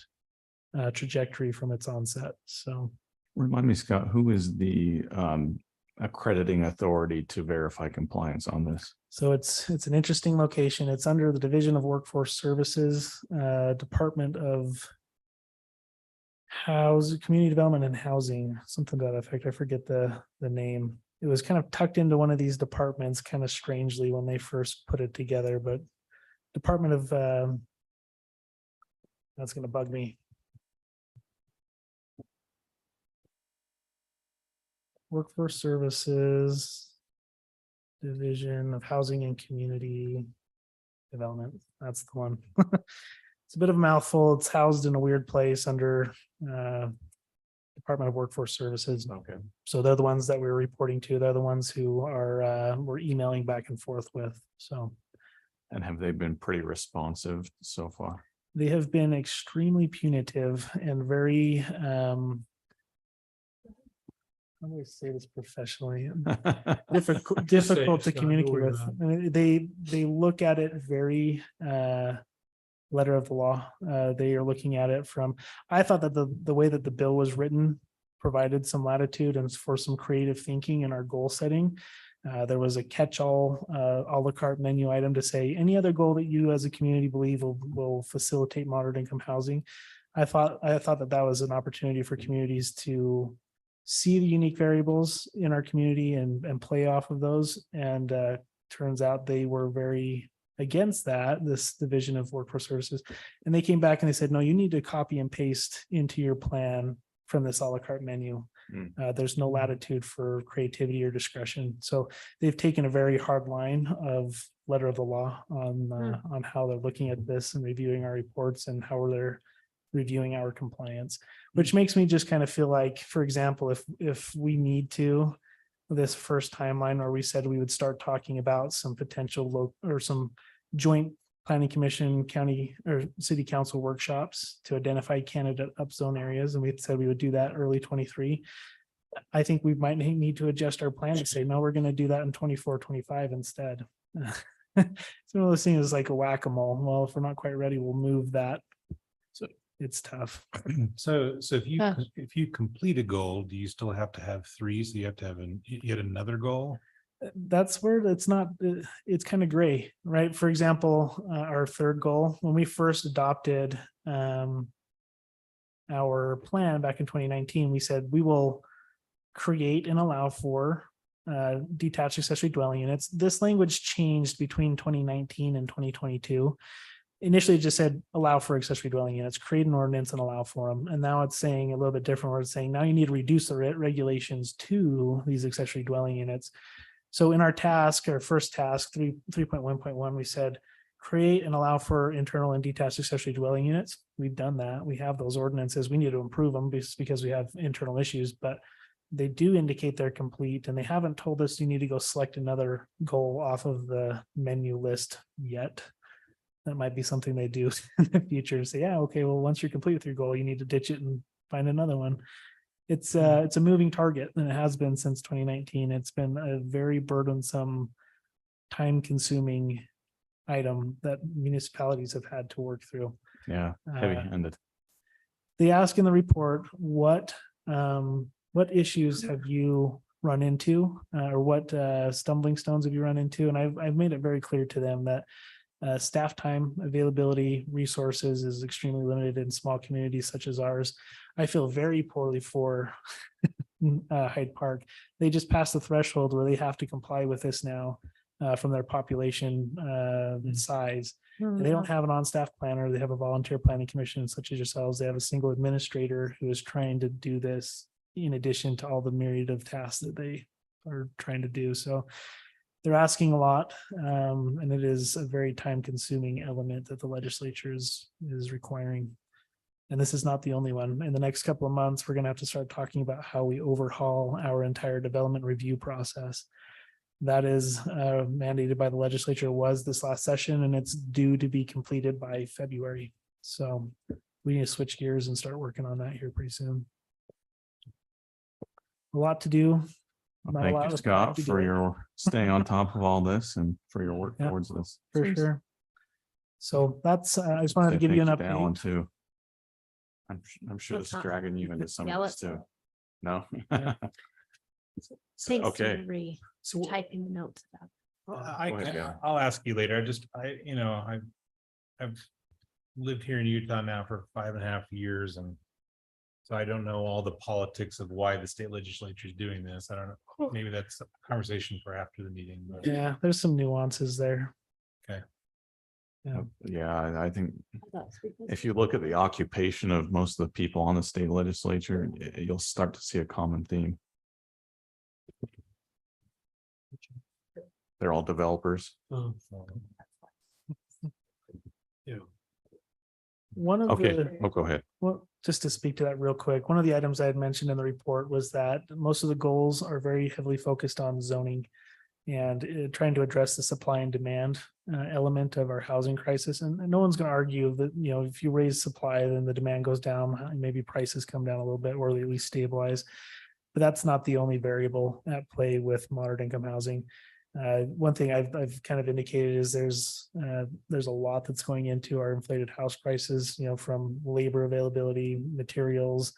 trajectory from its onset. So Remind me, Scott, who is the accrediting authority to verify compliance on this? So it's an interesting location. It's under the Division of Workforce Services, Department of Community Development and Housing, something to that effect. I forget the name. It was kind of tucked into one of these departments kind of strangely when they first put it together, but Department of that's going to bug me. Workforce Services, Division of Housing and Community Development. That's the one. It's a bit of a mouthful. It's housed in a weird place under Department of Workforce Services. Okay. So they're the ones that we're reporting to. They're the ones who are we're emailing back and forth with. So, And have they been pretty responsive so far? they have been extremely punitive and very how do I say this professionally? Difficult to communicate with. I mean, they look at it very letter of the law. They are looking at it from, I thought that the way that the bill was written provided some latitude and for some creative thinking in our goal setting. There was a catch-all a la carte menu item to say any other goal that you as a community believe will facilitate moderate income housing. I thought that was an opportunity for communities to see the unique variables in our community and play off of those. And turns out they were very against that, this Division of Workforce Services. And they came back and they said, no, you need to copy and paste into your plan from this a la carte menu. There's no latitude for creativity or discretion. So they've taken a very hard line of letter of the law on how they're looking at this and reviewing our reports and how they're reviewing our compliance, which makes me just kind of feel like, for example, if we need to, this first timeline where we said we would start talking about some potential or some joint planning commission, county or city council workshops to identify candidate upzone areas. And we said we would do that early 23. I think we might need to adjust our plan to say, no, we're going to do that in 24, 25 instead. It's one of those things like a whack-a-mole. Well, if we're not quite ready, we'll move that. So it's tough. So Yeah. if you complete a goal, do you still have to have three? So you have to have yet another goal? That's where it's kind of gray, right? For example, our third goal, when we first adopted our plan back in 2019, we said we will create and allow for detached accessory dwelling units. This language changed between 2019 and 2022. Initially, it just said allow for accessory dwelling units, create an ordinance and allow for them. And now it's saying a little bit different, where it's saying now you need to reduce the regulations to these accessory dwelling units. So in our first task, 3.1.1, we said create and allow for internal and detached accessory dwelling units. We've done that. We have those ordinances. We need to improve them because we have internal issues, but they do indicate they're complete, and they haven't told us you need to go select another goal off of the menu list yet. That might be something they do in the future. Say, yeah, okay, well, once you're complete with your goal, you need to ditch it and find another one. it's a moving target and it has been since 2019. It's been a very burdensome, time consuming item that municipalities have had to work through. Yeah, Uh, heavy-handed. They ask in the report, what issues have you run into? Or what stumbling stones have you run into? And I've made it very clear to them that staff time availability resources is extremely limited in small communities such as ours. I feel very poorly for Hyde Park. They just passed the threshold where they have to comply with this now from their population size. And they don't have an on-staff planner. They have a volunteer planning commission such as yourselves. They have a single administrator who is trying to do this in addition to all the myriad of tasks that they are trying to do. So they're asking a lot, and it is a very time-consuming element that the legislature is requiring. And this is not the only one. In the next couple of months, we're going to have to start talking about how we overhaul our entire development review process. That is mandated by the legislature, was this last session, and it's due to be completed by February. So we need to switch gears and start working on that here pretty soon. A lot to do. Not a Thank lot you, of Scott, time to for do it. your staying on top of all this and for your work Yeah. towards this. For sure. So that's, I just wanted to Say give you an thank to Alan, update. too. I'm sure Let's this is not dragging you into some yell of at this too. No? Yeah. Thanks Okay, for So typing the notes. up. Go ahead, Gavin. I'll ask you later. I've lived here in Utah now for 5.5 years, and so I don't know all the politics of why the state legislature is doing this. I don't know. Maybe that's a conversation for after the meeting. But Yeah, there's some nuances there. Okay. Yeah. yeah, I think if you look at the occupation of most of the people on the state legislature, you'll start to see a common theme. They're all developers. One of Okay, the, oh, go ahead. well, just to speak to that real quick, one of the items I had mentioned in the report was that most of the goals are very heavily focused on zoning and trying to address the supply and demand element of our housing crisis. And no one's going to argue that, you know, if you raise supply, then the demand goes down, and maybe prices come down a little bit or they at least stabilize. But that's not the only variable at play with moderate income housing. One thing I've kind of indicated is there's a lot that's going into our inflated house prices, you know, from labor availability, materials.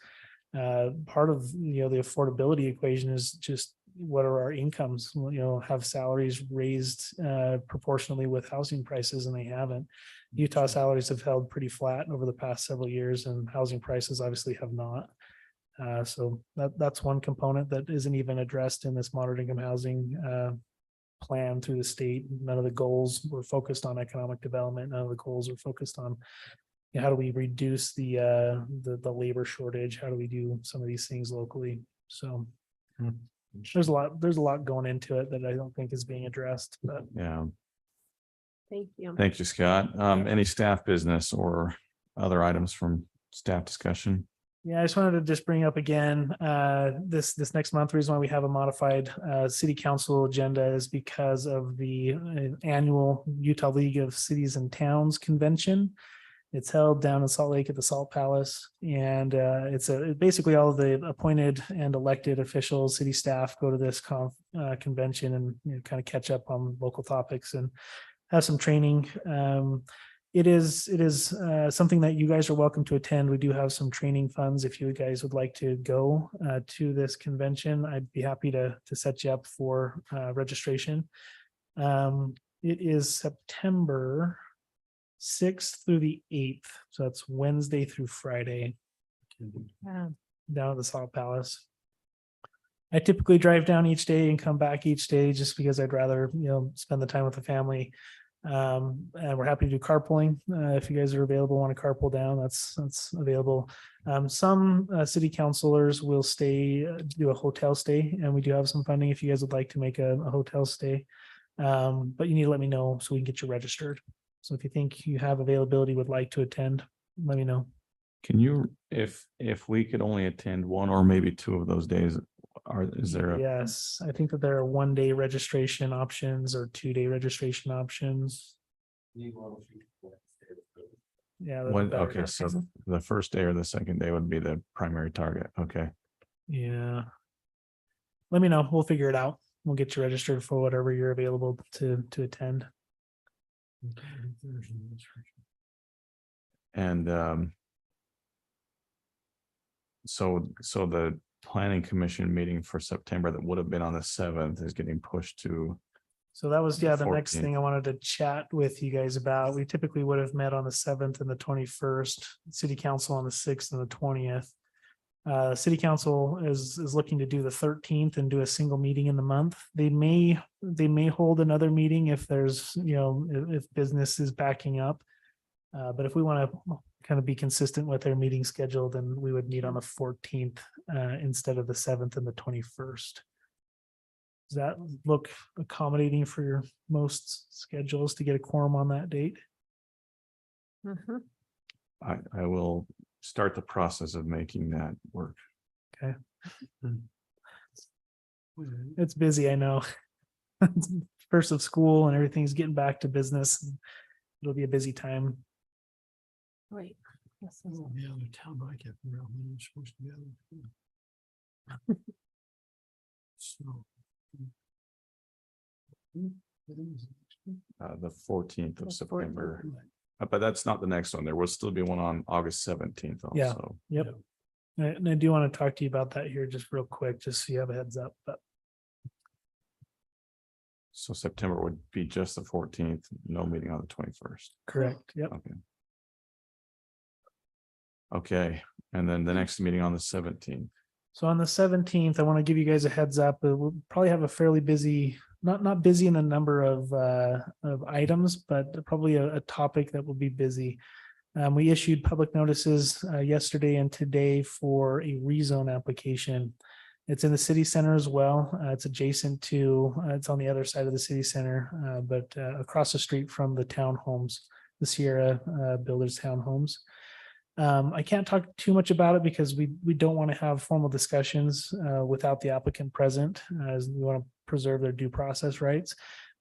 Part of, you know, the affordability equation is just what are our incomes? Well, you know, have salaries raised proportionally with housing prices, and they haven't. Utah salaries have held pretty flat over the past several years, and housing prices obviously have not. So that's one component that isn't even addressed in this moderate income housing plan through the state. None of the goals were focused on economic development. None of the goals are focused on, you know, how do we reduce the labor shortage? How do we do some of these things locally? So there's a lot going into it that I don't think is being addressed, but Yeah, Thank you. thank you, Scott. Any staff business or other items from staff discussion? yeah, I just wanted to just bring up again, this next month, the reason why we have a modified city council agenda is because of the annual Utah League of Cities and Towns convention. It's held down in Salt Lake at the Salt Palace, and it's basically all of the appointed and elected officials, city staff go to this convention and, you know, kind of catch up on local topics and have some training. It is something that you guys are welcome to attend. We do have some training funds. If you guys would like to go to this convention, I'd be happy to set you up for registration. It is September 6th through the 8th. So that's Wednesday through Friday down at the Salt Palace. I typically drive down each day and come back each day just because I'd rather, you know, spend the time with the family. And we're happy to do carpooling. If you guys are available, want to carpool down, that's available. Some city councilors will do a hotel stay, and we do have some funding if you guys would like to make a hotel stay. But you need to let me know so we can get you registered. So if you think you have availability, would like to attend, let me know. Can you, if we could only attend one or maybe two of those days, is there a, Yes, I think that there are 1-day registration options or 2-day registration options. Yeah. okay, so the first day or the second day would be the primary target. Okay. Yeah. Let me know. We'll figure it out. We'll get you registered for whatever you're available to attend. And so the planning commission meeting for September that would have been on the 7th is getting pushed to, So that was, yeah, the next 14th. thing I wanted to chat with you guys about. We typically would have met on the 7th and the 21st, city council on the 6th and the 20th. City council is looking to do the 13th and do a single meeting in the month. They may hold another meeting if there's, if business is backing up. But if we want to kind of be consistent with their meeting schedule, then we would meet on the 14th instead of the 7th and the 21st. Does that look accommodating for your most schedules to get a quorum on that date? Mhm. I will start the process of making that work. It's busy, I know. First of school and everything's getting back to business. It'll be a busy time. Right. Yes, yes. Yeah, the town might get around when it's supposed to be. So. The 14th of The September. 14th. But that's not the next one. There will still be one on August 17th Yeah. also. Yep. And I do want to talk to you about that here just real quick, just so you have a heads up, but So September would be just the 14th, no meeting on the 21st. correct. Yep. Okay. Okay, and then the next meeting on the 17th. So on the 17th, I want to give you guys a heads up. We'll probably have a fairly busy, not busy in a number of items, but probably a topic that will be busy. We issued public notices yesterday and today for a rezone application. It's in the city center as well. It's adjacent to, it's on the other side of the city center, but across the street from the townhomes, the Sierra Builders townhomes. I can't talk too much about it because we don't want to have formal discussions without the applicant present, as we want to preserve their due process rights.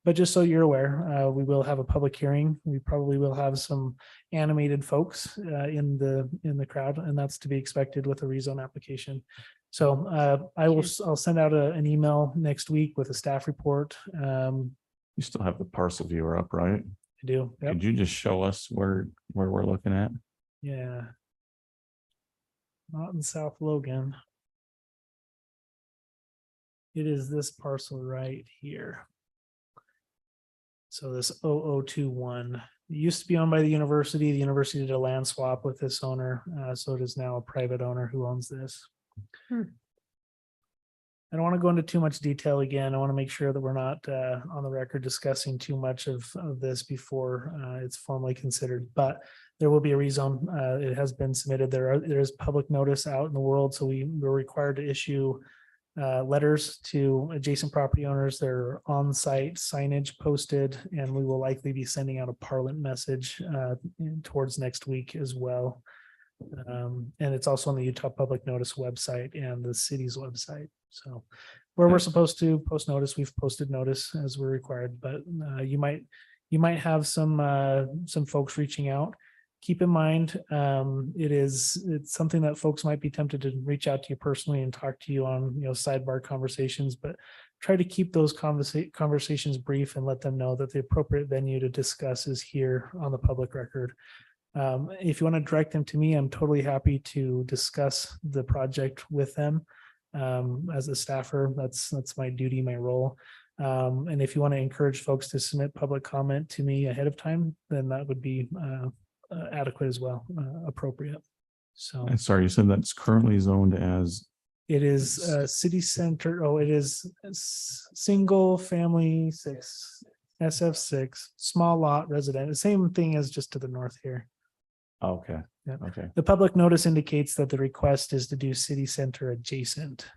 But just so you're aware, we will have a public hearing. We probably will have some animated folks in the crowd, and that's to be expected with a rezone application. So I'll send out an email next week with a staff report. You still have the parcel viewer up, right? I do. Yep. Could you just show us where we're looking at? Yeah. Not in South Logan. It is this parcel right here. So this 0021, it used to be owned by the university. The university did a land swap with this owner. So it is now a private owner who owns this. I don't want to go into too much detail again. I want to make sure that we're not on the record discussing too much of this before it's formally considered, but there will be a rezone. It has been submitted. There is public notice out in the world. So we're required to issue letters to adjacent property owners. There are on-site signage posted, and we will likely be sending out a parliament message towards next week as well. And it's also on the Utah Public Notice website and the city's website. So where we're supposed to post notice, we've posted notice as we're required, but you might have some folks reaching out. Keep in mind, it's something that folks might be tempted to reach out to you personally and talk to you on, sidebar conversations, but try to keep those conversations brief and let them know that the appropriate venue to discuss is here on the public record. If you want to direct them to me, I'm totally happy to discuss the project with them. As a staffer, that's my duty, my role. And if you want to encourage folks to submit public comment to me ahead of time, then that would be adequate as well, appropriate. So And sorry, you said that's currently zoned as, it is city center. Oh, it is single family 6 SF6 small lot resident. The same thing as just to the north here. okay, Yeah. okay. The public notice indicates that the request is to do city center adjacent,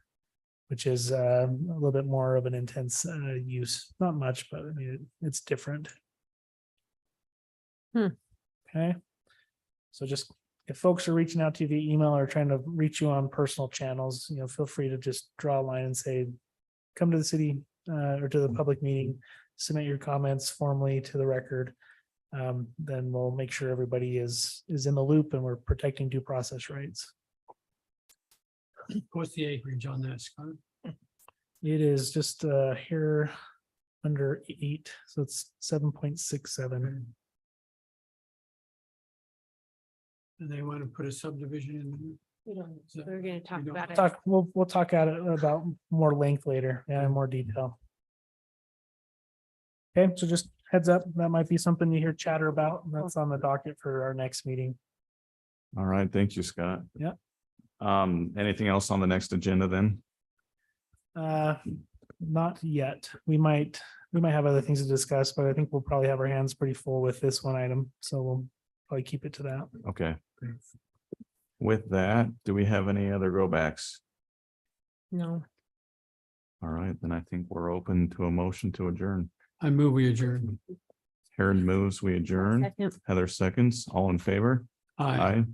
which is a little bit more of an intense use. Not much, but I mean, it's different. Okay. So just if folks are reaching out to you via email or trying to reach you on personal channels, feel free to just draw a line and say, come to the city or to the public meeting, submit your comments formally to the record. Then we'll make sure everybody is in the loop and we're protecting due process rights. What's the acreage on that, Scott? It is just here under 8, so it's 7.67. Do they want to put a subdivision in? We're gonna talk about it. We'll talk about more length later, yeah, in more detail. Okay, so just heads up, that might be something you hear chatter about. And that's on the docket for our next meeting. All right, thank you, Scott. Yep. Anything else on the next agenda then? Not yet. We might have other things to discuss, but I think we'll probably have our hands pretty full with this one item, so we'll probably keep it to that. Okay. With that, do we have any other go backs? No. All right, then I think we're open to a motion to adjourn. I move we adjourn. Heron moves, we adjourn. Second. Heather seconds, all in favor? Aye. Aye.